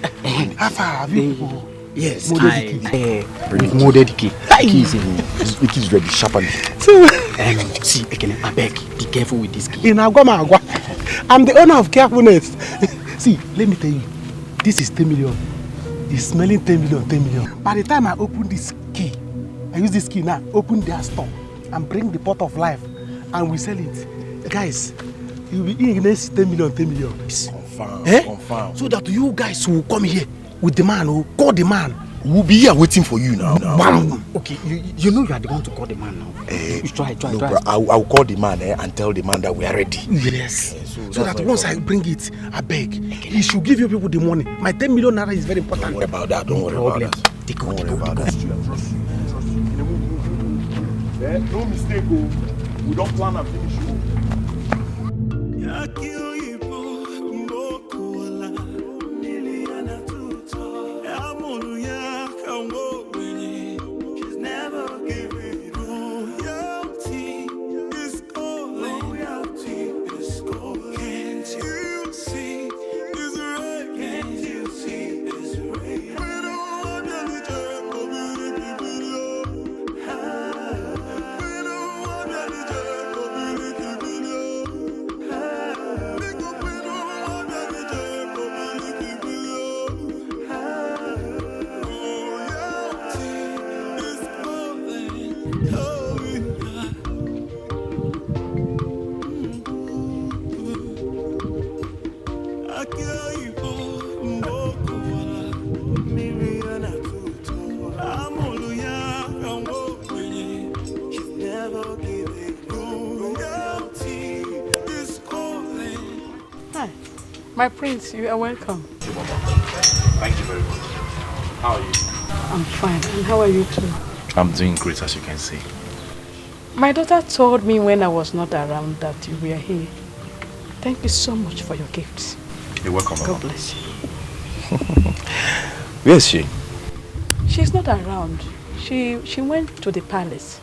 How far have you people? Yes, molded molded the key. The key is ready, sharply. So, see, I beg, be careful with this key. In Agua, I'm the owner of carefulness. See, let me tell you, this is 10 million. It's smelling 10 million. By the time I open this key, I use this key now, open their store and bring the pot of life and we sell it. Guys, you'll be in next 10 million. Confirm. So that you guys will come here with the man, who call the man. We'll be here waiting for you now. Okay, you know you are the one to call the man now. You try. Bro, I'll call the man and tell the man that we are ready. Yes. So that once I bring it, I beg, he should give you people the money. My 10 million naira is very important. Don't worry about that. Don't worry about that. Don't worry about that. No mistake, we don't plan and finish. My prince, you are welcome. Thank you very much. How are you? I'm fine. And how are you too? I'm doing great, as you can see. My daughter told me when I was not around that you were here. Thank you so much for your gifts. You're welcome, Mama. God bless you. Where is she? She's not around. She went to the palace.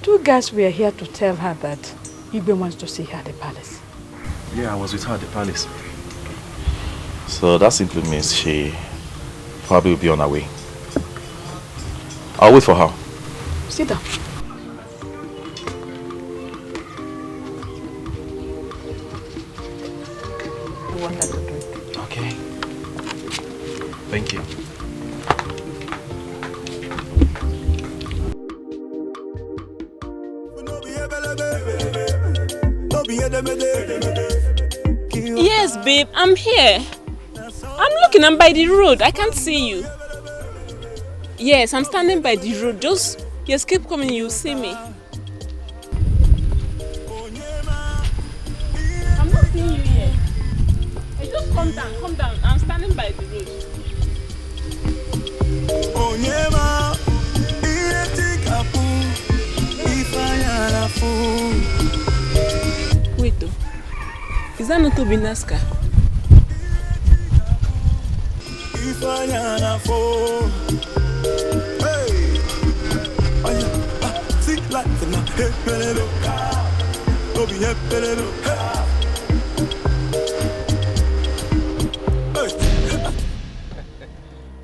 2 guys were here to tell her that Igwe wants to see her at the palace. Yeah, I was with her at the palace. So that simply means she probably will be on her way. I'll wait for her. Sit down. I want her to drink. Okay. Thank you. Yes, babe, I'm here. I'm by the road. I can't see you. Yes, I'm standing by the road. Just keep coming, you'll see me. I'm not seeing you yet. Hey, just come down. I'm standing by the road. Wait though. Is that not Obinaska?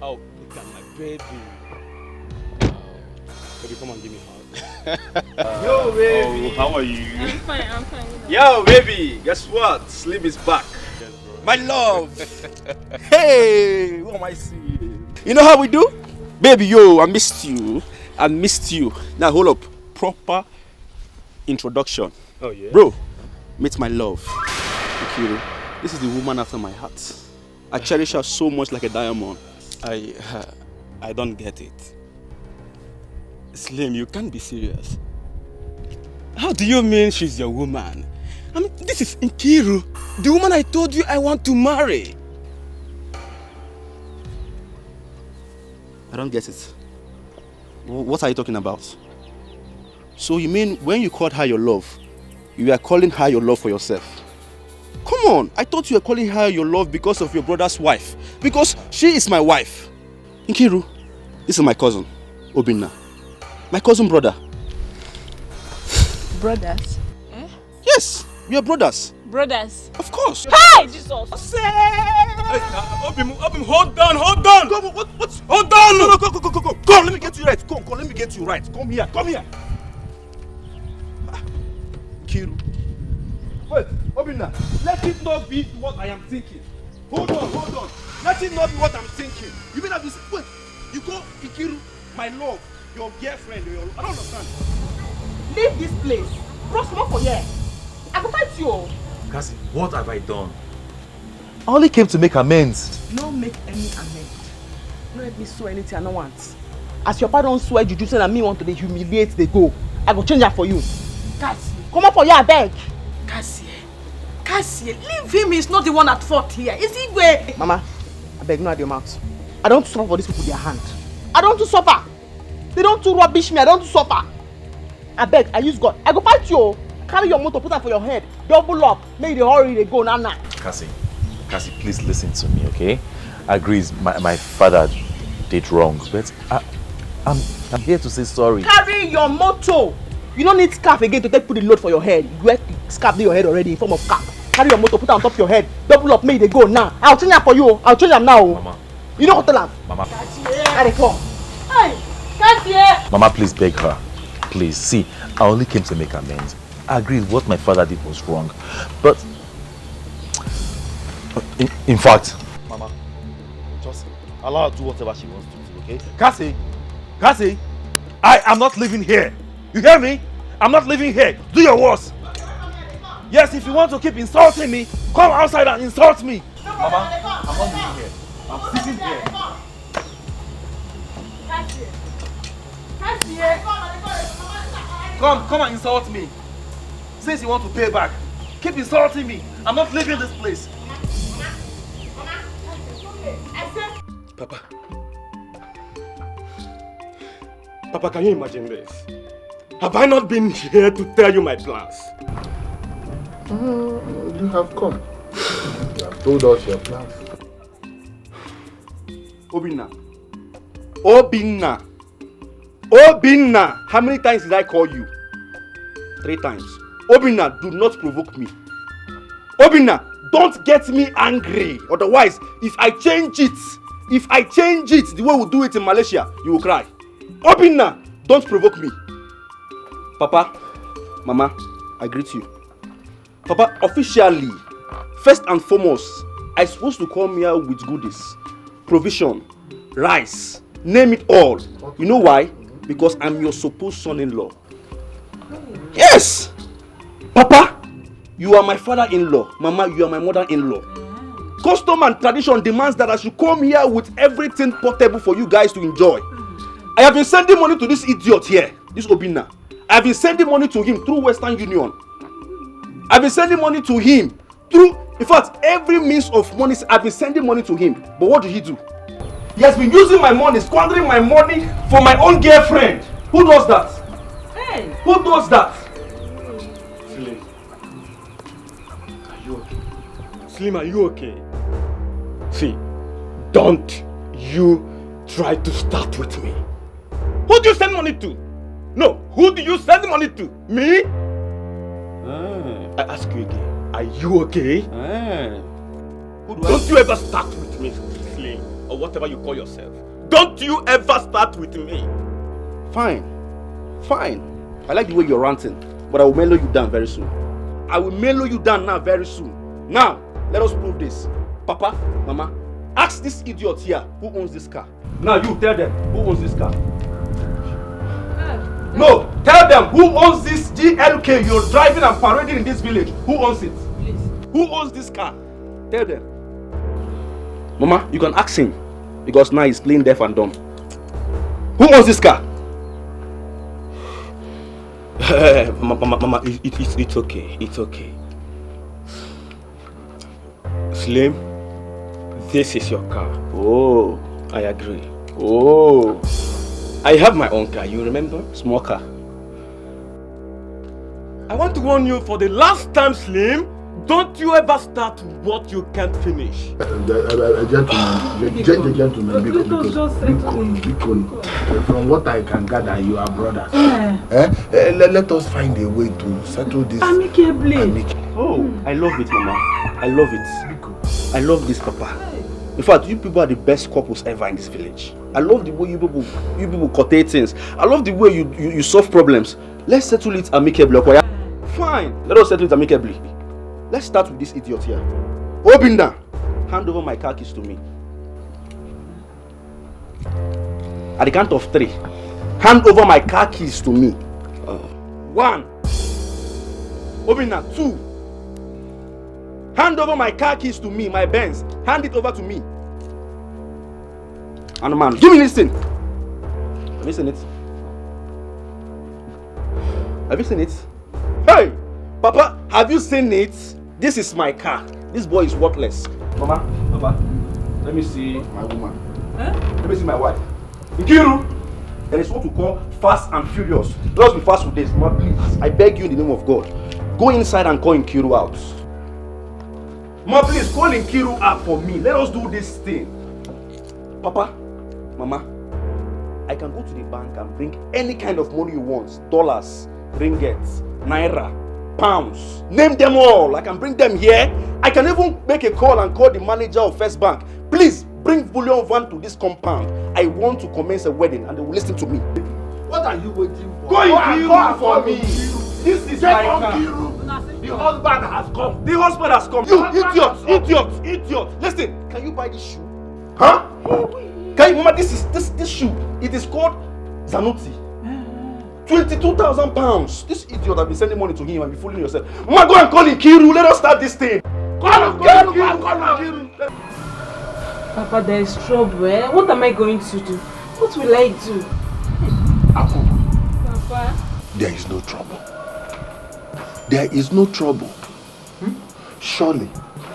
Oh, look at my baby. Baby, come and give me a hug. Yo, baby. Oh, how are you? I'm fine. Yo, baby, guess what? Slim is back. My love. Hey, what am I seeing? You know how we do? Baby, yo, I missed you. Now, hold up. Proper introduction. Oh, yeah? Bro, meet my love. Ikiru. This is the woman after my heart. I cherish her so much like a diamond. I don't get it. Slim, you can't be serious. How do you mean she's your woman? I mean, this is Nkiru, the woman I told you I want to marry. I don't get it. What are you talking about? So you mean when you called her your love, you were calling her your love for yourself? Come on, I thought you were calling her your love because of your brother's wife. Because she is my wife. Nkiru, this is my cousin, Obinna. My cousin brother. Brothers? Eh? Yes, we are brothers. Brothers? Of course. Hey, Jesus! Obim, hold on. What? Hold on. No, go. Come, let me get you right. Come, let me get you right. Come here. Nkiru. Wait, Obinna, let it not be what I am thinking. Hold on. Let it not be what I'm thinking. You mean I've been... Wait, you go, Nkiru, my love, your girlfriend, I don't understand. Leave this place. Bro, come on for here. I will fight you. Cassie, what have I done? I only came to make amends. No make any amends. No let me swear anything I don't want. As your father don't swear juju say that me want to dey humiliate they go. I go change that for you. Cassie, come on for here, I beg. Cassie, leave him. He's not the one at fault here. Is he where? Mama, I beg no at your mouth. I don't suffer for these people their hand. I don't to suffer. They don't to rubbish me. I don't to suffer. I beg, I use God. I go fight you. Carry your motor, put her for your head. Double up. Make the hurry they go now. Cassie, please listen to me, okay? I agree, my father did wrong, but I'm here to say sorry. Carry your motor. You don't need scarf again to put the load for your head. You have scarf in your head already in form of cap. Carry your motor, put it on top of your head. Double up, make they go now. I'll change that for you. I'll change them now. Mama. You know what to them? Mama. I come. Hey, Cassie. Mama, please beg her. Please, see, I only came to make amends. I agree what my father did was wrong. But, in fact... Mama, just allow her to do whatever she wants to do, okay? Cassie, I am not living here. You hear me? I'm not living here. Do your worst. Yes, if you want to keep insulting me, come outside and insult me. Mama, I'm not living here. I'm sitting here. Come and insult me. Since you want to pay back, keep insulting me. I'm not leaving this place. Papa, can you imagine this? Have I not been here to tell you my plans? You have come. You have told us your plans. Obinna, how many times did I call you? 3 times. Obinna, do not provoke me. Obinna, don't get me angry. Otherwise, if I change it the way we do it in Malaysia, you will cry. Obinna, don't provoke me. Papa, Mama, I greet you. Papa, officially, first and foremost, I'm supposed to come here with goodies, provision, rice, name it all. You know why? Because I'm your supposed son-in-law. Yes! Papa, you are my father-in-law. Mama, you are my mother-in-law. Custom and tradition demands that I should come here with everything portable for you guys to enjoy. I have been sending money to this idiot here, this Obinna. I have been sending money to him through Western Union. I've been sending money to him through, in fact, every means of money. I've been sending money to him. But what did he do? He has been using my money, squandering my money for my own girlfriend. Who does that? Hey. Who does that? Slim, are you okay? Slim, are you okay? See, don't you try to start with me. Who do you send money to? No, who do you send money to? Me? I ask you again, are you okay? Don't you ever start with me, Slim, or whatever you call yourself. Don't you ever start with me. Fine. I like the way you're ranting, but I will mellow you down very soon. I will mellow you down now very soon. Now, let us prove this. Papa, Mama, ask this idiot here who owns this car. Now you tell them who owns this car. No, tell them who owns this GLK you're driving and parading in this village. Who owns it? Please. Who owns this car? Tell them. Mama, you can ask him because now he's playing deaf and dumb. Who owns this car? Mama, it's okay. It's okay. Slim, this is your car. Oh, I agree. Oh, I have my own car, you remember? Small car. I want to warn you for the last time, Slim. Don't you ever start what you can't finish. Gentlemen, because from what I can gather, you are brothers. Let us find a way to settle this amicably. Oh, I love it, Mama. I love it. I love this, Papa. In fact, you people are the best couples ever in this village. I love the way you people coordinate things. I love the way you solve problems. Let's settle it amicably. Fine. Let us settle it amicably. Let's start with this idiot here. Obinna, hand over my car keys to me. At the count of 3, hand over my car keys to me. 1. Obinna, 2. Hand over my car keys to me, my Benz. Hand it over to me. And man, give me this thing. Have you seen it? Have you seen it? Hey! Papa, have you seen it? This is my car. This boy is worthless. Mama, Papa, let me see my woman. Let me see my wife. Nkiru, there is what we call fast and furious. Let us be fast with this. Mama, please, I beg you in the name of God. Go inside and call Nkiru out. Mama, please, call Nkiru out for me. Let us do this thing. Papa, Mama, I can go to the bank and bring any kind of money you want. Dollars, ringgits, naira, pounds, name them all. I can bring them here. I can even make a call and call the manager of First Bank. Please bring bullion van to this compound. I want to commence a wedding and they will listen to me. What are you waiting for? Go and call for me. This is my car. The husband has come. The husband has come. You idiot. Listen, can you buy this shoe? Huh? Can you remember this shoe? It is called Zanuti. 22,000 pounds. This idiot have been sending money to him and be fooling yourself. Mama, go and call Nkiru. Let us start this thing. Call Nkiru. Papa, there is trouble. What am I going to do? What will I do? Aku, Papa. there is no trouble. There is no trouble. Surely,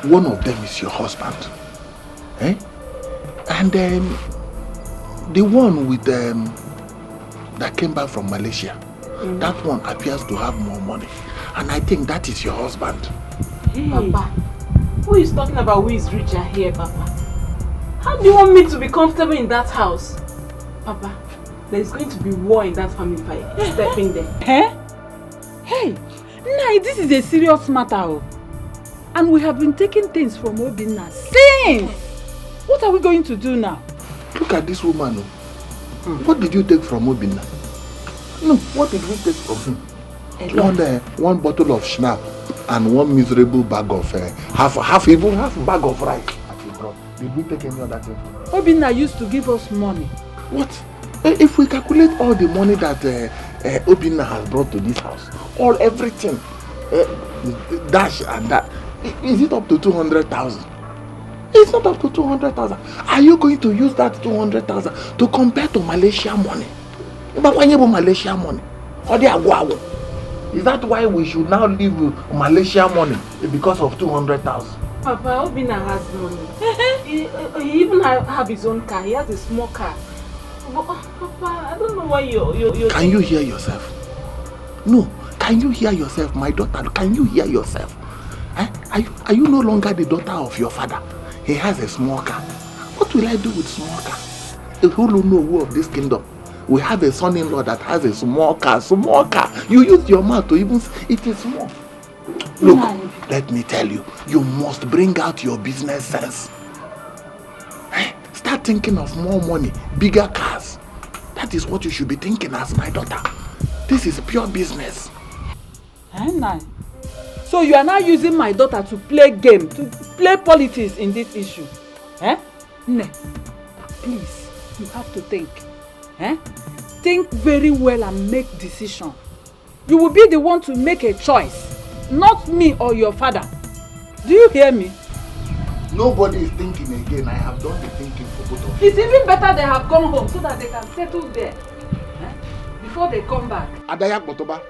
one of them is your husband. And the one with that came back from Malaysia, that one appears to have more money. And I think that is your husband. Hey. Papa, who is talking about who is richer here, Papa? How do you want me to be comfortable in that house? Papa, there is going to be war in that family if I step in there. Hey, Nai, this is a serious matter. And we have been taking things from Obinna since. What are we going to do now? Look at this woman. What did you take from Obinna? No, what did we take from him? One bottle of schnapps and one miserable bag of half bag of rice. Did we take any other thing? Obinna used to give us money. What? If we calculate all the money that Obinna has brought to this house, everything, dash and that, is it up to 200,000? It's not up to 200,000. Are you going to use that 200,000 to compare to Malaysia money? Malaysia money? Is that why we should now live with Malaysia money because of 200,000? Papa, Obinna has money. He even have his own car. He has a small car. But, Papa, I don't know why you're Can you hear yourself? No. Can you hear yourself, my daughter? Can you hear yourself? Are you no longer the daughter of your father? He has a small car. What will I do with small car? Who will know who of this kingdom? We have a son-in-law that has a small car. Small car. You use your mouth to even say it is small. Look, let me tell you, you must bring out your business sense. Start thinking of more money, bigger cars. That is what you should be thinking as my daughter. This is pure business. So you are now using my daughter to play game, to play politics in this issue. Ne, please, you have to think. Think very well and make decision. You will be the one to make a choice, not me or your father. Do you hear me? Nobody is thinking again. I have done the thinking for both of you. It's even better they have gone home so that they can settle there before they come back. Adayak Botoba.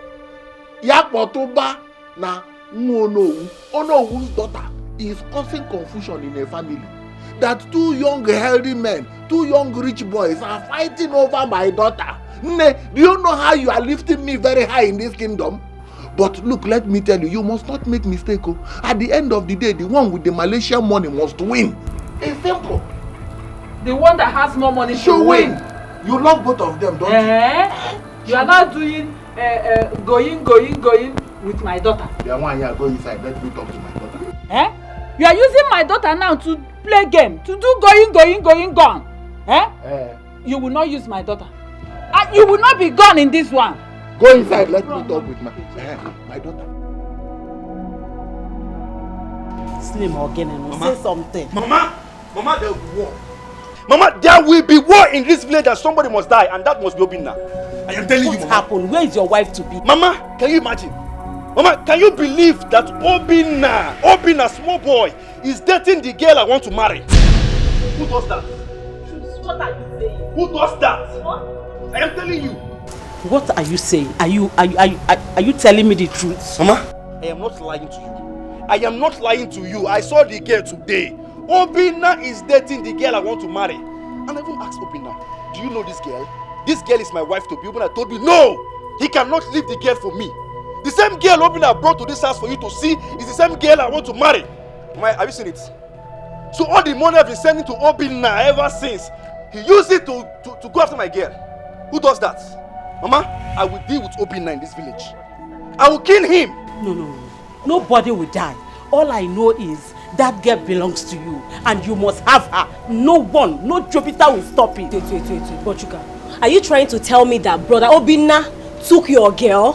Yak Botoba na Onowu's daughter is causing confusion in a family. that 2 young healthy men, 2 young rich boys are fighting over my daughter. Nne, do you know how you are lifting me very high in this kingdom? But look, let me tell you, you must not make mistake. Oh. At the end of the day, the one with the Malaysian money must win. It's simple. The one that has more money should win. You love both of them, don't you? You are not doing going with my daughter. The one here, go inside. Let me talk to my daughter. Eh? You are using my daughter now to play game, to do gone. Eh? You will not use my daughter. And you will not be gone in this one. Go inside, let me talk with my daughter. Slim again and say something. Mama, there will be war. Mama, there will be war in this village and somebody must die, and that must be Obinna. I am telling you, Mama. What happened? Where is your wife to be? Mama, can you imagine? Mama, can you believe that Obinna, small boy, is dating the girl I want to marry? Who does that? What are you saying? Who does that? What? I am telling you. What are you saying? Are you telling me the truth? Mama, I am not lying to you. I am not lying to you. I saw the girl today. Obinna is dating the girl I want to marry. And I even asked Obinna, do you know this girl? This girl is my wife to be. Obinna told me, no, he cannot leave the girl for me. The same girl Obinna brought to this house for you to see is the same girl I want to marry. Mama, have you seen it? So all the money I've been sending to Obinna ever since, he used it to go after my girl. Who does that? Mama, I will deal with Obinna in this village. I will kill him. No. Nobody will die. All I know is that girl belongs to you and you must have her. No Jupiter will stop it. Wait. Bochuka, are you trying to tell me that brother Obinna took your girl?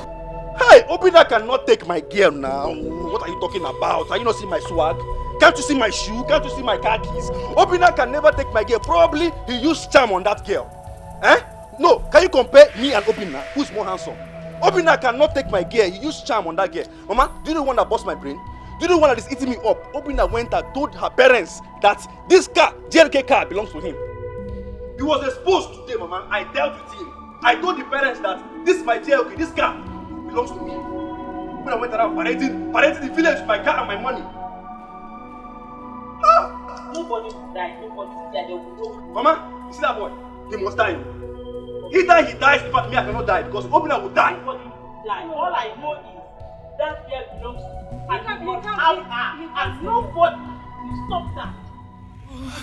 Hey, Obinna cannot take my girl now. What are you talking about? Are you not seeing my swag? Can't you see my shoe? Can't you see my car keys? Obinna can never take my girl. Probably he used charm on that girl. No, can you compare me and Obinna? Who's more handsome? Obinna cannot take my girl. He used charm on that girl. Mama, do you know the one that bust my brain? Do you know the one that is eating me up? Obinna went and told her parents that this car, JLK car, belongs to him. He was exposed today, Mama. I dealt with him. I told the parents that this is my JLK, this car belongs to me. Obinna went around parading the village with my car and my money. Nobody will die. Nobody will die. They will go. Mama, you see that boy? He must die. Either he dies, but me I cannot die because Obinna will die. Nobody will die. All I know is that girl belongs to me. And you must have her. And nobody will stop that.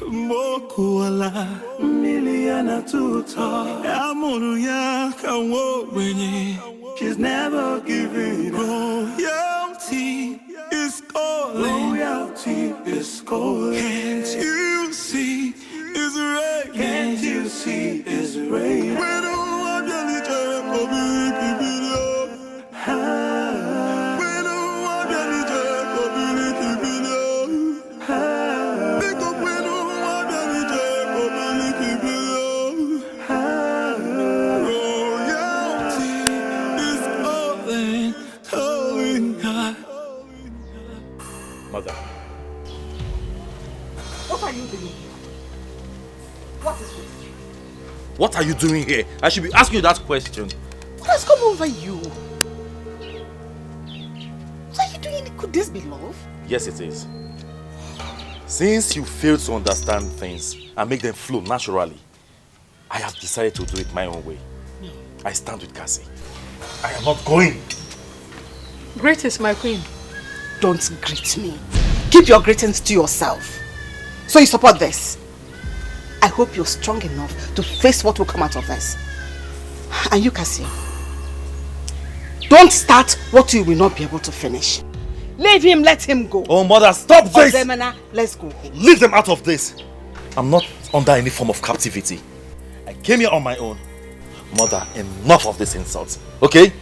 Mokuala miliana tuta Amuruya kawobenye. She's never giving up. Royalty is calling. Royalty is calling. Can't you see it's rain? Can't you see it's rain? We don't want any public video. We don't want any public video. Because we don't want any public video. Royalty is calling God. Mother. What are you doing? What is this? What are you doing here? I should be asking you that question. What has come over you? What are you doing? Could this be love? Yes, it is. Since you fail to understand things and make them flow naturally, I have decided to do it my own way. No. I stand with Cassie. I am not going. Greetings, my queen. Don't greet me. Keep your greetings to yourself. So you support this? I hope you're strong enough to face what will come out of this. And you, Cassie, don't start what you will not be able to finish. Leave him, let him go. Oh, mother, stop this! Ozemena, let's go. Leave them out of this. I'm not under any form of captivity. I came here on my own. Mother, enough of this insult. Okay?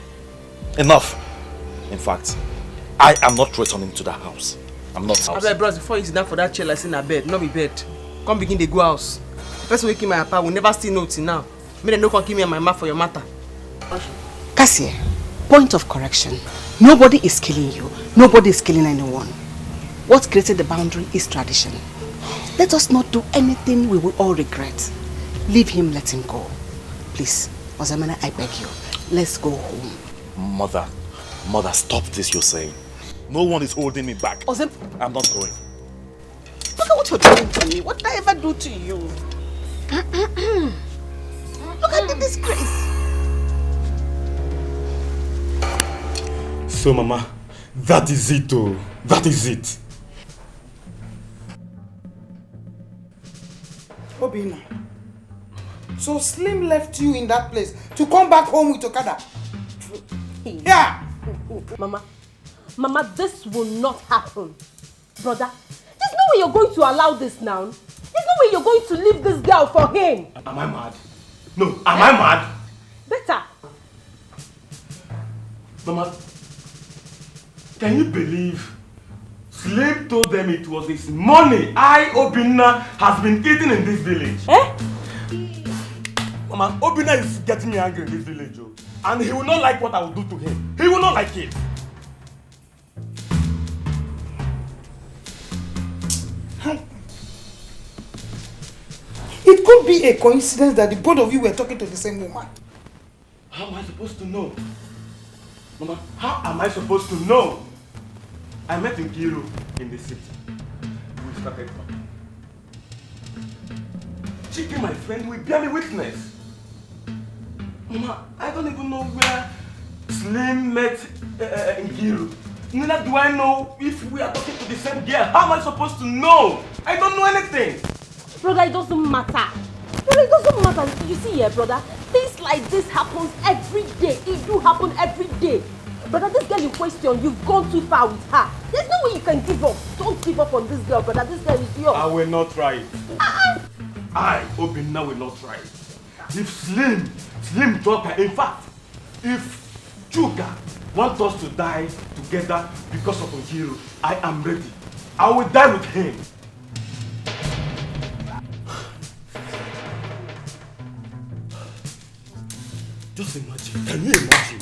Enough. In fact, I am not returning to the house. I'm not house. Abeg, bros, before you sit down for that chair like in a bed, not be bed. Come begin the go house. The person who came my papa will never still know till now. Me dem no come give me and my mouth for your matter. Cassie, point of correction. Nobody is killing you. Nobody is killing anyone. What created the boundary is tradition. Let us not do anything we will all regret. Leave him, let him go. Please, Ozemena, I beg you. Let's go home. Mother, stop this you're saying. No one is holding me back. I'm not going. Look at what you're doing to me. What did I ever do to you? Look at the disgrace. So, Mama, that is it, oh. That is it. Obina. So Slim left you in that place to come back home with Okada? Yeah! Mama, this will not happen. Brother, there's no way you're going to allow this now. There's no way you're going to leave this girl for him. Am I mad? No, am I mad? Better. Mama, can you believe Slim told them it was his money Obina has been eating in this village? Mama, Obina is getting me angry in this village, oh. And he will not like what I will do to him. He will not like it. It could be a coincidence that the both of you were talking to the same woman. How am I supposed to know? Mama, how am I supposed to know? I met Nkiru in the city. We started talking. Chiki, my friend, will bear me witness. Mama, I don't even know where Slim met Nkiru. Neither do I know if we are talking to the same girl. How am I supposed to know? I don't know anything. Brother, it doesn't matter. Brother, it doesn't matter. You see here, brother, things like this happens every day. It do happen every day. Brother, this girl in question, you've gone too far with her. There's no way you can give up. Don't give up on this girl, brother. This girl is yours. I will not try it. I, Obina, will not try it. If Slim drop her, in fact, if Chuka wants us to die together because of Nkiru, I am ready. I will die with him. Just imagine. Can you imagine?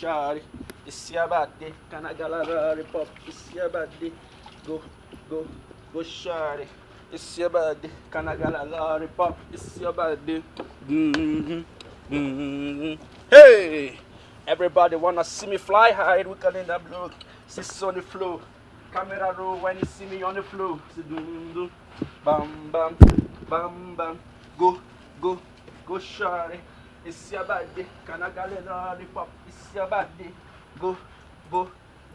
Shawty, it's your birthday. Can I get a rip-up? It's your birthday. Go, shawty. It's your birthday. Can I get a rip-up? It's your birthday. Hey! Everybody wanna see me fly high? We can in the blue. Sis on the floor. Camera roll when you see me on the floor. Bam, bam, bam, bam. Go, shawty. It's your birthday. Can I get a lollipop? It's your birthday. Go,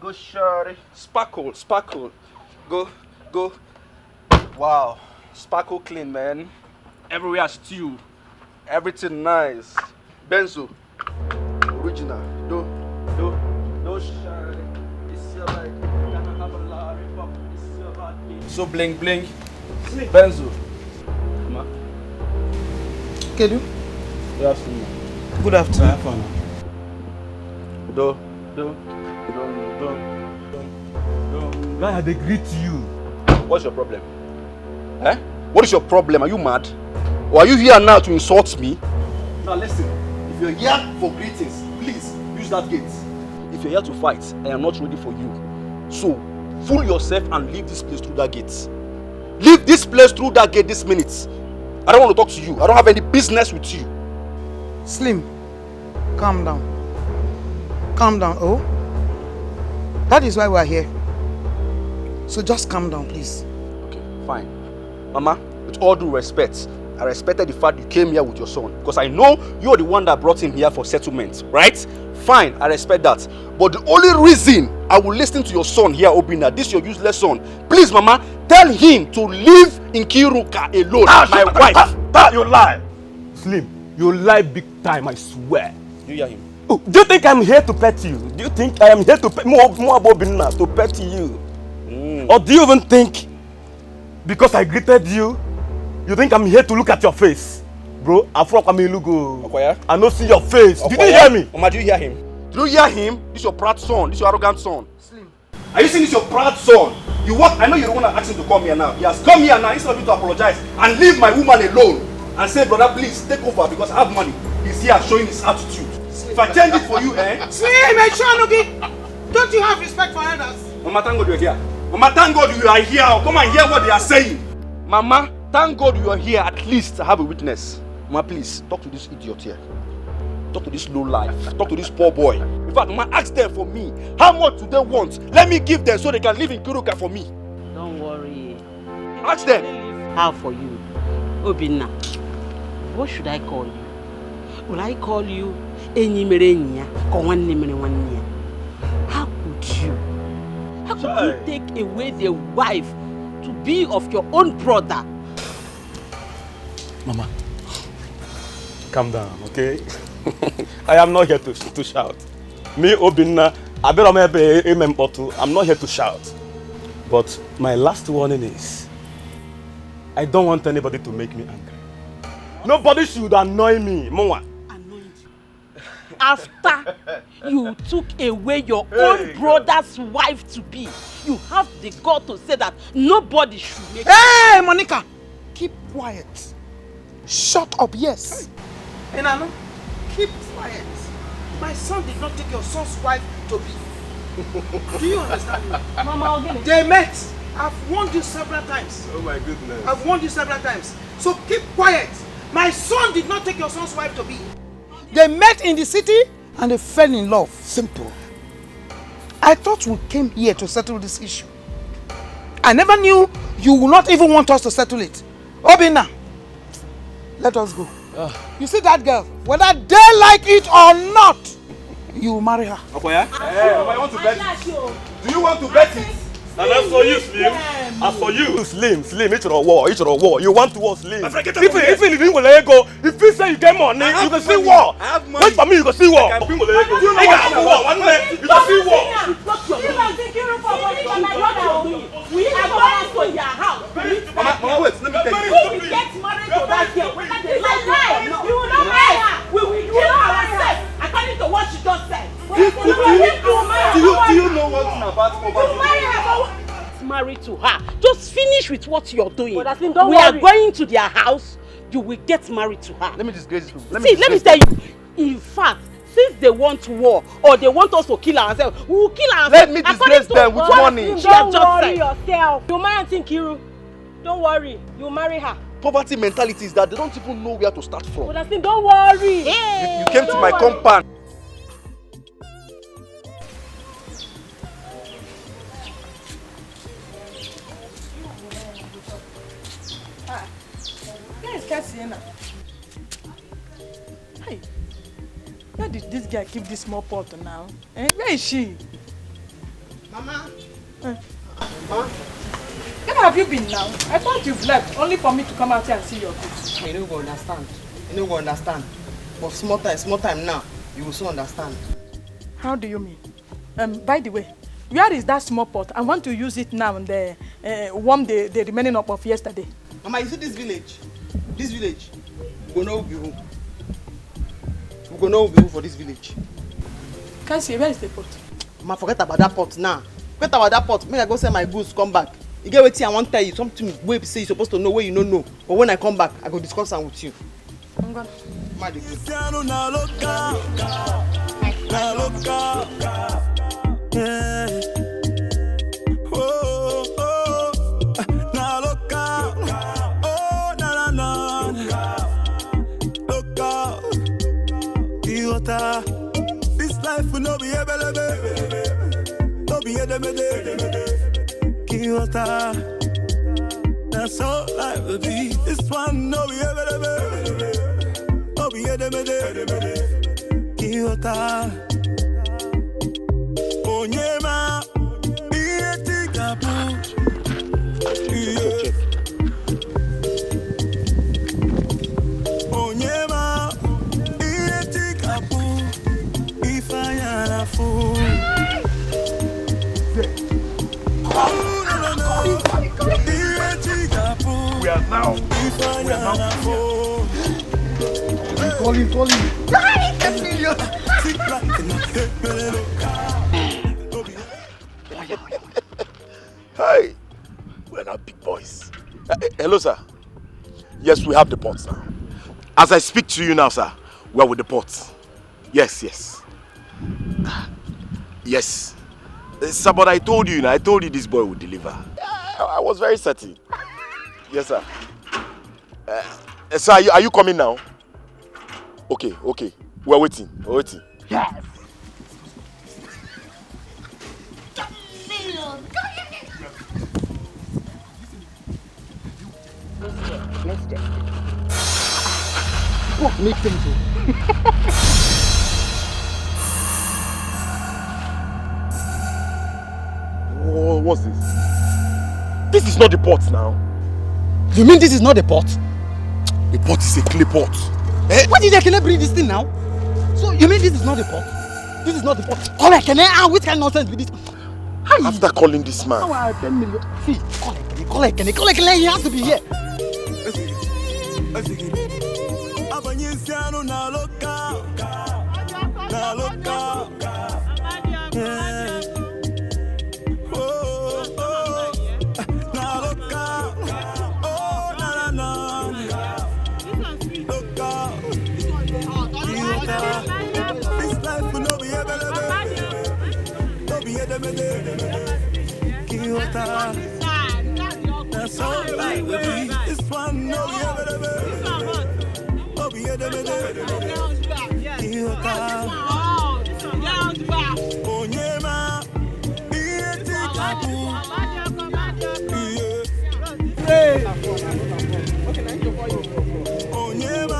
shawty. Sparkle. Go. Wow. Sparkle clean, man. Everywhere stew. Everything nice. Benzo. Original. Do, shawty. It's your birthday. Can I have a lollipop? It's your birthday. So bling. Benzo. Ma. Kedu? Good afternoon. Good afternoon. Do. Why they greet you? What's your problem? What is your problem? Are you mad? Or are you here now to insult me? Now listen, if you're here for greetings, please use that gate. If you're here to fight, I am not ready for you. So, fool yourself and leave this place through that gate. Leave this place through that gate this minute. I don't want to talk to you. I don't have any business with you. Slim, calm down. Oh, that is why we are here. So just calm down, please. Okay, fine. Mama, with all due respect, I respected the fact you came here with your son. Because I know you're the one that brought him here for settlement, right? Fine, I respect that. But the only reason I will listen to your son here, Obina, this your useless son. Please, Mama, tell him to leave Nkiruka alone. My wife. You lie. Slim, you lie big time, I swear. You hear him? Oh, do you think I'm here to pet you? Do you think I am here to pet more Obina to pet you? Or do you even think because I greeted you, you think I'm here to look at your face? Bro, I don't see your face. Did you hear me? Mama, do you hear him? Do you hear him? This is your proud son. This is your arrogant son. Slim. Are you saying this is your proud son? You what? I know you don't want to ask him to come here now. He has come here now instead of you to apologize and leave my woman alone and say, brother, please take over because I have money. He's here showing his attitude. Slim. If I change it for you, Slim, don't you have respect for others? Mama, thank God you're here. Mama, thank God you are here. Come and hear what they are saying. Mama, thank God you are here. At least I have a witness. Mama, please, talk to this idiot here. Talk to this low life. Talk to this poor boy. In fact, Mama, ask them for me. How much do they want? Let me give them so they can live in Kuruka for me. Don't worry. Ask them. How for you? Obina, what should I call you? Will I call you Enyimerenya or Wannimerenya? How could you? How could you take away the wife to be of your own brother? Mama, calm down, okay? I am not here to shout. Me, Obina, I'm not here to shout. But my last warning is, I don't want anybody to make me angry. Nobody should annoy me, Mama. After you took away your own brother's wife to be, you have the God to say that nobody should make. Hey, Monica, keep quiet. Shut up, yes. Enano, keep quiet. My son did not take your son's wife to be. Do you understand me? Mama, I'll get it. They met. I've warned you several times. Oh my goodness. I've warned you several times. So keep quiet. My son did not take your son's wife to be. They met in the city and they fell in love. Simple. I thought we came here to settle this issue. I never knew you would not even want us to settle it. Obina, let us go. You see that girl? Whether they like it or not, you will marry her. Okoya? Hey, I want to bet it. Do you want to bet it? And as for you, Slim, as for you, Slim, it's a war. You want to war, Slim. If you didn't let go, if you say you get money, you can see war. Wait for me, you can see war. You can see war. One day, you can see war. We are going to your house. Mama, wait, let me tell you. Who will get married to that girl? You will not marry her. We will do ourselves according to what she just said. Do you know what's about poverty? Married to her. Just finish with what you're doing. We worry. are going to their house. You will get married to her. Let me disgrace you. Let me tell you. In fact, since they want war or they want us to kill ourselves, we will kill ourselves. Let me disgrace them with money. Don't worry yourself. You marry Tinkiru. Don't worry. You marry her. Poverty mentality is that they don't even know where to start from. Don't worry. You came to my compound. Where is Keziah? Hey, where did this guy keep this small pot now? Where is she? Mama. Mama. Where have you been now? I thought you've left only for me to come out here and see your kids. You don't understand. You don't understand. But small time now, you will soon understand. How do you mean? By the way, where is that small pot? I want to use it now and warm the remaining up of yesterday. Mama, you see this village? This village, we go know who be who. We go know who be who for this village. Can't see, where is the pot? Mama, forget about that pot now. Forget about that pot. Make I go sell my goods, come back. You get what I want to tell you, something where you say you're supposed to know where you don't know. But when I come back, I go discuss them with you. I'm gone. This life will not be able to be Keziah. That's all life will be. This one no be able to be Keziah. Kiota Onyema Ietikapu Onyema Ietikapu Ifayana fu We are now. Call him. Hey, we're now big boys. Hello, sir. Yes, we have the pots now. As I speak to you now, sir, we are with the pots. Yes. Yes. Sir, but I told you this boy would deliver. I was very certain. Yes, sir. Sir, are you coming now? Okay. We're waiting. Yes. What makes them so? What's this? This is not the pot now. You mean this is not the pot? The pot is a clay pot. Why did Ekene bring this thing now? So you mean this is not the pot? This is not the pot. Call Ekene, which kind of nonsense be this? After calling this man. How are 10 million? See, call Ekene, he has to be here. Abanyesiano na loka. Yeah. This life will not be that's all I will be. This one no be Onyema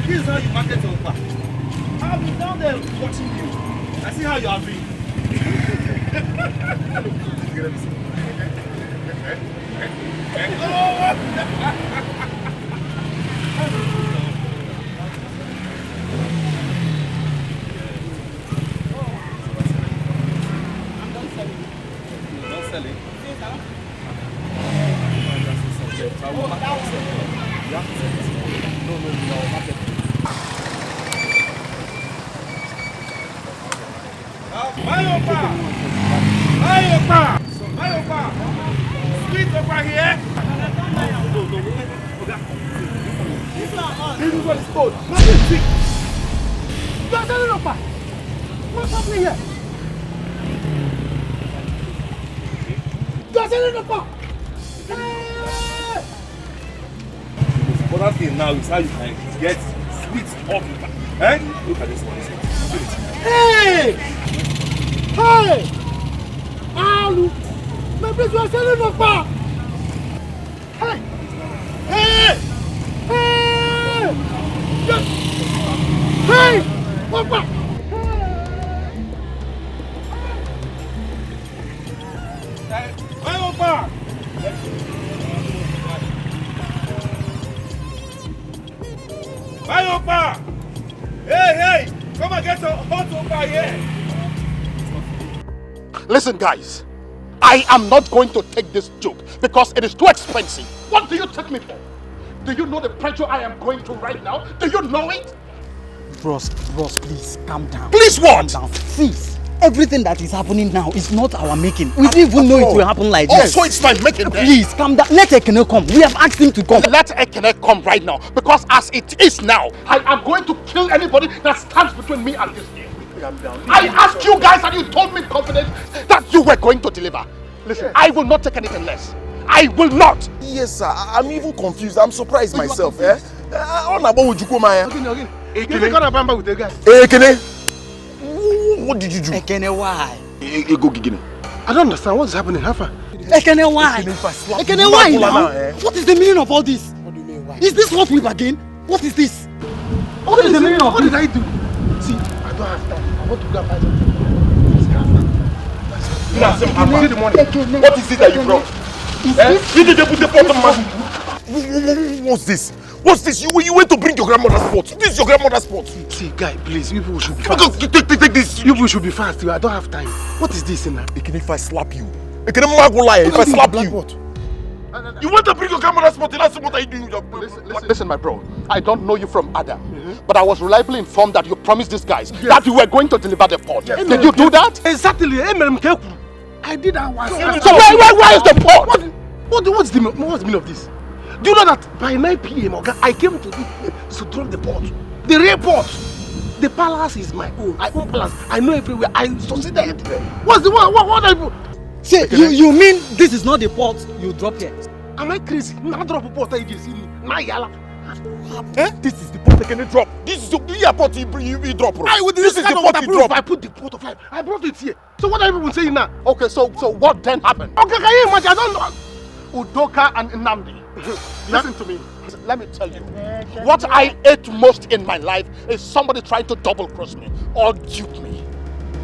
This is how you market your car. I've been down there watching you. I see how you are doing. Don't sell it. Mayopa! Sweet over here! This is what it's called. You are selling Opa! What's happening here? You are selling Opa! The important thing now is how you can get sweet Opa. Eh? Look at this one. Hey! Hey! Alu! My place was selling Opa! Hey! Hey! Hey! Yes! Hey! Opa! Hey, Opa! Hey, Opa! Hey! Come and get some hot Opa here! Listen, guys. I am not going to take this joke because it is too expensive. What do you take me for? Do you know the pressure I am going through right now? Do you know it? Bros, please calm down. Please what? Calm down. Please. Everything that is happening now is not our making. We didn't even know it will happen like this. So it's fine, make it there. Please, calm down. Let Ekene come. We have asked him to come. Let Ekene come right now, because as it is now, I am going to kill anybody that stands between me and this game. I asked you guys and you told me in confidence that you were going to deliver. Listen, I will not take anything less. I will not. Yes, sir. I'm even confused. I'm surprised myself. What did you do? Ekene, why? I don't understand what's happening. Hafa. Ekene, why? Ekene, why now? What is the meaning of all this? What do you mean, why? Is this what we bargained? What is this? What is the meaning of what this? What did I do? See, I don't have time. I want to go and buy something. What is it that you brought? You did put the pot. What's this? What's this? You went to bring your grandmother's pot. This is your grandmother's pot. See, guy, please, you people should be fast. Take this. You people should be fast. I don't have time. What is this now? If I slap you, if I slap you. You went to bring your grandmother's pot. That's what I do. Listen, my bro. I don't know you from Adam, but I was reliably informed that you promised these guys that you were going to deliver the pot. Yes. Did you do that? Exactly. I did that once. So where is the pot? What's the meaning of this? Do you know that by 9 p.m. I came to this place to drop the pot? The real pot. The palace is my own. I own palace. I know everywhere. I succeeded. What are you? Say, you mean this is not the pot you drop here? Am I crazy? Not drop a pot. I just see me. This is the pot Ekene drop. This is the pot you drop, bro. This is the pot you drop. I put the pot of life. I brought it here. So what are you saying now? Okay, so what then happened? Okay, can you imagine? I don't know. Udoka and Nnamdi. Listen to me. Let me tell you. What I hate most in my life is somebody trying to double cross me or dupe me.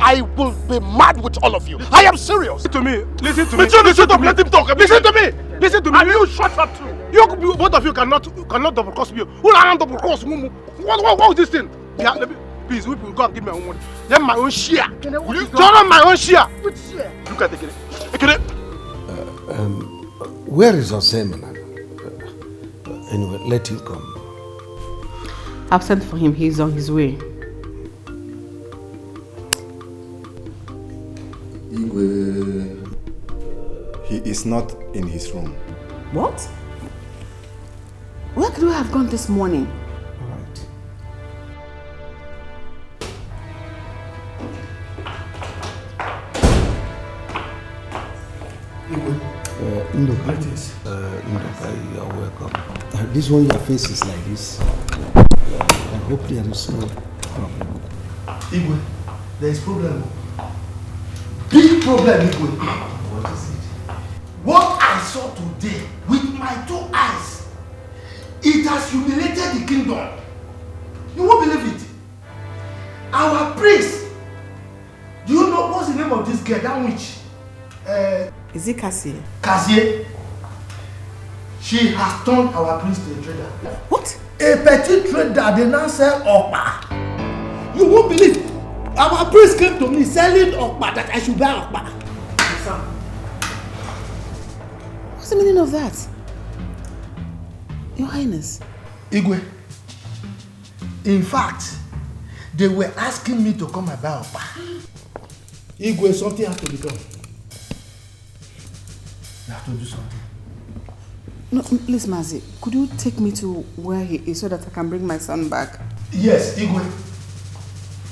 I will be mad with all of you. I am serious. Listen to me. Listen to me. Let him talk. Listen to me. Listen to me. And you shut up too. Both of you cannot double cross me. Who are double cross? What is this thing? Yeah, please, we will go and give me my own money. Then my own share. Turn on my own share. Look at Ekene. Where is Osemena? Anyway, let him come. I've sent for him. He's on his way. He is not in his room. What? Where could we have gone this morning? Ndoka, you are welcome. This one, your face is like this. I hope there is no problem. Igwe, there is problem. Big problem, Igwe. What is it? What I saw today with my 2 eyes, it has humiliated the kingdom. You won't believe it. Our priest, do you know what's the name of this girl, that witch? Is it Keziah? Keziah. She has turned our priest to a trader. What? A petty trader, they now sell okpa. You won't believe. Our priest came to me selling okpa, that I should buy okpa. What's the meaning of that? Your Highness. Igwe. In fact, they were asking me to come and buy okpa. Igwe, something has to be done. You have to do something. No, please, Mazi, could you take me to where he is so that I can bring my son back? Yes, Igwe.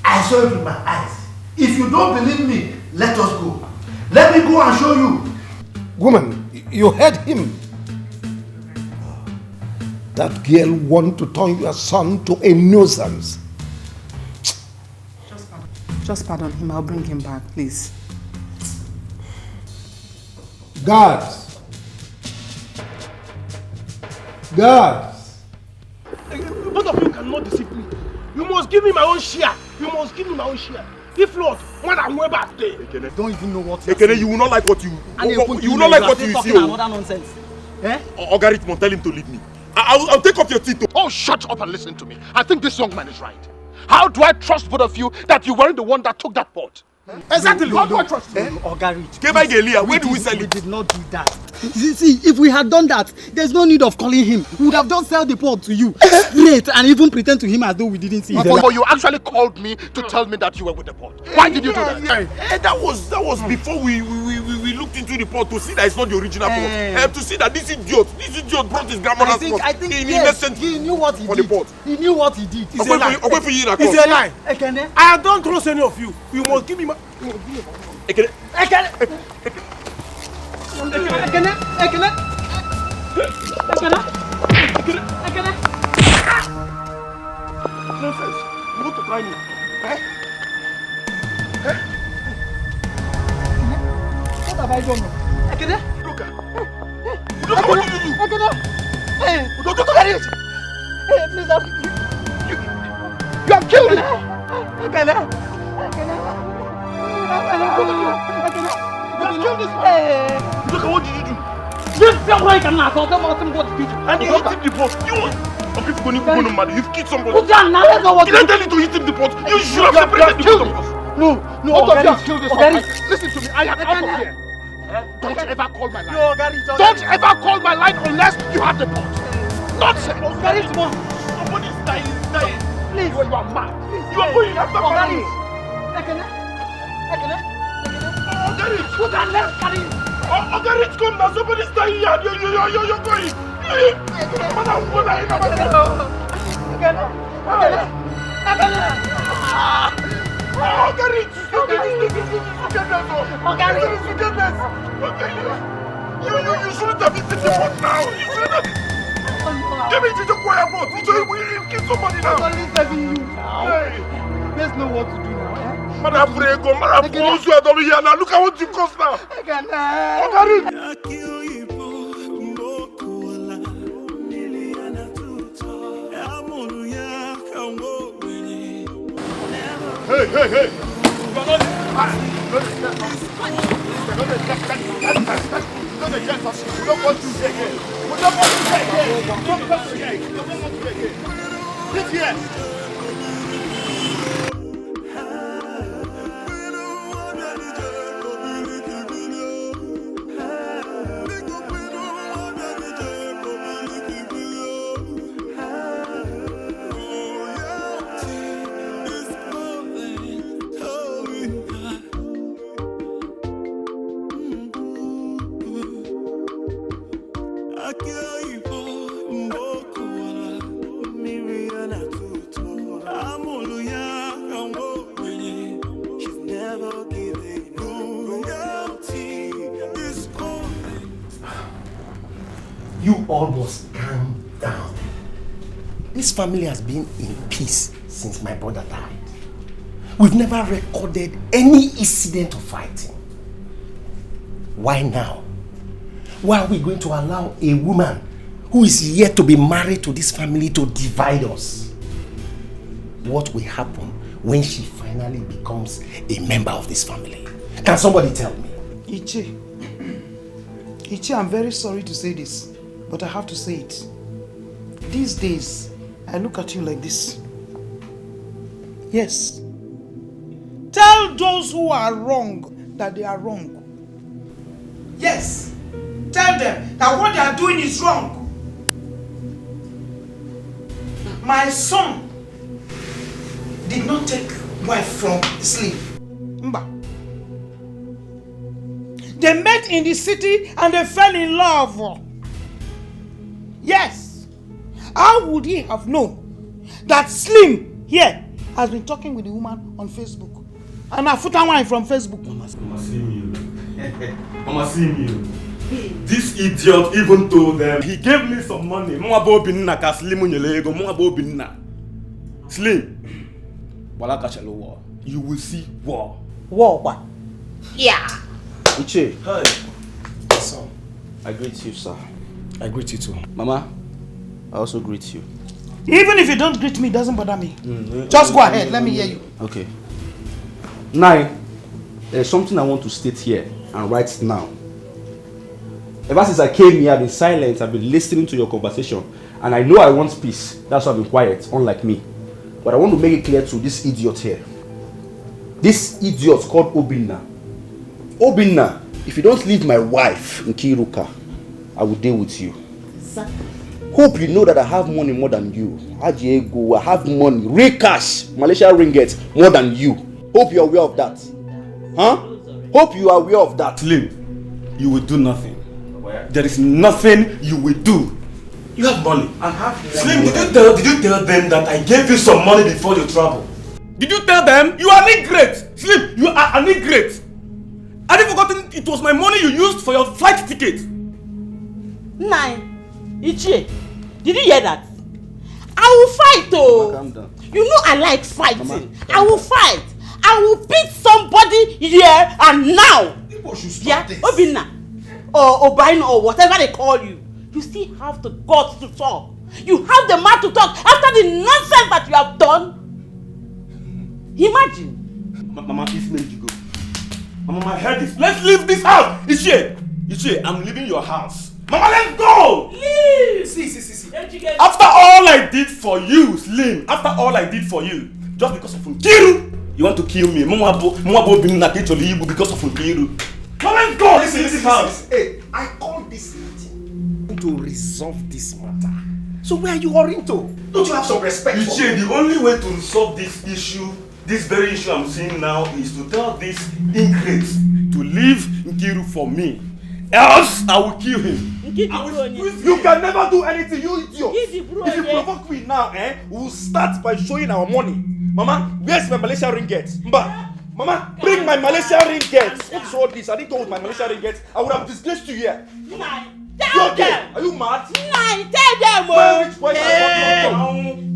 I saw it with my eyes. If you don't believe me, let us go. Let me go and show you. Woman, you heard him. That girl want to turn your son to a nuisance. Just pardon him. I'll bring him back, please. Guards! Guards! Both of you cannot deceive me. You must give me my own share. You must give me my own share. If not, when I'm way back there. Ekene, don't even know what Ekene, you will not like what you will not like what you see. Another nonsense. Eh? Ogaritmon, tell him to leave me. I'll take off your teeth. Oh, shut up and listen to me. I think this young man is right. How do I trust both of you that you weren't the one that took that pot? Exactly. How do I trust you? Where do we sell it? We did not do that. See, if we had done that, there's no need of calling him. We would have just sell the pot to you straight and even pretend to him as though we didn't see it. But you actually called me to tell me that you were with the pot. Why did you do that? That was before we looked into the pot to see that it's not the original pot. To see that this idiot brought his grandmother's pot. I think yes, he knew what he did. He knew what he did. It's a lie. It's a lie. Ekene, I don't trust any of you. You must give me my... Ekene. Nonsense. You want to try me? what have I done? Ekene? Look, what did you do? Ekene? Hey, look at it. Hey, please help me. You have killed me. Ekene? You have killed this man. Look at what did you do? This boy cannot talk about him. What did you do? And you hit him the pot. You've killed somebody. Put down now. Let's go. What did I tell you to hit him the pot? You should have separated the pot of us. No, Both of you have killed this man. Listen to me. I am out of here. Don't ever call my line. Don't ever call my line unless you have the pot. Nonsense. Somebody's dying. Please. You are mad. You are going after money. Put down. Let's carry him. Rich, come now. Somebody's dying. You're going. You shouldn't have eaten the pot now. You shouldn't have. Give me the quiet pot. You kill somebody now. Let's know what to do now. Look at what you cost now. Hey! You are not we don't want you again. Sit here. You all must calm down. This family has been in peace since my brother died. We've never recorded any incident of fighting. Why now? Why are we going to allow a woman who is yet to be married to this family to divide us? What will happen when she finally becomes a member of this family? Can somebody tell me? Ichi, I'm very sorry to say this, but I have to say it. These days, I look at you like this. Yes. Tell those who are wrong that they are wrong. Yes. Tell them that what they are doing is wrong. My son did not take wife from sleep. Mba. They met in the city and they fell in love. Yes. How would he have known that Slim here has been talking with the woman on Facebook? And I put wine from Facebook. Mama, see me. This idiot even told them he gave me some money. Slim. You will see war. War what? Yeah. Uche. Hi. Son. I greet you, sir. I greet you too. Mama, I also greet you. Even if you don't greet me, it doesn't bother me. Just go ahead, let me hear you. Okay. Now, there's something I want to state here and right now. Ever since I came here, I've been silent, I've been listening to your conversation, and I know I want peace. That's why I've been quiet, unlike me. But I want to make it clear to this idiot here. This idiot called Obinna. Obinna, if you don't leave my wife in Kiruka, I will deal with you. Exactly. Hope you know that I have money more than you. Ajiego, I have money, real cash, Malaysia ringgit more than you. Hope you are aware of that. Huh? Hope you are aware of that. Slim, you will do nothing. There is nothing you will do. You have money. I have money. Slim, did you tell them that I gave you some money before you travel? Did you tell them? You are an ingrate. Slim, you are an ingrate. Have you forgotten it was my money you used for your flight ticket? Nine. Ichie, did you hear that? I will fight though. Calm down. You know I like fighting. Mama, I will fight. I will beat somebody here and now. People should stop Yeah, this. Obinna or Obaino or whatever they call you. You still have the guts to talk. You have the mouth to talk after the nonsense that you have done. Imagine. Mama, it's meant to go. Mama, my head is. Let's leave this house. Ichie, I'm leaving your house. Mama, let's go. Leave. See. After all I did for you, Slim. After all I did for you, just because of Nkiru, you want to kill me. Mama, being because of Nkiru. Mama, let's go. Listen, this house. Hey, I called this meeting to resolve this matter. So where are you hurrying to? Don't you have some respect for me? The only way to resolve this issue, this very issue I'm seeing now, is to tell this ingrate to leave Nkiru for me. Else, I will kill him. You can never do anything, you idiot. If you provoke me now, we'll start by showing our money. Mama, where's my Malaysia ringgit? Mama, bring my Malaysia ringgit. What's all this? I didn't go with my Malaysia ringgit. I would have disgraced you here. Tell them. Are you mad? Tell them.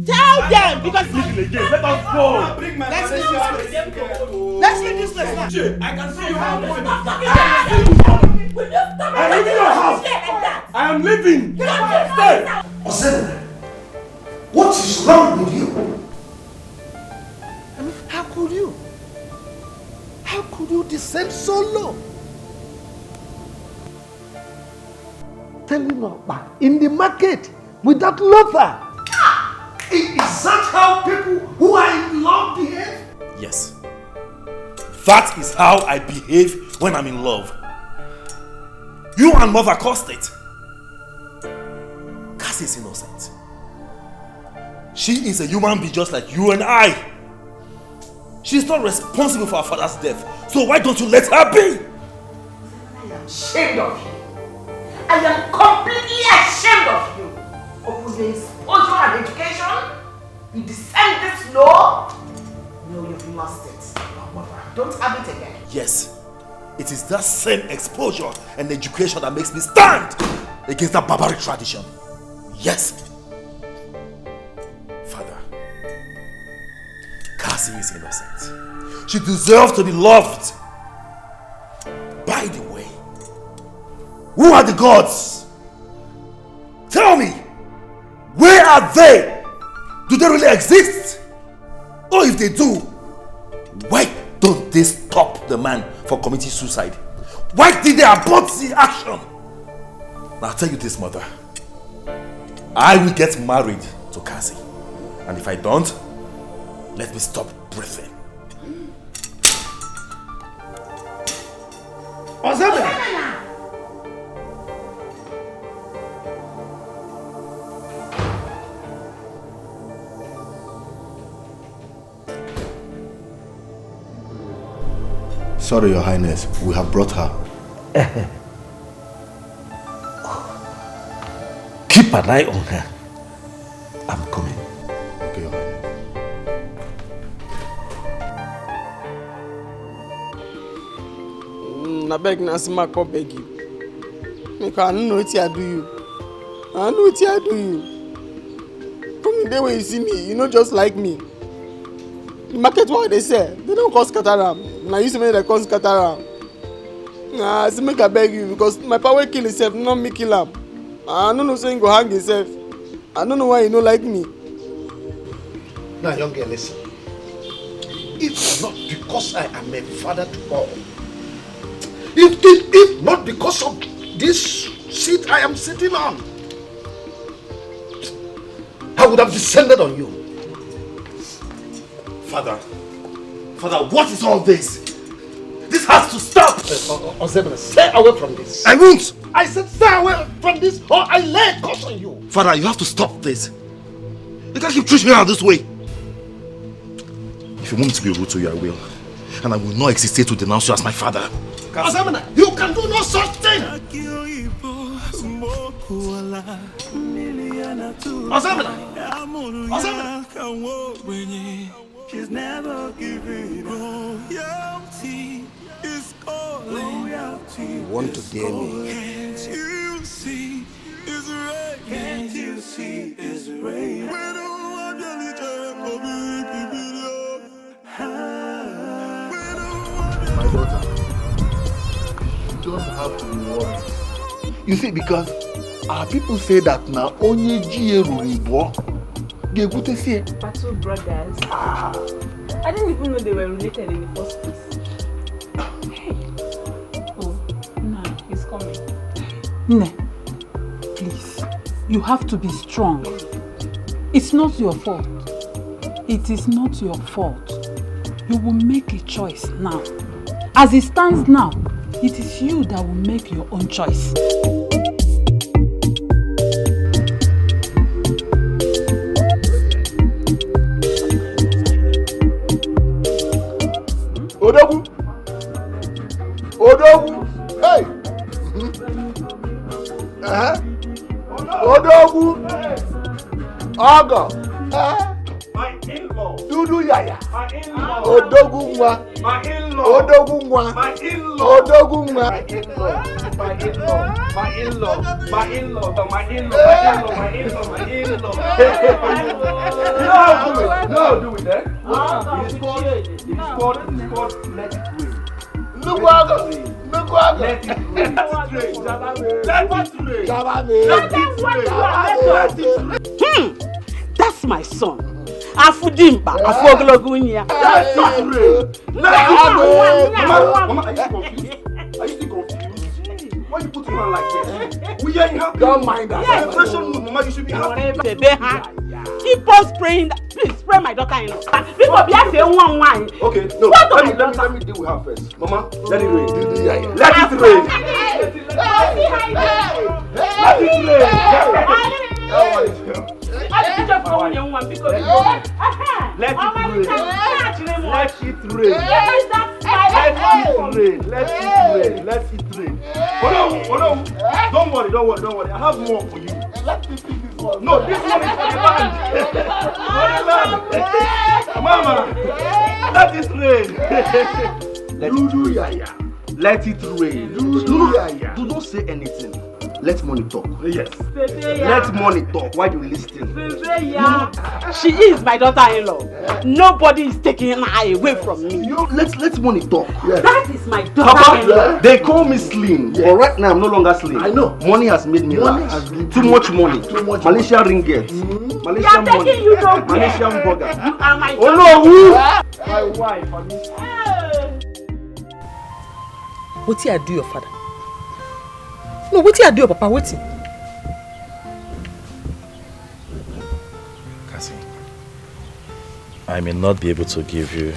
Tell them because again. Let us go. Bring my Let's leave this place now. I can see you. I'm leaving your house. I am leaving. Stay. Ozena, what is wrong with you? I mean, how could you? How could you descend so low? Telling her back in the market without lover. Is that how people who are in love behave? Yes. That is how I behave when I'm in love. You and mother caused it. Cassie is innocent. She is a human being just like you and I. She's not responsible for her father's death. So why don't you let her be? I am ashamed of you. I am completely ashamed of you. Of your exposure and education. You descend this low. No, you've lost it. Don't have it again. Yes. It is that same exposure and education that makes me stand against that barbaric tradition. Yes. Father, Cassie is innocent. She deserves to be loved. By the way, who are the gods? Tell me, where are they? Do they really exist? Or if they do, why don't they stop the man for committing suicide? Why did they abort the action? Now I'll tell you this, mother. I will get married to Cassie. And if I don't, let me stop breathing. Ozena! Sorry, Your Highness. We have brought her. Keep an eye on her. I'm coming. Okay, Your Highness. I beg Nasima, come beg you. Because I don't know what I do you. I know what I do you. From the day when you see me, you know just like me. The market what they say, they don't call scatteram. Now you see me they call scatteram. Nah, I say make I beg you because my power kill himself, not me kill him. I don't know saying go hang himself. I don't know why you don't like me. Now, young girl, listen. It's not because I am a father to all. If not because of this seat I am sitting on, I would have descended on you. Father, Father, what is all this? This has to stop! Ozebna, stay away from this. I won't! I said stay away from this or I lay a curse on you. Father, you have to stop this. You can't keep treating me out this way. If you want me to be rude to you, I will. And I will not hesitate to denounce you as my father. Ozebna, you can do no such thing! Ozebna! She's never giving loyalty is loyalty. You want to dare me? Can't you see it's rain? Can't you see it's rain? We don't want My daughter, you don't have to be worried. You see, because our people say that now only G.A. But two brothers. I didn't even know they were related in the first place. Hey. Oh, no, he's coming. Ne, please, you have to be strong. It's not your fault. It is not your fault. You will make a choice now. As it stands now, it is you that will make your own choice. Odogu! Odogu! Hey! Odogu! Ogo! My in-law. Dudu Yaya! My in-law. Odogu Nwa! My in-law. Odogu Nwa! My in-law. Odogu Nwa! My in-law. My in-law. My in-law. My in-law. My in-law. My in-law. My in-law. You know how to do it. You know how to do it, eh? It's called let it rain. Let it rain. That's my son. Afudimba, Afoglogunya. Let it rain. Mama, are you confused? Are you still confused? Why you put him on like this? We ain't happy. Don't mind that. Celebration mood, Mama, you should be happy. Keep on spraying that. Please spray my daughter in. People be asking one. Okay, no. Let me deal with her first. Mama, let it rain. Let it rain. Let it rain. Let it rain. Hold on. Don't worry. I have more for you. Let me pick this one. No, this one is for the land. Mama, let it rain. Let it rain. Do not say anything. Let money talk. Yes. Let money talk while you listen. She is my daughter-in-law. Nobody is taking her away from me. Let money talk. Yes. That is my daughter-in-law. They call me slim, but right now I'm no longer slim. I know. Money has made me laugh. Too much money. Malaysia ringgit. Malaysian money. Malaysian burger. You are my daughter. Oh no, who? My wife. What did I do your father? No, what did I do your papa? What? Cassie, I may not be able to give you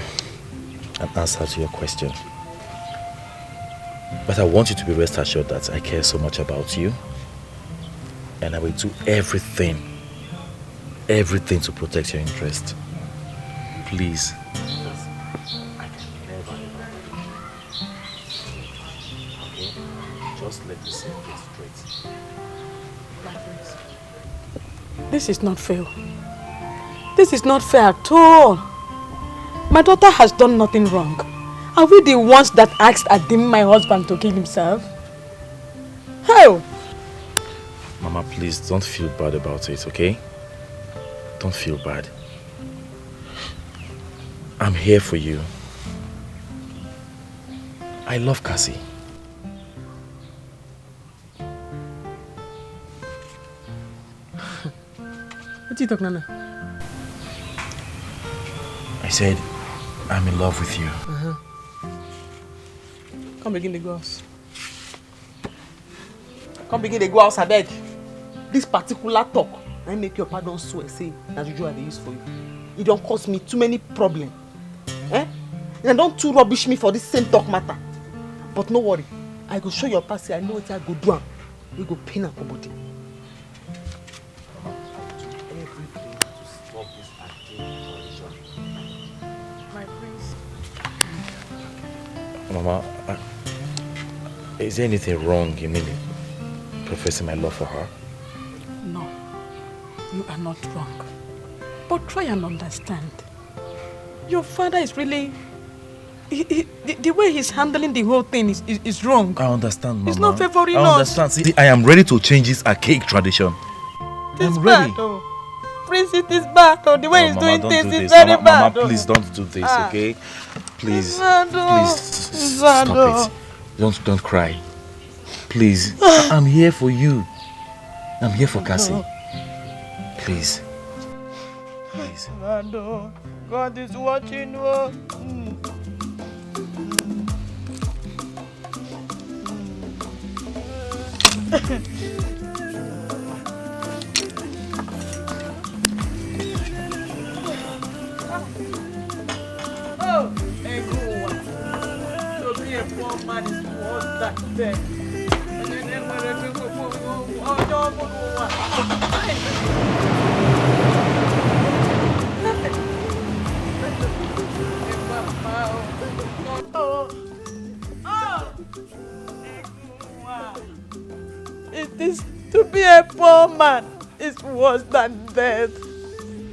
an answer to your question. But I want you to be rest assured that I care so much about you. And I will do everything to protect your interest. Please. Just let me say it straight. This is not fair. This is not fair at all. My daughter has done nothing wrong. Are we the ones that asked Adim, my husband, to kill himself? How? Mama, please don't feel bad about it, okay? Don't feel bad. I'm here for you. I love Cassie. What are you talking about? I said, I'm in love with you. Come begin the girls. Come begin the girls, I beg. This particular talk, I make your pardon swear, say, as usual, they use for you. It don't cause me too many problems. And don't too rubbish me for this same talk matter. But no worry, I go show your passy. I know what I go do. We go pain her body. My prince. Mama, is there anything wrong in me professing my love for her? No, you are not wrong. But try and understand. Your father is really... the way he's handling the whole thing is wrong. I understand, Mama. He's not favoring I us. understand. See, I am ready to change this archaic tradition. It's I'm ready. bad, oh. Prince, it is bad, oh. The way he's Mama, doing don't things do is this. very Mama, bad. Mama, please don't do this, okay? Please, It's bad, oh. please stop it. Don't cry. Please, I'm here for you. I'm here for Cassie. Please. Please. God is watching. Oh. Oh, a good one. To be a poor man is worse than death. And then when I go, it is to be a poor man is worse than death.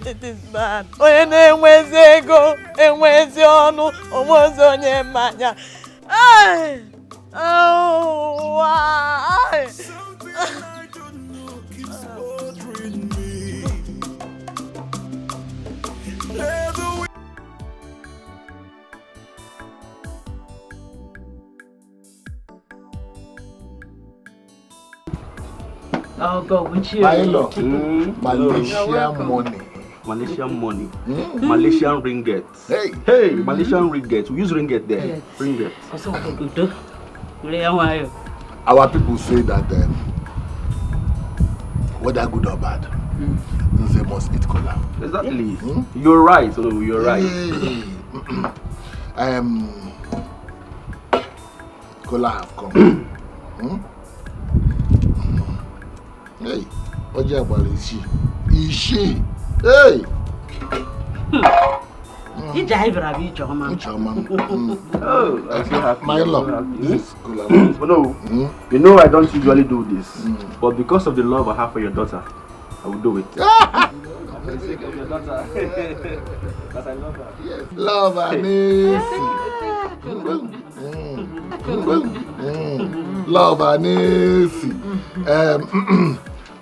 It is bad. Onye enwezi ego, enwezi ọnụ, onwezi onye mmanya. Ay! Oh, why? I'll go with you. Milo, Malaysian money. Malaysian money. Malaysian ringgit. Hey, Malaysian ringgit. We use ringgit there. Yes. Ringgit. Our people say that whether good or bad, they must eat cola. Exactly. You're right. Oh, you're right. Cola have come. Hey, what you about is she? Is she? Hey! You drive Ravi Choma. Oh, I feel happy. My love. Yes, cola. But no, you know I don't usually do this. But because of the love I have for your daughter, I will do it. For the sake of your daughter. Because I love her. Yes. Love and Love and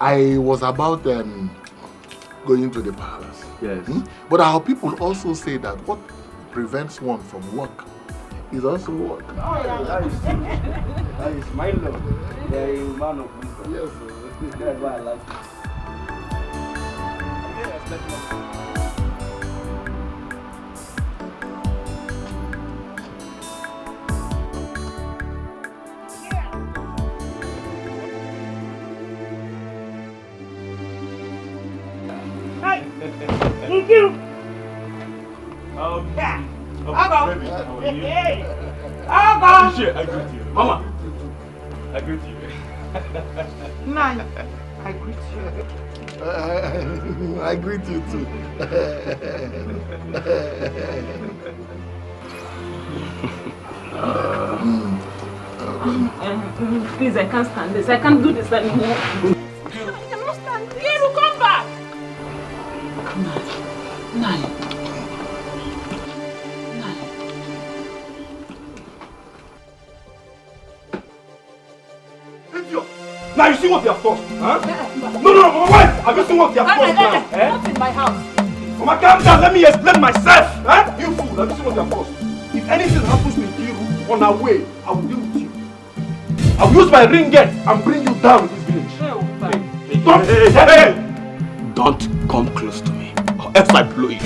I was about going to the palace. Yes. But our people also say that what prevents one from work is also work. Oh, yeah. That is my love. You're a man of wisdom. Yes. That's why I like you. Thank you. Yeah. Baby, how are you? Hey. I greet you. Mama. I greet you. Nine. I greet you. I greet you too. Please, I can't stand this. I can't do this anymore. I cannot stand this. Kiru, come back. Nine. Now you see what you have caused, huh? No, Mama, wait! Have you seen what you have caused now? Not in my house. Mama, calm down, let me explain myself, huh? You fool, have you seen what you have caused? If anything happens to Kiru on our way, I will deal with you. I will use my ringgit and bring you down in this village. Don't come close to me, or else I blow you.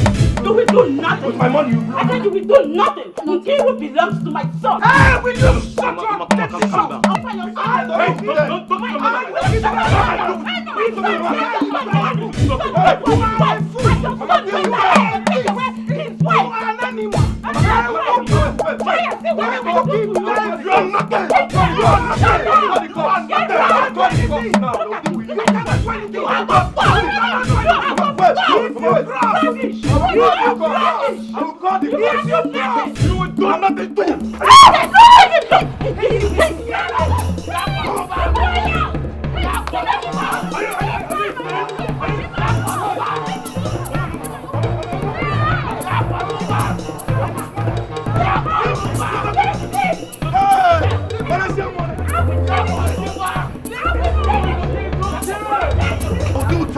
You will do nothing. With my money, you blow. I said you will do nothing. Kiru belongs to my son. Hey, will you shut up? Take this out. Open your son. Don't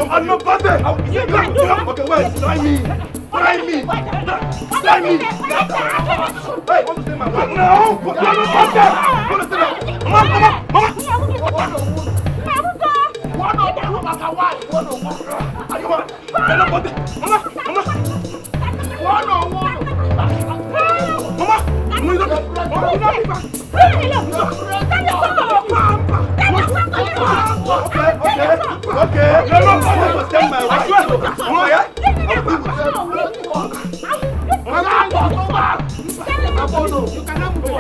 I'm not bad. Okay, wait, try me. Try me. Try me. Hey, want to say my word? No. I'm not bad. Want to say that? Mama. Are you mad? I'm not bad. Mama. Okay. You're not going to stand my wife. You cannot move on.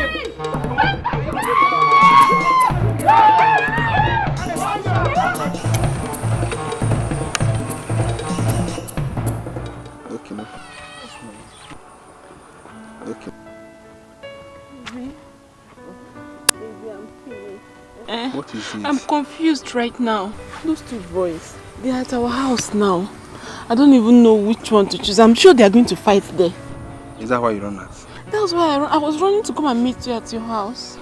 Okay. Okay. What is it? I'm confused right now. Those two boys, they are at our house now. I don't even know which one to choose. I'm sure they are going to fight there. Is that why you run out? That's why I was running to come and meet you at your house.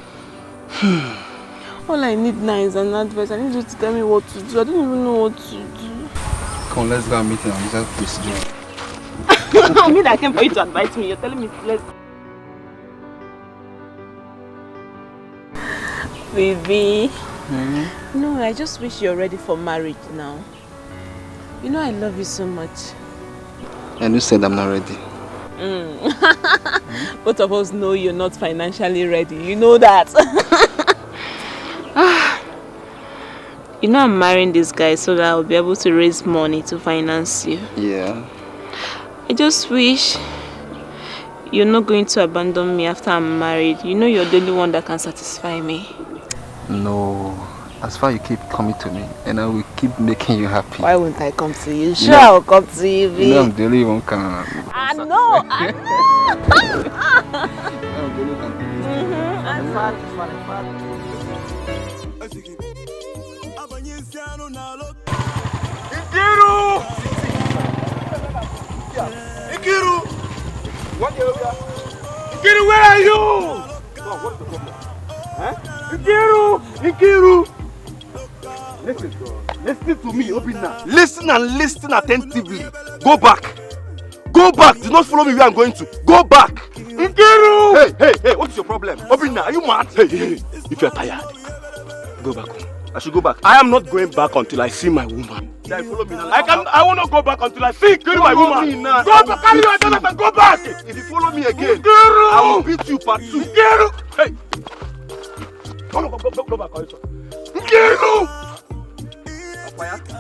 All I need now is an advice. I need you to tell me what to do. I don't even know what to do. Come on, let's go and meet him. Is that procedure? I mean, I came for you to advise me. You're telling me let's. Baby. No, I just wish you're ready for marriage now. You know I love you so much. And you said I'm not ready. Both of us know you're not financially ready. You know that. You know I'm marrying this guy so that I'll be able to raise money to finance you. Yeah. I just wish you're not going to abandon me after I'm married. You know you're the only one that can satisfy me. No. As far as you keep coming to me, and I will keep making you happy. Why won't I come to you? Sure, I'll come to you, babe. You know I'm the only one can. I know. Ikiru! Ikiru, where are you? What is the problem? Huh? Ikiru! Listen to me, Obinna. Listen and listen attentively. Go back. Go back. Do not follow me where I'm going to. Go back. Ikiru! Hey, what is your problem? Obinna, are you mad? Hey, if you're tired, go back home. I should go back. I am not going back until I see my woman. Then follow me now. I will not go back until I see my woman. Go back, carry your daughter and go back. If you follow me again, I will beat you part 2. Hey! Go back, Ngiru!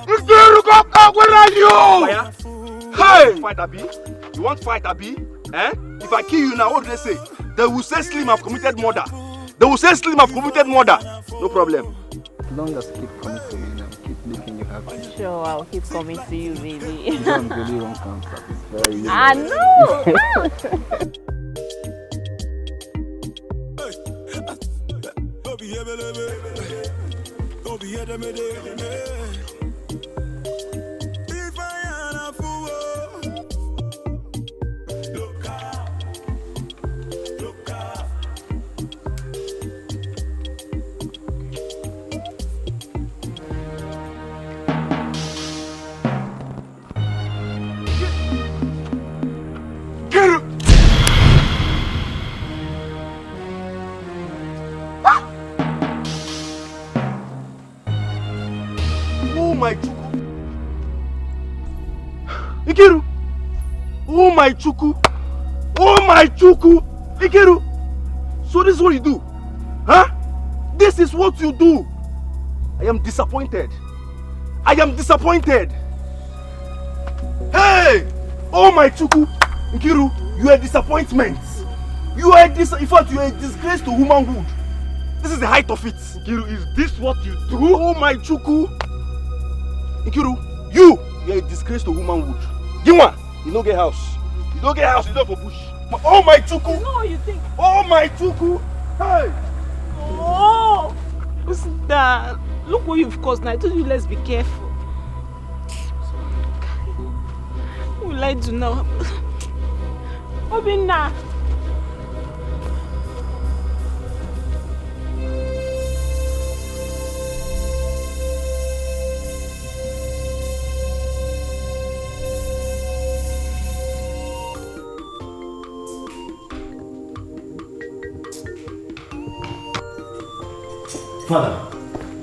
Ngiru, go back, where are you? Hey! Fight, Abi? You want fight, Abi? Eh? If I kill you now, what do they say? They will say Slim have committed murder. They will say Slim have committed murder. No problem. As long as you keep coming to me and keep making you happy. Sure, I'll keep coming to you, baby. You know I'm really wrong cancer. It's very I know! Ikiru! Oh my chuku! Oh my chuku! Ikiru! So this is what you do? Huh? This is what you do! I am disappointed. I am disappointed! Hey! Oh my chuku! Ikiru, you are a disappointment! You are in fact, you are a disgrace to womanhood. This is the height of it. Nkiru, is this what you do? Oh my Chuku. Nkiru, you are a disgrace to womanhood. Ginwa, you don't get house. You don't get house, you don't for bush. Oh my Chuku. It's not what you think. Oh my Chuku. Hey. Oh, what's that? Look what you've caused now. I told you let's be careful. What will I do now? Obinna.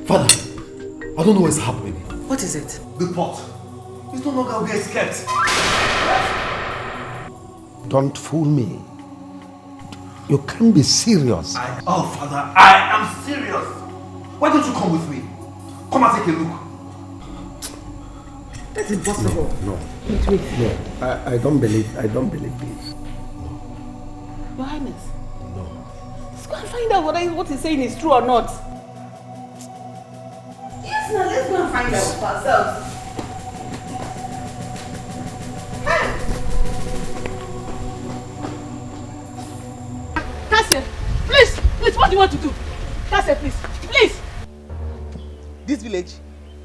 Father, I don't know what's happening. What is it? The pot. It's no longer where it's kept. Don't fool me. You can't be serious. Oh, Father, I am serious. Why don't you come with me? Come and take a look. That's impossible. No. Wait. No, I don't believe this. Your Highness. No. Let's go and find out what he's saying is true or not. Yes, now let's go and find out for ourselves. Keziah, please, what do you want to do? Keziah, please. This village,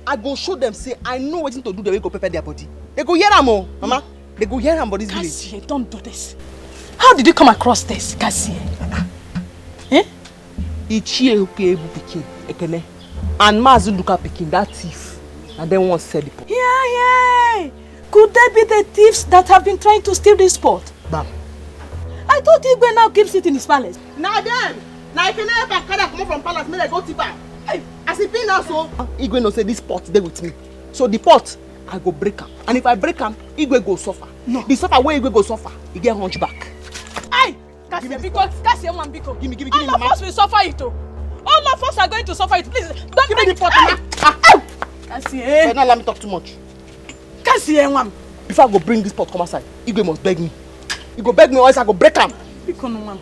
I go show them say I know what to do. They will go prepare their body. They go hear them, Mama. They go hear them about this village. Keziah, don't do this. How did you come across this, Keziah? Ichie Ebu Pikin, Ekene, and Mazu Luka Pikin, that thief, and then one said the pot. Yeah. Could they be the thieves that have been trying to steal this pot? Bam. I thought Igwe now keeps it in his palace. Now then, now Ekene help Akada come from palace, make they go tip her. As it be now so, Igwe no say this pot dey with me. So the pot, I go break am. And if I break am, Igwe go suffer. No. The suffer where Igwe go suffer, he get hunchback. Aye! Keziah, Biko. Give me, All of us will suffer it, oh. All of us are going to suffer it. Please, don't give me the pot, Mama. Keziah. But not let me talk too much. Keziah, Mama. Before I go bring this pot come outside, Igwe must beg me. He go beg me or else I go break am. Biko, no, Mama.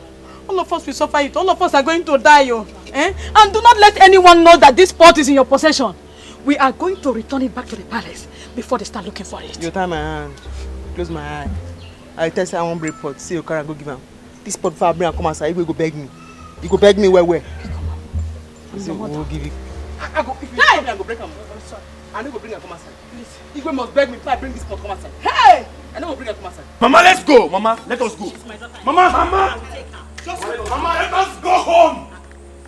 All of us will suffer it. All of us are going to die, oh. And do not let anyone know that this pot is in your possession. We are going to return it back to the palace before they start looking for it. You tie my hand. Close my eye. I tell you I won't break pot. See your car and go give him. This pot before I bring and come outside, he go beg me. He go beg me where? See, we'll give you. I go, if you tell me I go break him. Sorry. I don't go bring and come outside. Please. Igwe must beg me before I bring this pot come outside. Hey! I don't go bring and come outside. Mama, let's go. Mama, let us go. Mama. Mama, let us go home.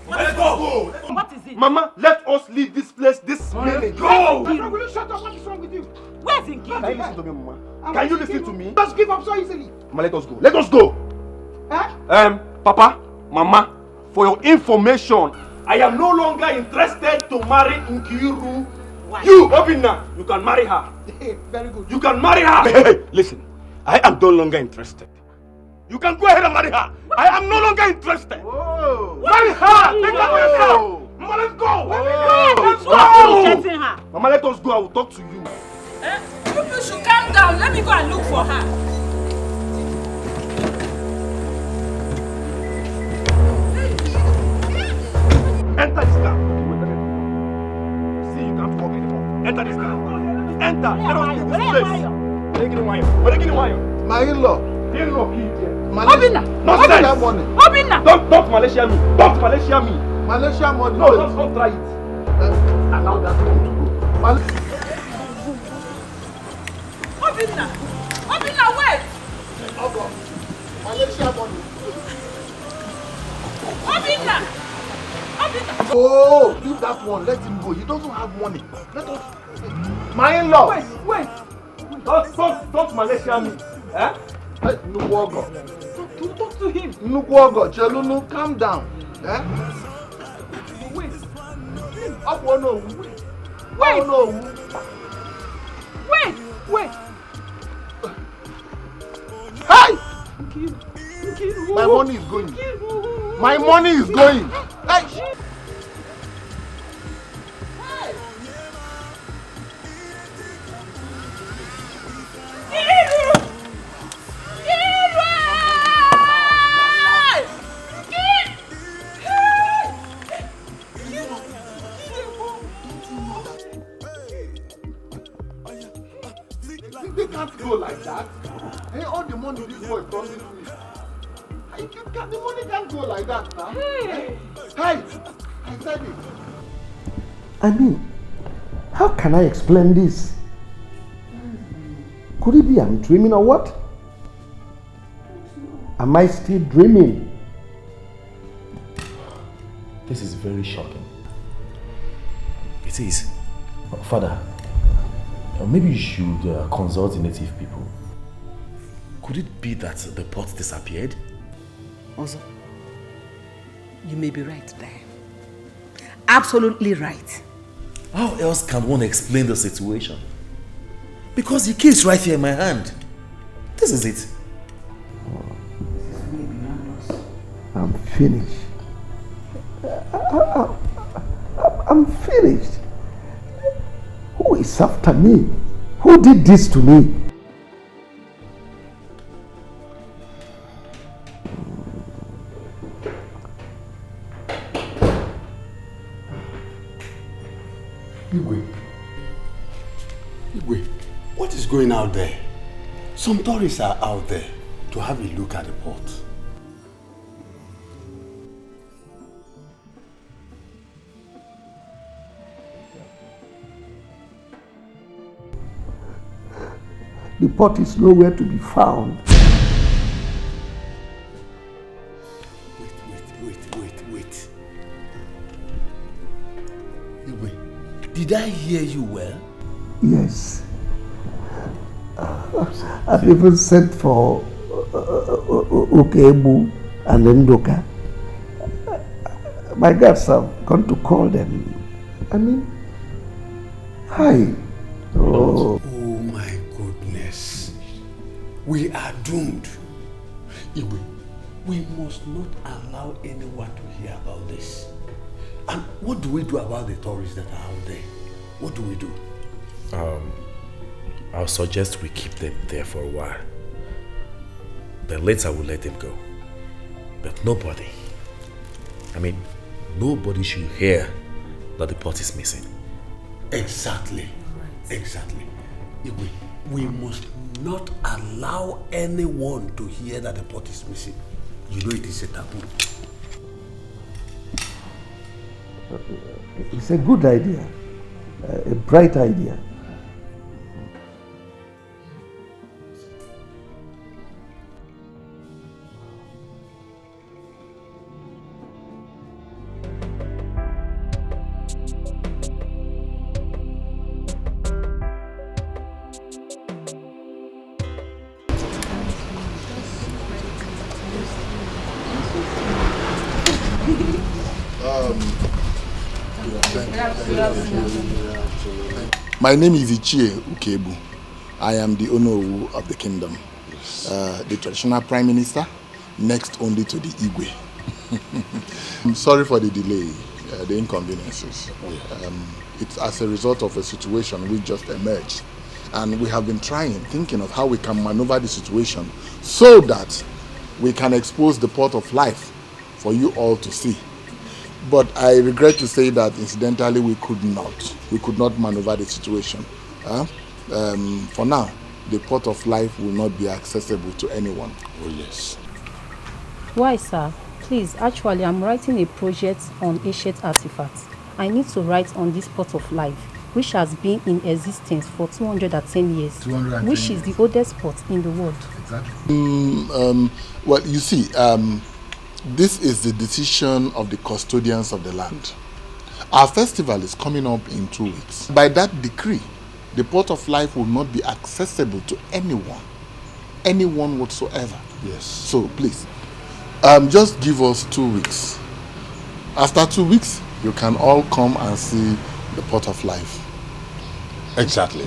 Let's go. What is it? Mama, let us leave this place this minute. Go. Will you shut up? What is wrong with you? Where's Nkiru? Can you listen to me, Mama? Can you listen to me? Just give up so easily. Mama, let us go. Let us go. Papa, Mama, for your information, I am no longer interested to marry Nkiru. Why? You, Obinna, you can marry her. Very good. You can marry her. Hey, listen, I am no longer interested. You can go ahead and marry her. I am no longer interested. Whoa. Marry her. Take her for yourself. Mama, let's go. Let's go. Mama, let us go. I will talk to you. You should calm down. Let me go and look for her. Enter this car. See, you can't walk anymore. Enter this car. Enter. Let us leave this place. My in-law. In-law, kid. Obinna. Nonsense. Obinna. Don't Malaysia me. Don't Malaysia me. Malaysia money. No, don't try it. Allow that one to go. Obinna, wait. Malaysia money. Obinna. Oh, leave that one. Let him go. He doesn't have money. Let us. My in-law. Wait. Don't Malaysia me. Nukuogo. Talk to him. Nukuogo. Chelunu, calm down. Wait. Oh no. Wait. Oh no. Wait. Hey! Nkiru. My money is going. My money is going. Hey! You can't go like that. Hey, all the money this boy promised me. The money can't go like that now. Hey! I said it. I mean, how can I explain this? Could it be I'm dreaming or what? Am I still dreaming? This is very shocking. It is. Father, maybe you should consult the native people. Could it be that the pot disappeared? Also, you may be right there. Absolutely right. How else can one explain the situation? Because the key is right here in my hand. This is it. I'm finished. I'm finished. Who is after me? Who did this to me? Igwe, what is going out there? Some tourists are out there to have a look at the port. The pot is nowhere to be found. Wait. Igwe, did I hear you well? Yes. I've even sent for Okebu and Ndoka. My guards have gone to call them. I mean, hi. Oh my goodness. We are doomed. Igwe, we must not allow anyone to hear about this. And what do we do about the tourists that are out there? What do we do? I'll suggest we keep them there for a while. Then later we'll let them go. But nobody should hear that the pot is missing. Exactly. Exactly. Igwe, we must not allow anyone to hear that the pot is missing. You know it is a taboo. It's a good idea. A bright idea. My name is Ichie Ukebu. I am the owner of the kingdom. The traditional prime minister, next only to the Igwe. I'm sorry for the delay, the inconveniences. It's as a result of a situation we just emerged. And we have been thinking of how we can maneuver the situation so that we can expose the port of life for you all to see. But I regret to say that incidentally we could not maneuver the situation. For now, the port of life will not be accessible to anyone. Oh yes. Why, sir? Please, actually, I'm writing a project on ancient artifacts. I need to write on this port of life, which has been in existence for 210 years, 210 which is the oldest port in the world. Exactly. Well, you see, this is the decision of the custodians of the land. Our festival is coming up in 2 weeks. By that decree, the port of life will not be accessible to anyone whatsoever. Yes. So please, just give us 2 weeks. After 2 weeks, you can all come and see the port of life. Exactly.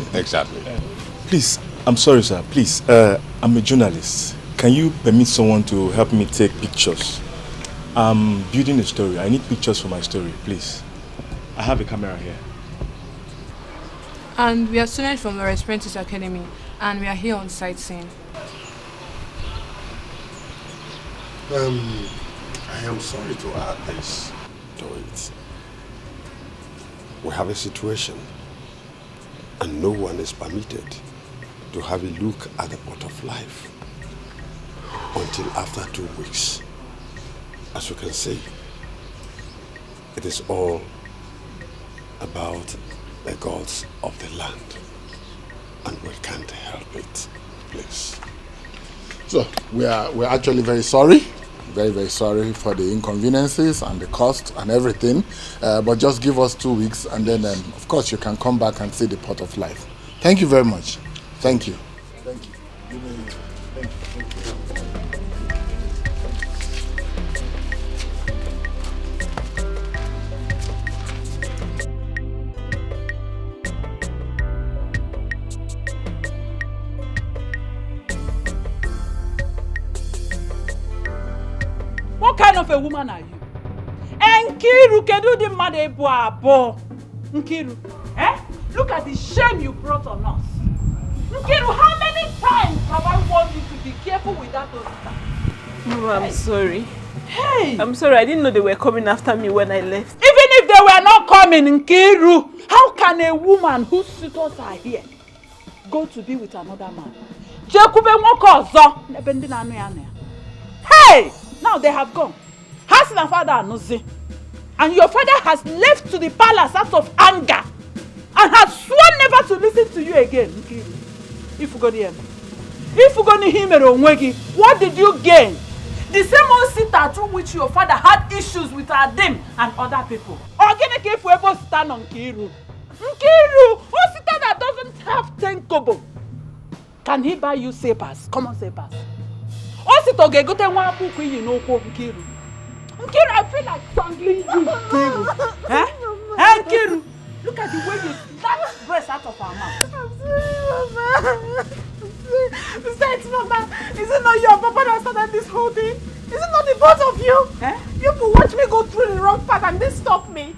Please, I'm sorry, sir. Please, I'm a journalist. Can you permit someone to help me take pictures? I'm building a story. I need pictures for my story, please. I have a camera here. And we are students from the Apprentice Academy, and we are here on sightseeing. I am sorry to add this to it. We have a situation, and no one is permitted to have a look at the pot of life until after 2 weeks. As you can see, it is all about the gods of the land, and we can't help it, please. So, we're actually very sorry. Very, very sorry for the inconveniences and the cost and everything. But just give us 2 weeks and then, of course, you can come back and see the pot of life. Thank you very much. Thank you. Thank you. Thank you. What kind of a woman are you? Nkiru, can you do mad abo? Nkiru, look at the shame you brought on us. Nkiru, how many times have I warned you to be careful with that Osita? Mama, I'm sorry. Hey! I'm sorry, I didn't know they were coming after me when I left. Even if they were not coming, Nkiru, how can a woman whose suitors are here go to be with another man? Hey! Now they have gone. Hasan and father are nothing. And your father has left to the palace out of anger and has sworn never to listen to you again. If you go to him, what did you gain? The same old sitter through which your father had issues with Adim and other people. Organic if we ever stand on Nkiru. Nkiru, a sitter that doesn't have 10 kobo. Can he buy you sapers? Common sapers. Nkiru, I feel like strangling you, Nkiru. Nkiru, look at the way you snatch breast out of our mouth. I'm sorry, Mama. Besides, Mama, is it not your papa that started this whole thing? Is it not the both of you? You people watch me go through the wrong path and this stop me.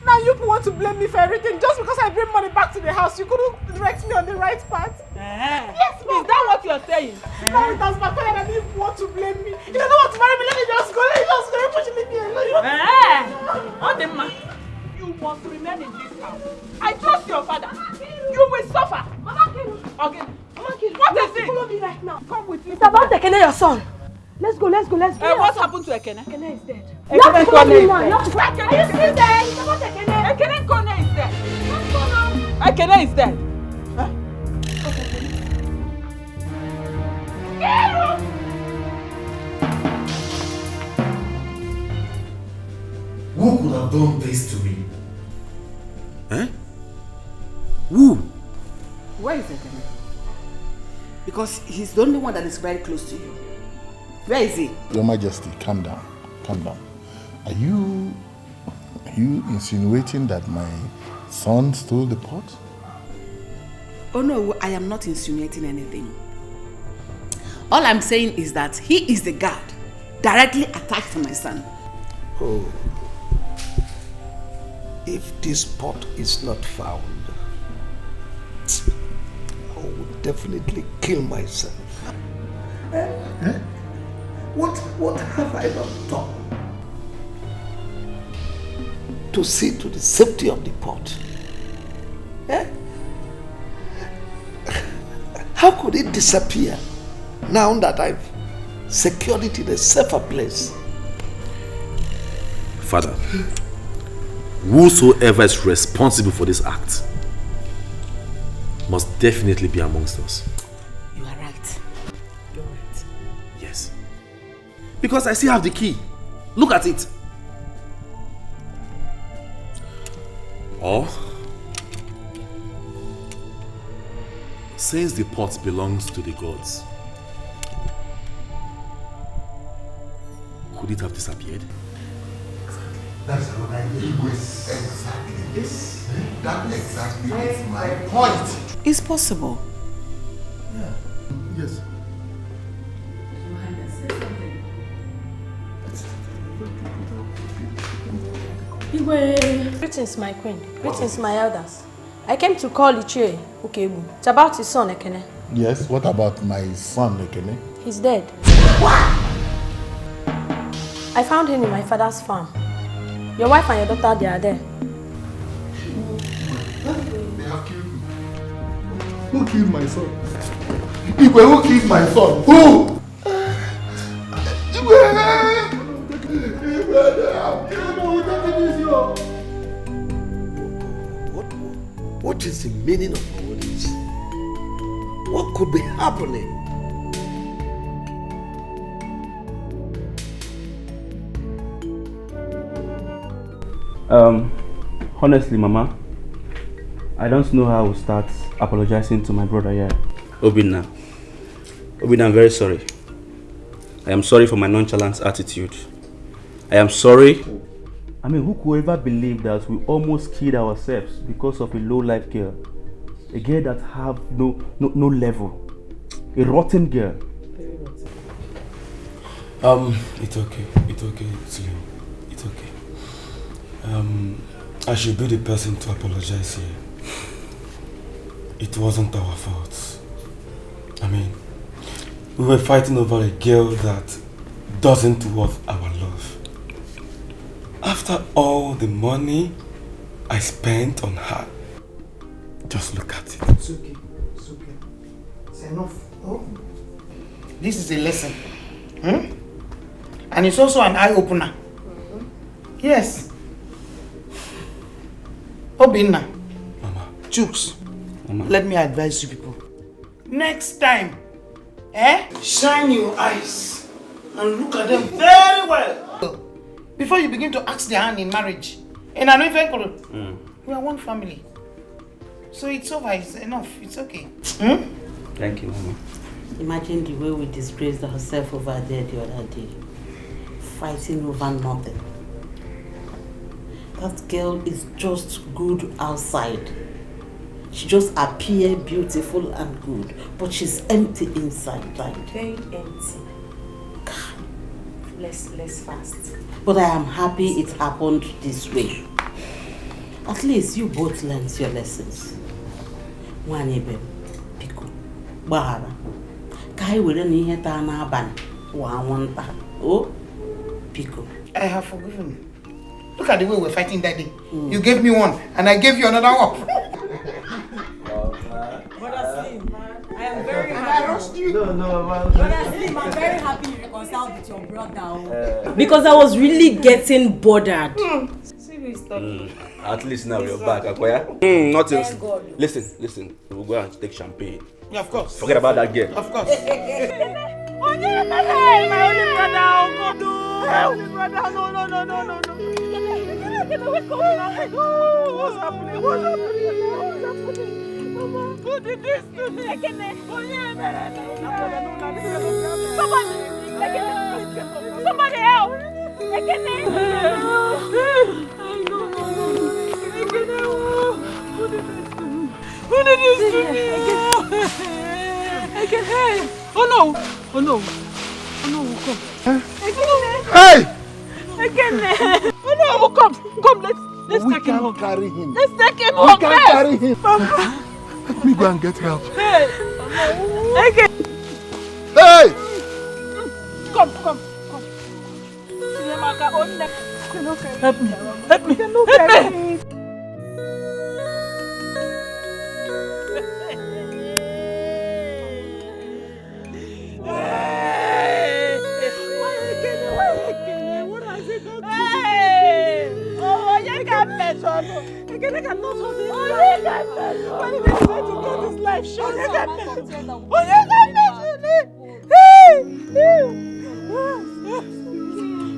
Now you people want to blame me for everything just because I bring money back to the house. You couldn't direct me on the right path. Yes, Mama. Is that what you're saying? Now it has backfired and you want to blame me. You don't want to marry me, let me just go. Push me alone. You must remain in this house. I trust your father. You will suffer. Mama Kiru. Okay. Mama Kiru. What is it? Follow me right now. Come with me. It's about Ekene, your son. Let's go. What happened to Ekene? Ekene is dead. You have to follow me now. Are you still there? It's about Ekene. Ekene Kone is dead. Let's go now. Ekene is dead. Who could have done this to me? Who? Where is Ekene? Because he's the only one that is very close to you. Where is he? Your Majesty, calm down. Calm down. Are you insinuating that my son stole the pot? Oh no, I am not insinuating anything. All I'm saying is that he is the guard directly attached to my son. Oh. If this pot is not found, I will definitely kill myself. What have I not done to see to the safety of the pot? How could it disappear now that I've secured it in a safer place? Father, whosoever is responsible for this act must definitely be amongst us. You are right. You're right. Yes. Because I still have the key. Look at it. Or, since the pot belongs to the gods, could it have disappeared? That's what I mean. Exactly. Yes. That exactly is my point. It's possible. Yeah. Yes. Greetings, my queen. Greetings, my elders. I came to call Ichie Ukebu. It's about his son, Ekene. Yes, what about my son, Ekene? He's dead. I found him in my father's farm. Your wife and your daughter, they are there. They have killed me. Who killed my son? Igwe, who killed my son? Who? What is the meaning of all this? What could be happening? Honestly, Mama, I don't know how I will start apologizing to my brother here. Obinna, I'm very sorry. I am sorry for my nonchalant attitude. I am sorry. I mean, who could ever believe that we almost killed ourselves because of a low-life girl? A girl that have no level. A rotten girl. It's okay, Slim. It's okay. I should be the person to apologize here. It wasn't our fault. I mean, we were fighting over a girl that doesn't worth our love. After all the money I spent on her, just look at it. It's okay. It's okay. It's enough. Oh. This is a lesson. And it's also an eye-opener. Yes. Obinna. Mama. Chooks. Mama. Let me advise you people. Next time, shine your eyes and look at them very well before you begin to ask their hand in marriage. And I know if we are one family. So it's over, it's enough, it's okay. Thank you, Mama. Imagine the way we disgraced ourselves over there the other day. Fighting over nothing. That girl is just good outside. She just appears beautiful and good, but she's empty inside, right? Very empty. Less fast. But I am happy it happened this way. At least you both learned your lessons. Wanebe, Pico, Bahara. Kai will any hit an aban. One. Oh, Pico. I have forgiven. Look at the way we're fighting that day. You gave me one, and I gave you another one. Brother Slim, I am very happy. I rushed you. No, Brother Slim, I'm very happy you reconciled with your brother. Because I was really getting bothered. At least now you're back, Akoya. Nothing. Listen. We'll go and take champagne. Yeah, of course. Forget about that girl. Of course. My only brother, my only brother, no. What's happening? Mama, who did this to me? Somebody help! Who did this to me? Oh no! Come. Hey! Oh no! Come! Let's take him home. Carry him. Let's take him We home. can't carry him. Let me go and get help. Hey! Hey! Come. Help me.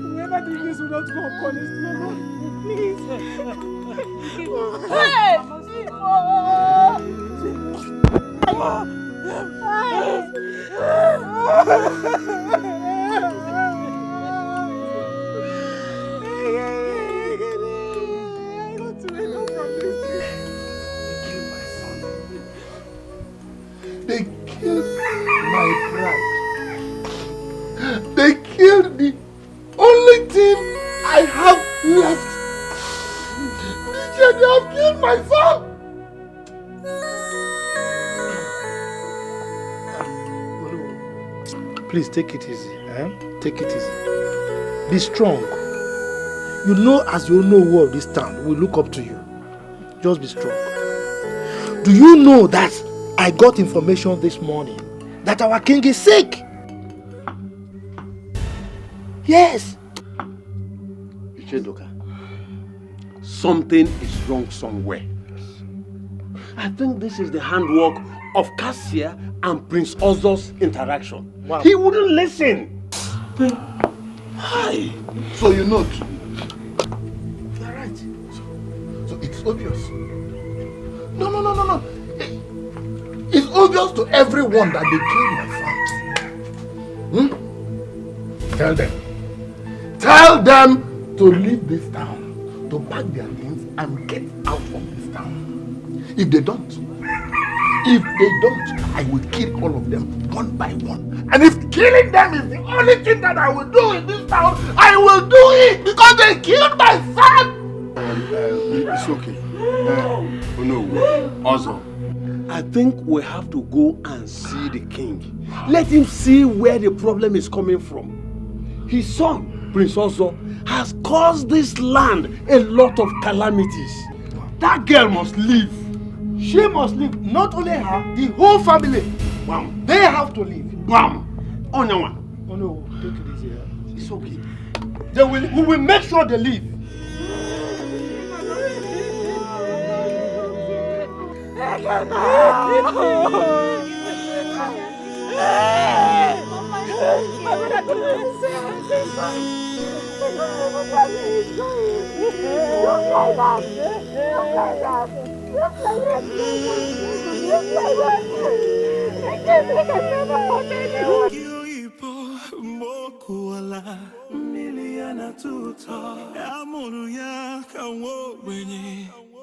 Whoever did this will not go unpunished, Mama. Please. They killed my bride. They killed the only thing I have left. They have killed my son. Please take it easy. Take it easy. Be strong. You know, as you know who of this town will look up to you. Just be strong. Do you know that I got information this morning that our king is sick. Yes. Ichedoka, something is wrong somewhere. I think this is the handwork of Keziah and Prince Ozo's interaction. Wow. He wouldn't listen. Hi. So you know too. You're right. So it's obvious. No. It's obvious to everyone that they killed my family. Tell them to leave this town, to pack their things and get out of this town. If they don't, I will kill all of them one by one. And if killing them is the only thing that I will do in this town, I will do it because they killed my son. It's okay. No, also, I think we have to go and see the king. Let him see where the problem is coming from. His son, Prince Ozo, has caused this land a lot of calamities. That girl must leave. She must leave. Not only her, the whole family. Bam. They have to leave. Bam. Oh no, take it easy. It's okay. We will make sure they leave.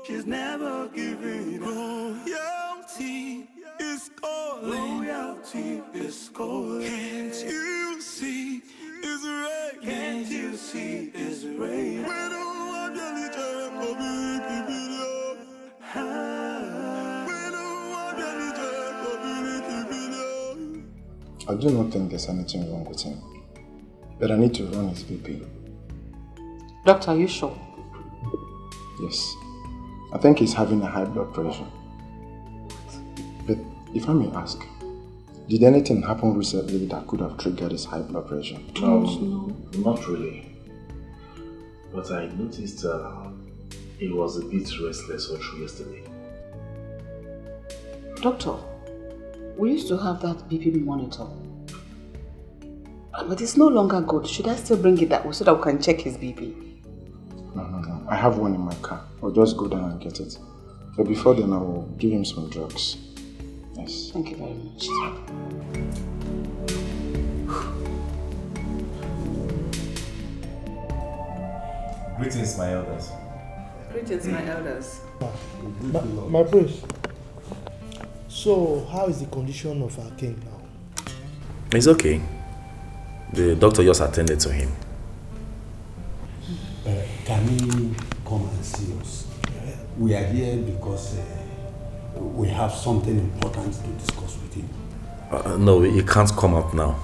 She's never giving royalty is calling. Royalty is calling. Can't you see it's rain? Can't you see it's rain? We don't want your little community. We don't want your little community. I do not think there's anything wrong with him, but I need to run his BP. Doctor, are you sure? Yes. I think he's having a high blood pressure. But if I may ask, did anything happen recently that could have triggered his high blood pressure? Not really. But I noticed he was a bit restless all through yesterday. Doctor, we used to have that BP monitor. But it's no longer good. Should I still bring it that way so that we can check his BP? No. I have one in my car. I'll just go down and get it. But before then, I will give him some drugs. Yes. Thank you very much. Greetings, my elders. Greetings, my elders. My prince. So, how is the condition of our king now? It's okay. The doctor just attended to him. Can he come and see us? We are here because we have something important to discuss with him. No, he can't come out now.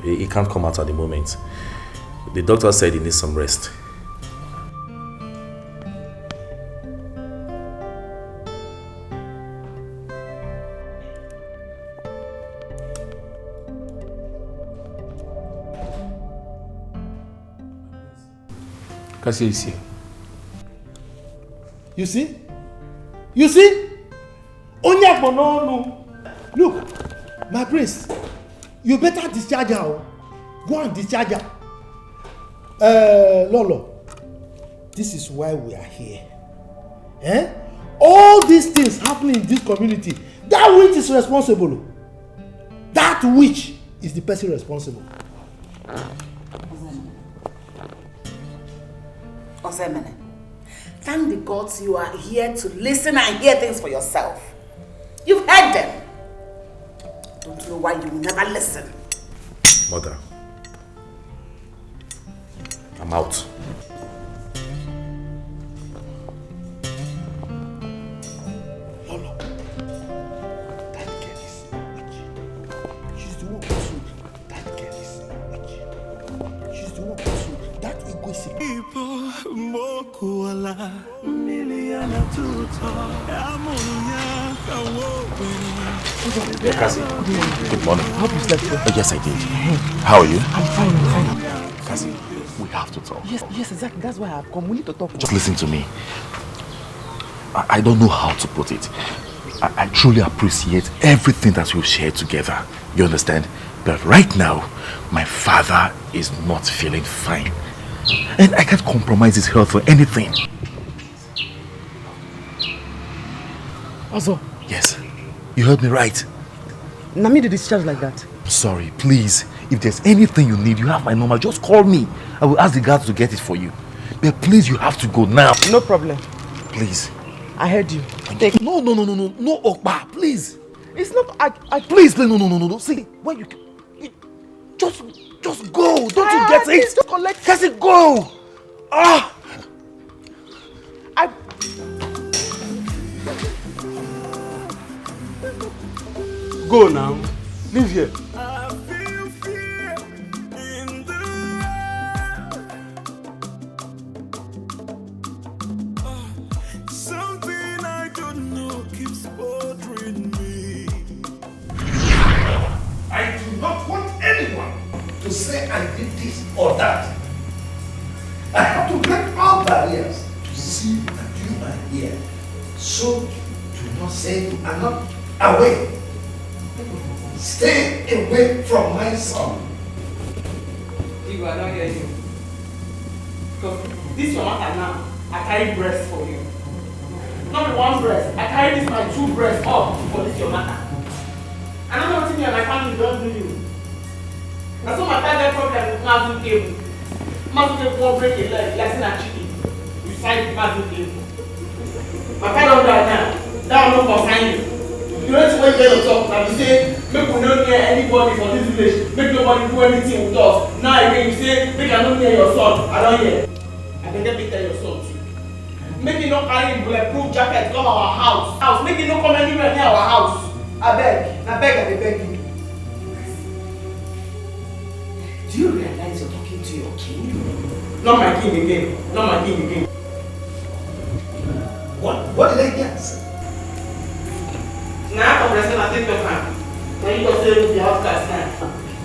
He can't come out at the moment. The doctor said he needs some rest. Keziah is here. You see? You see? No. Look, my prince, you better discharge her. Go and discharge her. Lolo, this is why we are here. All these things happening in this community, that witch is responsible. That witch is the person responsible. Osemene, thank the gods you are here to listen and hear things for yourself. You've heard them. Don't know why you will never listen. Mother, I'm out. Lolo, that girl is a witch. She's the one who told that girl is a witch. She's the one who told that egoistic. Mokuala, Miliana Tuta, Amuya, Kawo, Yeah, Cassie. Good morning. I hope you slept well. Yes, I did. How are you? I'm fine. Cassie, we have to talk. Yes, exactly. That's why I've come. We need to talk. Just listen to me. I don't know how to put it. I truly appreciate everything that we've shared together. You understand? But right now, my father is not feeling fine. And I can't compromise his health for anything. Also? Yes. You heard me right. Nami did discharge like that. Sorry, please. If there's anything you need, you have my number. Just call me. I will ask the guards to get it for you. But please, you have to go now. No problem. Please. I heard you. Take. No, Okpa, please. It's not. Please, no. See, when you just go. Don't you get it? Just collect. Cassie, go. Go now. Leave here. Something I don't know keeps bothering me. I do not want anyone to say I did this or that. I have to break all barriers to see that you are here. So do not say you are not away. Stay away from my son. You are not hearing you. Because this your matter now. I carry breast for you. Not with one breast. I carry this my two breasts up for this your matter. I don't know what me and my family don't do you. That's what my target problem with Mazin cable. Mazin cable won't break a leg, like a chicken. You side Mazin cable. My father don't die now. That will not concern you. You know to when you get on top and you say, make we not near anybody for this village, make nobody do anything with us. Now again you say, make I not near your son. I don't hear. I can get tell your son too. Make you not carry bulletproof jacket come our house. Make you not come anywhere near our house. I dey beg you. Do you realize you're talking to your king? Not my king again. What did I get? Now I'm wrestling at the time. Now you go say the outcast now.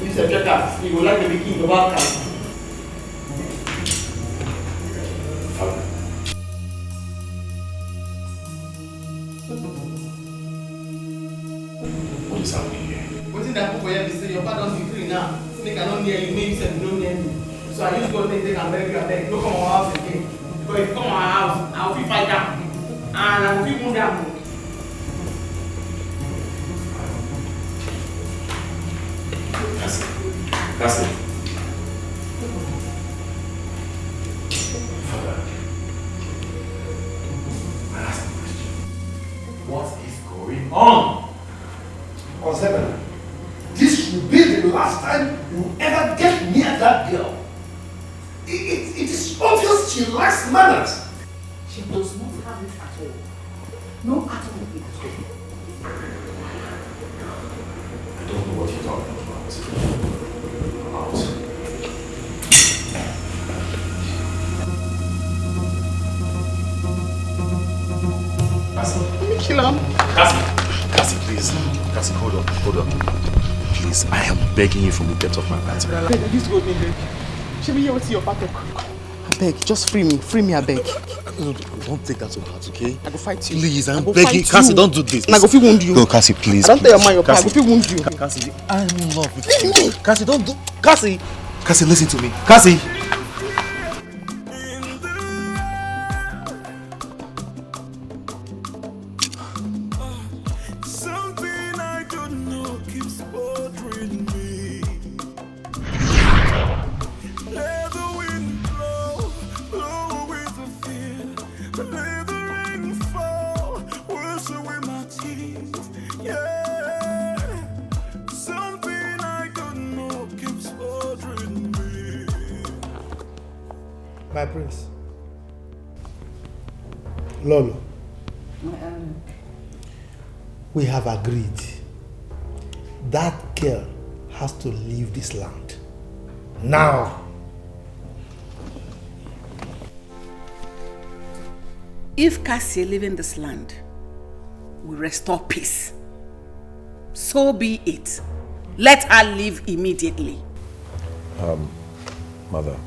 You say checkers. You go like to be king of outcast. What is happening here? What is that for you? Say your father doesn't free now. Make I not near you. Maybe you said you don't near me. So I use God take and beg. Don't come our house again. Because if you come our house, I will feel fight down. And I will feel wound down. That's it. Father, I ask a question. What is going on? Concept, this will be the last time you ever get near that girl. It is obvious she lacks manners. She does not have it at all. No at all. I don't know what you're talking about. Cassie, please. Cassie, hold on. Please, I am begging you from the depth of my heart. This go me beg. Should we hear what's your pattern? I beg, just free me, I beg. No, don't take that to heart, okay? I go fight you. Please, I'm begging. Cassie, don't do this. And I go feel wound you. No, Cassie, please. I don't tell your man your plan. I go feel wound you. Cassie, I'm in love with you. Cassie, don't do. Cassie, listen to me. Cassie. Something I don't know keeps bothering me. Let the wind blow with the fear. Let the rain fall, wash away my tears. Yeah, something I don't know keeps bothering me. My prince. Lolo. We have agreed that girl has to leave this land. Now. If Keziah leaving this land will restore peace, So be it. Let her leave immediately. Mother,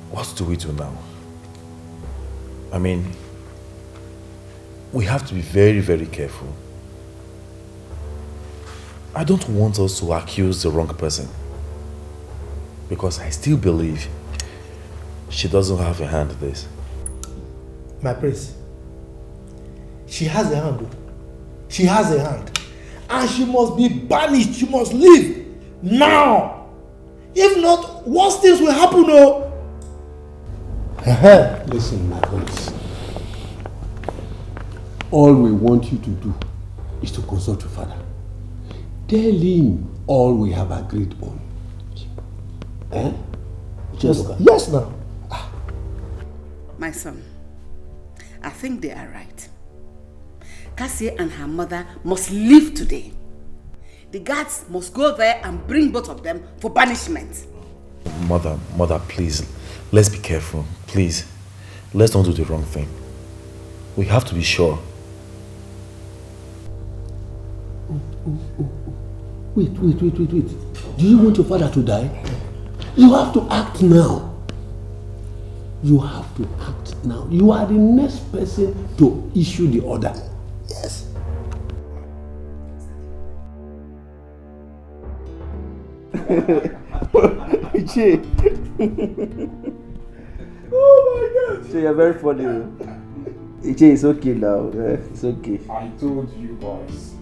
what do we do now? I mean, we have to be very, very careful. I don't want us to accuse the wrong person, because I still believe she doesn't have a hand in this. My prince, she has a hand. She has a hand. And she must be banished. She must leave now. If not, worse things will happen. Oh. Listen, my prince. All we want you to do is to consult your father. Tell him all we have agreed on. Eh? Yes, now. My son, I think they are right. Keziah and her mother must leave today. The guards must go there and bring both of them for banishment. Mother, please, let's be careful. Please, let's not do the wrong thing. We have to be sure. Wait. Do you want your father to die? You have to act now. You have to act now. You are the next person to issue the order. Yes. Ichi. Oh my God. Ichi, you're very funny. Ichi, it's okay now. It's okay. I told you boys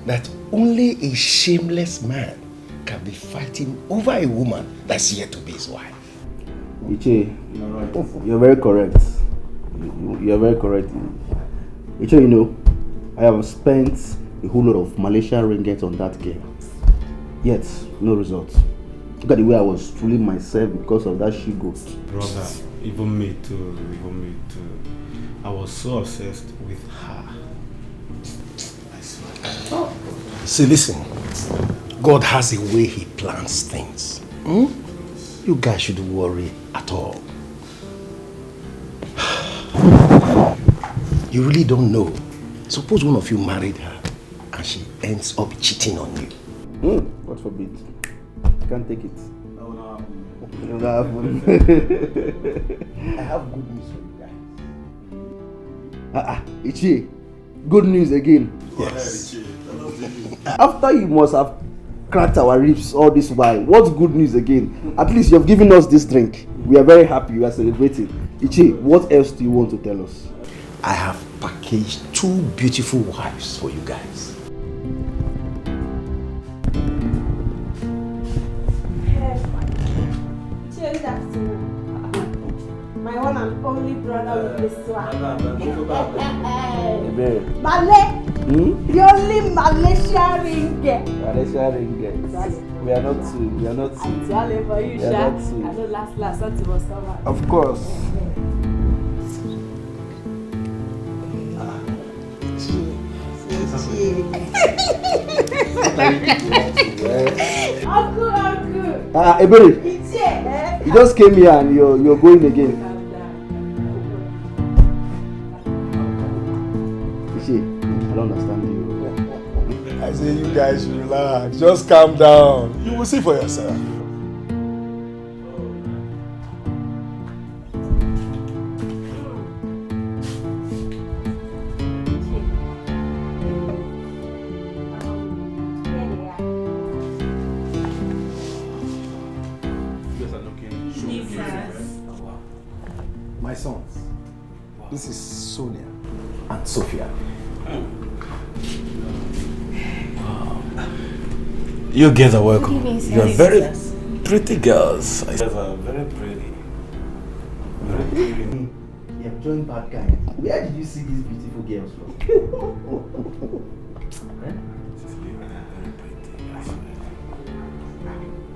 that only a shameless man can be fighting over a woman that's yet to be his wife. Ichi, you're very correct. You're very correct. Ichi, you know, I have spent a whole lot of Malaysian ringgit on that game. Yet, no results. Look at the way I was fooling myself because of that she-goat. Brother, even me too. I was so obsessed with her. I swear. See, listen. God has a way he plans things. You guys shouldn't worry at all. You really don't know. Suppose one of you married her and she ends up cheating on you. God forbid. I can't take it. It will not happen. I have good news for you guys. Ichi, good news again. Yes. After you must have cracked our ribs all this while, what's good news again? At least you have given us this drink. We are very happy. We are celebrating. Ichi, what else do you want to tell us? I have packaged 2 beautiful wives for you guys. My one and only brother with this one. Malay! The only Malaysia ringgit. Malaysia ringgit. We are not two. I'm telling for you, Sha. I know last something was over. Of course. Uncle. Ebere, you just came here and you're going again. I don't understand you. I say you guys should relax. Just calm down. You will see for yourself. My sons, this is Sonia and Sophia. You guys are welcome. You are very pretty girls. You guys are very pretty. Very pretty. You have joined bad guys. Where did you see these beautiful girls from?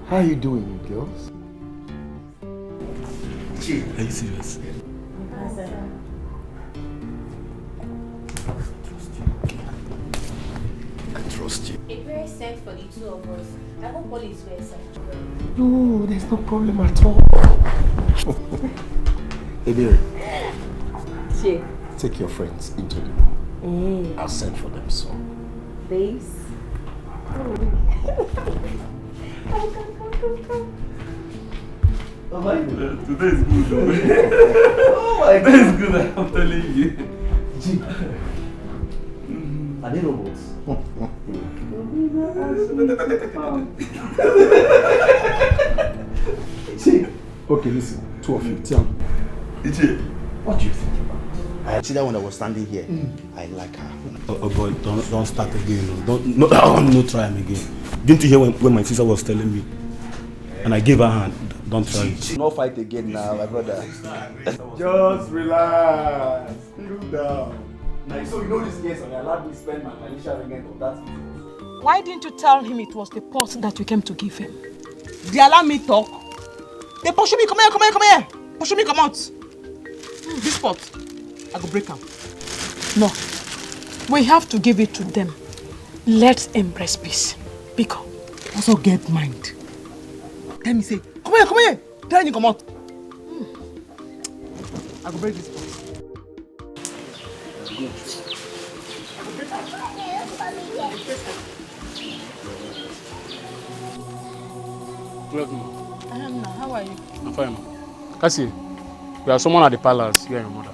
How are you doing, girls? Are you serious? I trust you. A prayer sent for the two of us. I hope all is well, sir. No, there's no problem at all. Ebere, take your friends into the room. I'll send for them soon. Babes. Oh my God. Today is good. Oh my God. Today is good, I'm telling you. Gee. Are they robots? See, okay, listen, two of you, tell me. What do you think about it? I see that when I was standing here, I like her. Oh boy, don't start again. No try him again. Didn't you hear when my sister was telling me? And I gave her hand. Don't try it. No fight again now, my brother. Just relax. Cool down. Now, so you know this case, and I allowed me to spend my financial ringgit on that. Why didn't you tell him it was the pot that you came to give him? They allow me talk. They pursue me, come here. Pursue me, come out. This pot, I go break them. No. We have to give it to them. Let's embrace peace. Because also get mind. Tell me, say, come here. Tell me, come out. I go break this pot. Good afternoon. How are you? I'm fine. Kasi, we have someone at the palace, you and your mother.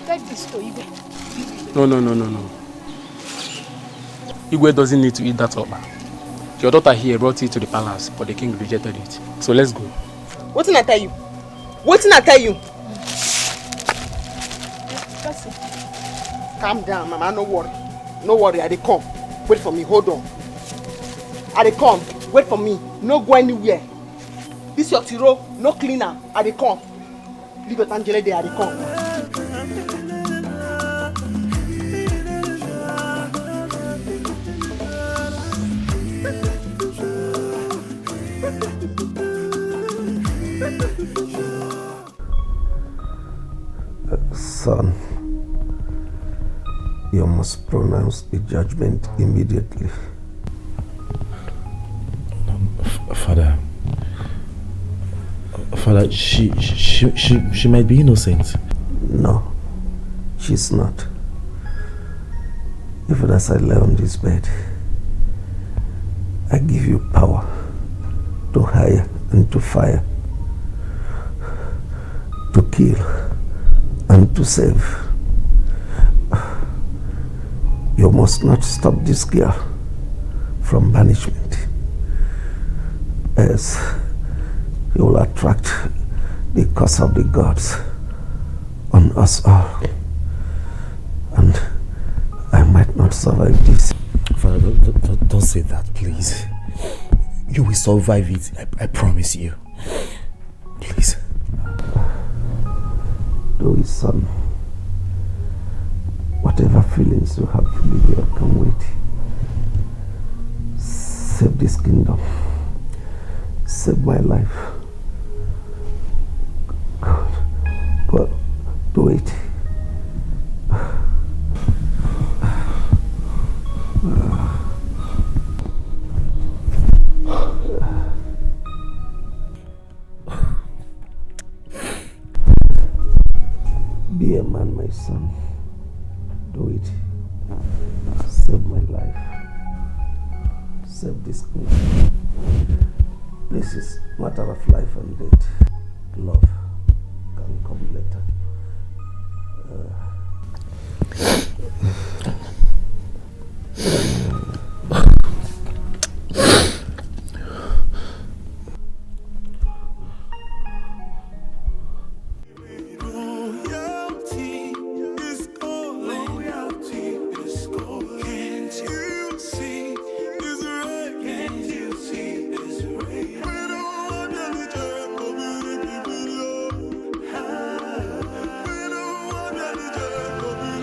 Take this to Igwe. No. Igwe doesn't need to eat that up. Your daughter here brought it to the palace, but the king rejected it. So let's go. What did I tell you? Calm down, Mama. No worry. I dey come. Wait for me. Hold on. I dey come. Wait for me. No go anywhere. This your tiro. No cleaner. I dey come. Leave your tangele there. I dey come. Son, you must pronounce the judgment immediately. Father, she might be innocent. No, she's not. Even as I lay on this bed, I give you power to hire and to fire, to kill and to save. You must not stop this girl from banishment, as you will attract the curse of the gods on us all, and I might not survive this. Father, don't say that, please. You will survive it, I promise you. Please. Do it, son. Whatever feelings you have for Lydia, come wait. Save this kingdom. Save my life. God, do it. Be a man, my son. Do it. Save my life. Save this kingdom. This is matter of life and death. Love can come later.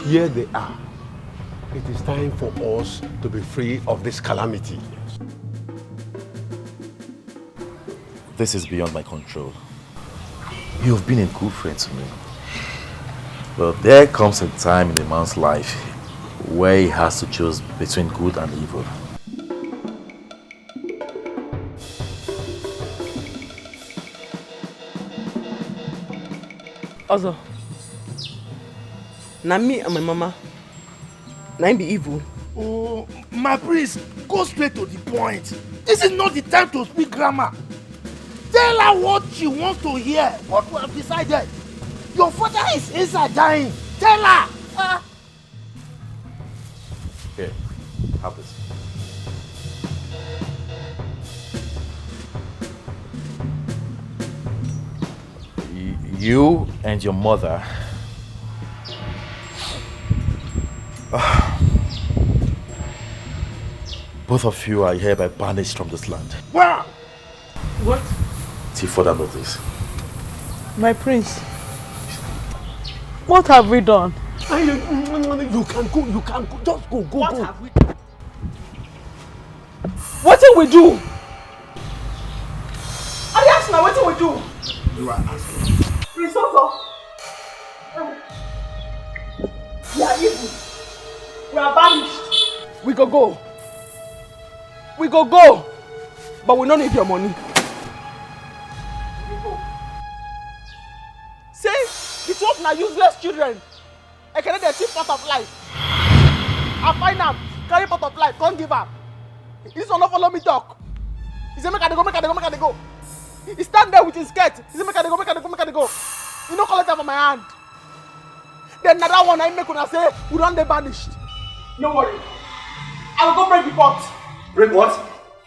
Here they are. It is time for us to be free of this calamity. This is beyond my control. You've been a good friend to me. But there comes a time in a man's life where he has to choose between good and evil. Also, Now me and my mama, now be evil. Oh, my priest, go straight to the point. This is not the time to speak grammar. Tell her what she wants to hear, what we have decided. Your father is inside dying. Tell her. Here, have this. You and your mother both of you are hereby banished from this land. Wow! What? Till further notice. My prince, what have we done? You can go, just go. What have we done? What did we do? I asked now, what did we do? You are asking. Prince Otto. We are evil. We are banished. We go. We go. But we don't need your money. We go. Say, it's what now useless children. I can let the part of life. I find out, carry part of life, don't give up. This one not follow me talk. He said, make I go. He stand there with his skirt. He said, make I go. You don't collect them from my hand. Then another one I make when I say, we don't get banished. No worry. I will go break the pot. Break what?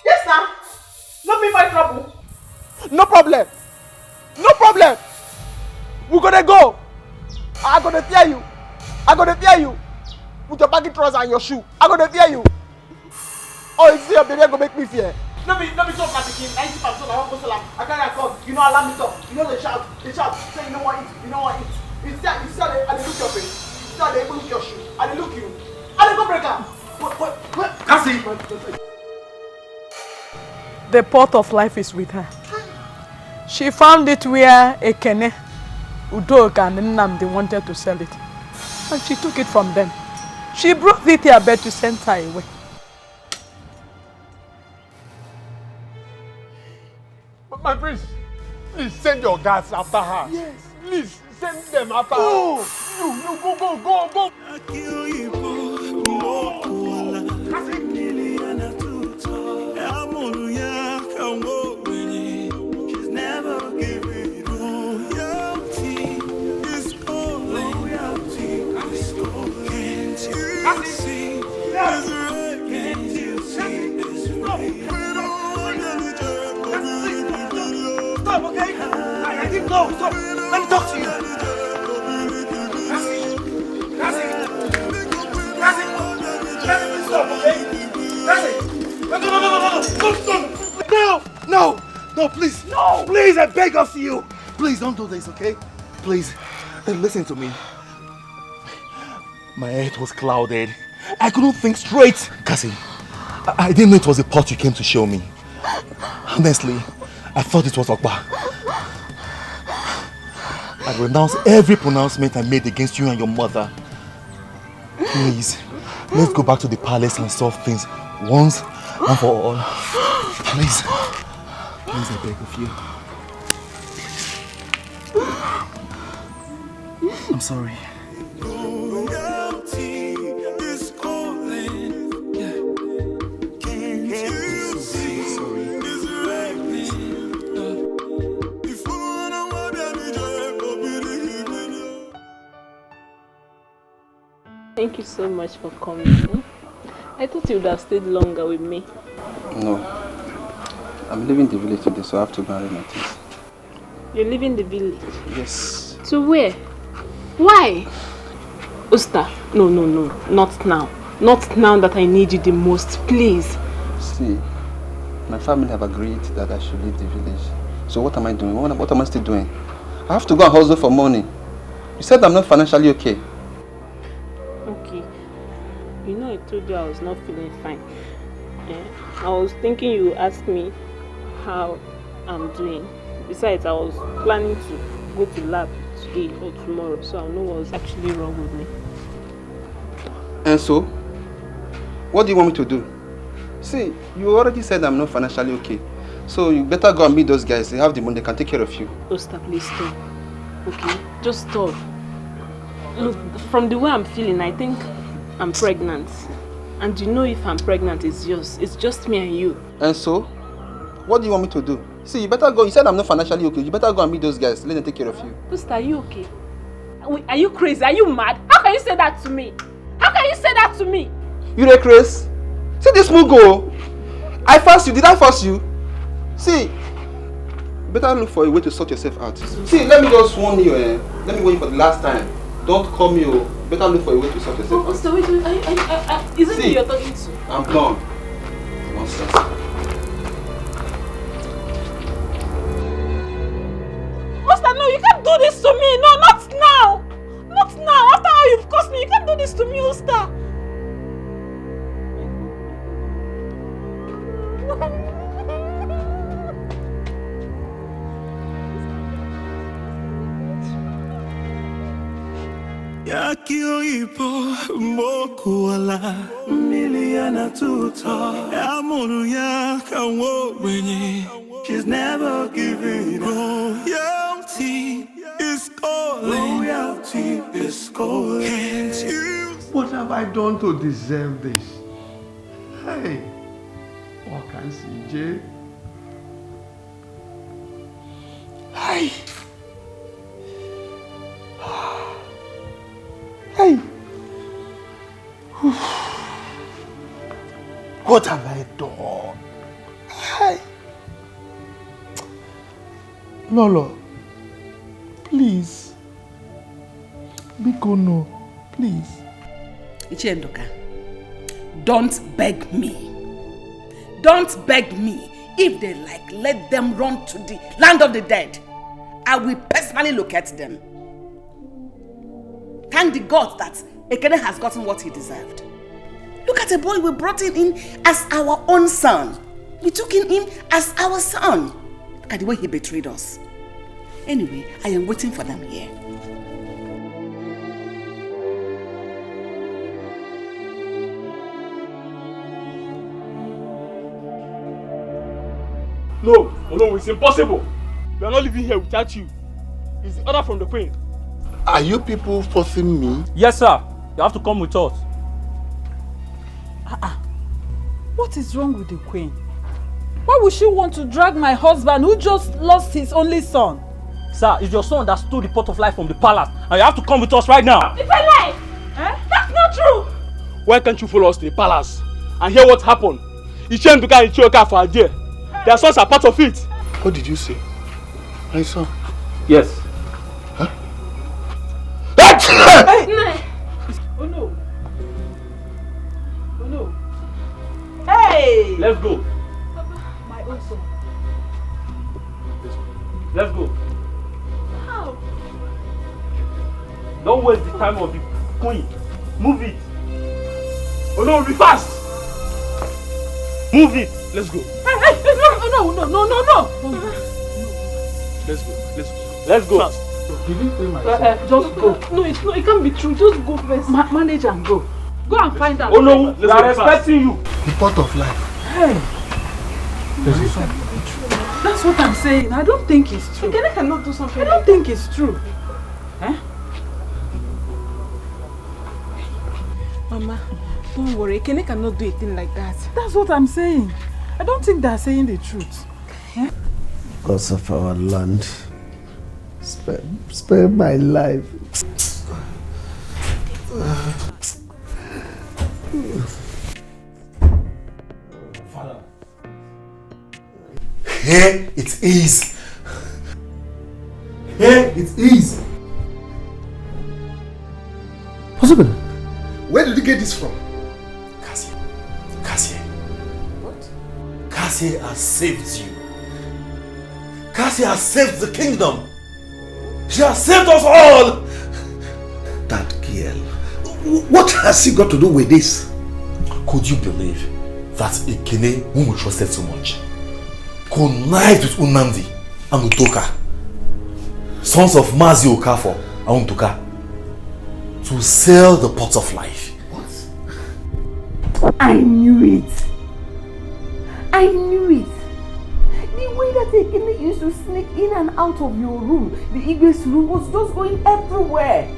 Yes, sir. Not me find trouble. No problem. We're gonna go. I'm gonna fear you. With your baggy trousers and your shoe. I'm gonna fear you. Oh, you see your baby gonna make me fear. No be talk like the king. 90% I won't go salam. I carry a gun. You know alarm me talk. You know they shout. Say you don't want it. You see I look your face. You see they look your shoe. I look you. I go break up. What? Cassie. The pot of life is with her. She found it where Ekene, Udoka and Nnamdi wanted to sell it. And she took it from them. She brought it here bed to send her away. My prince, please send your guards after her. Yes. Please send them after her. You go. She's never giving royalty. It's all loyalty. It's all. Can't you see? It's right. Can't you see? It's right. Stop, okay? I didn't know. Stop. Let me talk to you. Cassie, please stop, okay? Cassie. No, please. No. Please, I beg of you. Please don't do this, okay? Please, listen to me. My head was clouded. I couldn't think straight. Cassie, I didn't know it was the pot you came to show me. Honestly, I thought it was Okpa. I renounce every pronouncement I made against you and your mother. Please, let's go back to the palace and solve things once and for all. Please, I beg of you. I'm sorry. Thank you so much for coming. I thought you would have stayed longer with me. No. I'm leaving the village today, so I have to go and notice. You're leaving the village? Yes. To where? Why? Usta, no. Not now. Not now that I need you the most, please. See, my family have agreed that I should leave the village. So what am I doing? What am I still doing? I have to go and hustle for money. You said I'm not financially okay. Okay. You know I told you I was not feeling fine. Yeah. I was thinking you asked me how I'm doing. Besides, I was planning to go to lab today or tomorrow, so I'll know what's actually wrong with me. And so? What do you want me to do? See, you already said I'm not financially okay. So you better go and meet those guys. They have the money, they can take care of you. Osta, please stop. Okay? Just stop. Look, from the way I'm feeling, I think I'm pregnant. And you know if I'm pregnant, it's yours. It's just me and you. And so? What do you want me to do? See, you better go. You said I'm not financially okay. You better go and meet those guys. Let them take care of you. Sister, are you okay? Are you crazy? Are you mad? How can you say that to me? How can you say that to me? You dey crazy? See this mugo. I forced you. Did I force you? See, you better look for a way to sort yourself out. See, let me just warn you. Let me warn you for the last time. Don't call me. Better look for a way to sort yourself out. Sister, wait. Is it me you're talking to? I'm done. Nonsense. Master, no, you can't do this to me. No, not now. Not now. After how you've caused me, you can't do this to me, Oster. Yakio ipo mokuala miliana tuta amuru ya kawo wenye. She's never giving up. Royalty is calling. Royalty is calling. Can't you? What have I done to deserve this? Hey, what can CJ? Hi. Hey. What have I done? Hey. Lolo, please. Biko no, please. Ichendoka, don't beg me. Don't beg me. If they like, let them run to the land of the dead. I will personally locate them. Thank the God that Ekene has gotten what he deserved. Look at the boy we brought him in as our own son. We took him in as our son. Look at the way he betrayed us. Anyway, I am waiting for them here. No, it's impossible. We are not living here without you. It's the order from the queen. Are you people forcing me? Yes, sir. You have to come with us. What is wrong with the queen? Why would she want to drag my husband who just lost his only son? Sir, it's your son that stole the pot of life from the palace, and you have to come with us right now. It's a lie! That's not true! Why can't you follow us to the palace and hear what happened? Ichenduka and Ichioka for a year. Their sons are part of it. What did you say? My son? Yes. Huh? Oh no. Oh no. Hey! Let's go. My own son. Let's go. How? Don't waste the time of the queen. Move it. Oh no, be fast. Move it. Let's go. Hey, no. Let's go. Fast. Did you say my Just go. No, it can't be true. Just go first. Manage and go. Go and find out. Oh no, we are expecting you. The pot of life. Hey. That's what I'm saying. I don't think it's true. Ekene cannot do something. I don't think it's true. Mama, don't worry. Ekene cannot do a thing like that. That's what I'm saying. I don't think they're saying the truth. Because of our land. Spare my life. Father. Here it is. Here it is. What's happening? Where did you get this from? Keziah. What? Keziah has saved you. Keziah has saved the kingdom. She has saved us all. That girl. What has she got to do with this? Could you believe that Ekene, whom we trusted so much, connived with Unandi and Utoka, sons of Mazi Okafor and Utoka, to sell the pot of life? What? I knew it. I knew it. The way that Ekene used to sneak in and out of your room, the Igwe's room, was just going everywhere.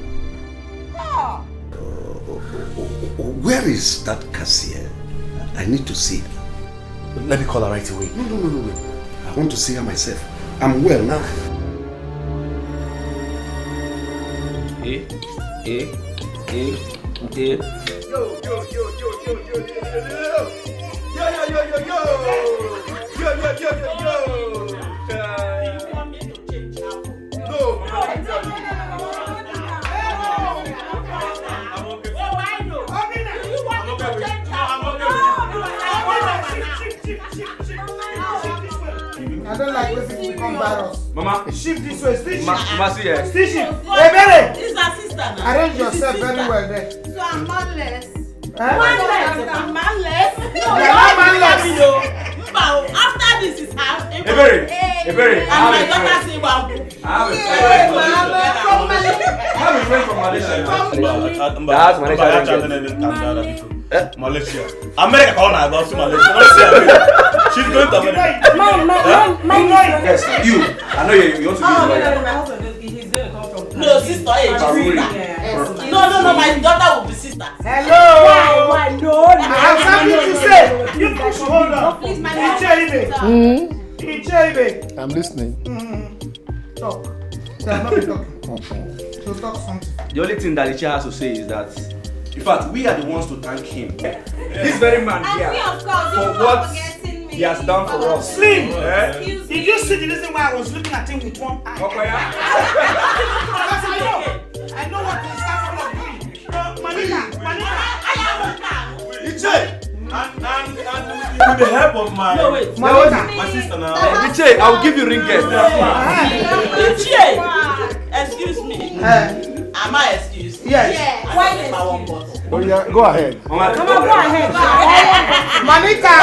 Where is that Keziah? I need to see her. Let me call her right away. No. I want to see her myself. I'm well now. I don't like when people become virus. Mama, Shift this way, still shift. Mama, see here. Still shift. Hey, Bere! This is our sister now. Arrange yourself very well there. So I'm manless. Eh? Manless. I'm manless. No, you're not manless. After this is how. Ebere. And my daughter say, wow. I have a friend from Malaysia. That's Malaysia. America call now go to Malaysia. She's going to America. Yes, you. I know you want to be my husband he's going to come from. No, sister, No, my daughter will be sister. Hello. Why? No. I have something to say. You push, hold on. Please, my I'm listening. Talk. I'm not talking. So talk something. The only thing that the chair has to say is that, in fact, we are the ones to thank him. This very man here for what he has done for us. Slim, did you see the reason why I was looking at him with one eye? I know what he's capable of doing. Manila. And with the help of my sister now. Iche, I will give you ring guest. Iche, excuse me. Am I excused? Yes. Why excuse? Oh yeah, go ahead. Mama, go ahead. Manita.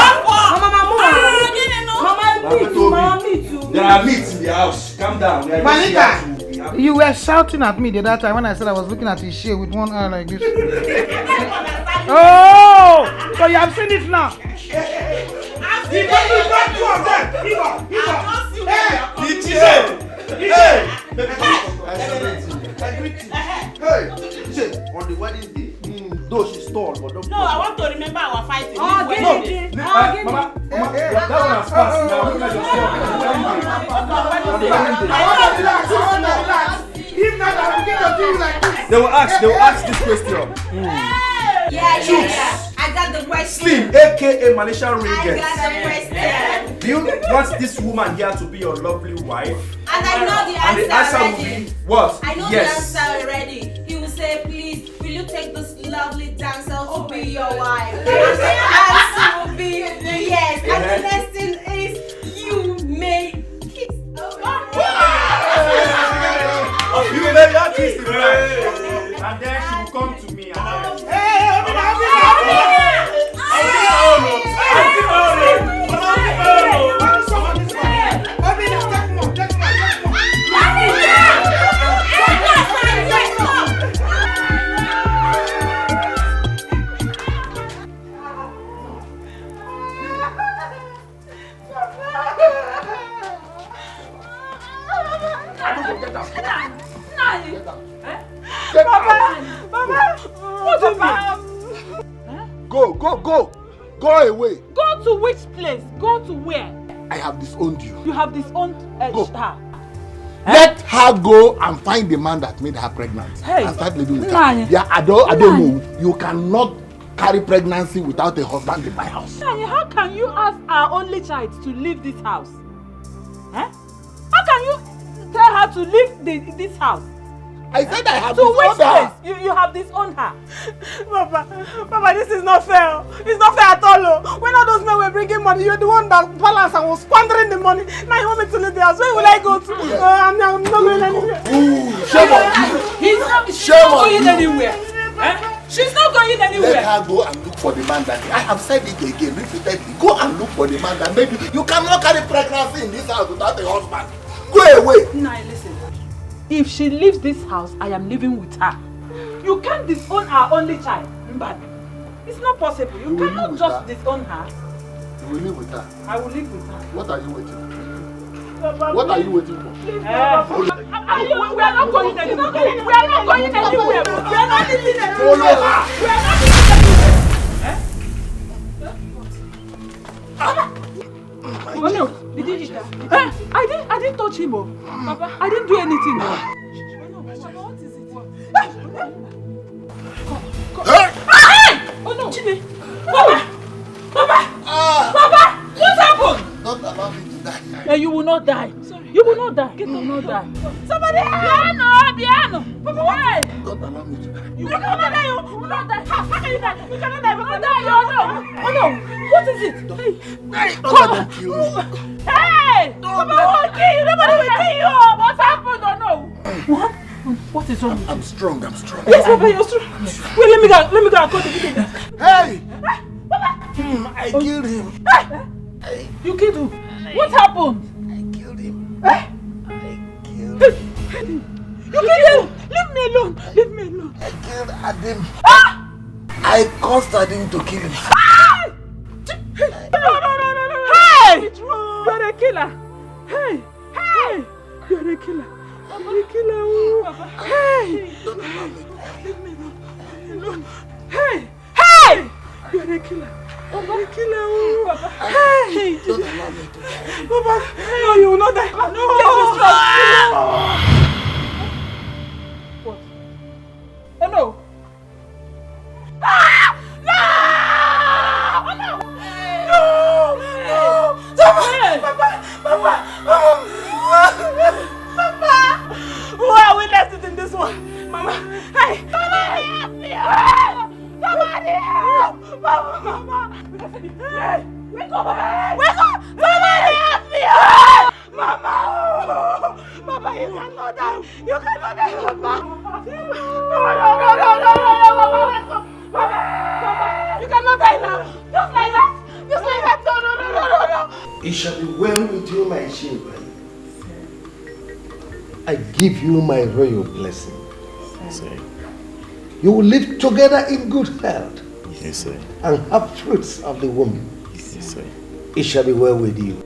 Mama, me too. There are meats in the house. Calm down. Manita, you were shouting at me the other time when I said I was looking at his share with one eye like this. Oh, so you have seen it now. On the wedding day, though she stole, but don't. No, I want to remember our fighting. Mama, that one has passed. Now look at yourself. If not, I will get to you like this. They will ask this question. Yeah. I got the question. Slim, aka Malaysian Ringers. I got the question. Do you want this woman here to be your lovely wife? And I know the answer, and the answer already. will be what? I know yes. the answer already. He will say, please, will you take this lovely dancer to be your wife? And she will be yes. And the next thing is, you may kiss. You may not kiss the bride. And then she will come to me and I will Go away. Go to which place? Go to where? I have disowned you. You have disowned Go. her. Let her go and find the man that made her pregnant. Hey. And start living with her. Yeah, I don't know. You cannot carry pregnancy without a husband in my house. How can you ask our only child to leave this house? How can you tell her to leave this house? I said I have disowned her. To which place? You have disowned her. Papa, this is not fair. It's not fair at all. When all those men were bringing money, you're the one that balanced and was squandering the money. Now you want me to leave the house. Where will I go to? I'm not going anywhere. Shame on you. She's not going anywhere. She's not going anywhere. Let her go and look for the man that I have said it again repeatedly. Go and look for the man that maybe you cannot carry pregnancy in this house without a husband. Go away. Now listen. If she leaves this house, I am living with her. You can't disown our only child. But it's not possible. You cannot just disown her. You will live with her. I will live with her. What are you waiting for? What are you waiting for? We are not going anywhere. We are not going anywhere. We are not leaving anywhere. We are not leaving anywhere. Oh no! Did you hit her? I didn't touch him. Papa, I didn't do anything. Papa, what is it? Oh no! Chime! Papa! What happened? Don't allow me to die. You will not die. Sorry. You will not die. You will not die. Somebody! Piano! Papa, why? Don't allow me to die. You will not die. You will not die. How can you die? You cannot die. You will not die. Oh no! What is it? Don't let them kill me. Hey! Papa will kill you. Nobody will kill you. What happened? Oh no! What? What is wrong? I'm strong. I'm strong. Yes, Papa, you're strong. Wait, let me go and call the video. Hey! Papa! I killed him. You killed him? What happened? I killed him. I killed him. You killed him! Leave me alone. Leave me alone. I killed Adam. I caused Adam to kill him. No. Hey! You're a killer. Hey! You're a killer. You're a killer. Hey! Don't allow me. Leave me alone. Hey! You're a killer. You're a killer. Hey! Don't allow me to die. Papa, no, you will not die. No! What? Oh no! No! Papa! Why are we left it in this one? Mama! Hey! Somebody help me! Somebody help! Mama! Hey! Wake up! Wake up! Somebody help me! Mama! Mama, you cannot die! You cannot die! Mama! No! Mama! You cannot die now! Just like that! Just like that! No! It shall be well with you, my children. I give you my royal blessing. You will live together in good health. Yes, sir. And have fruits of the womb. Yes, sir. It shall be well with you.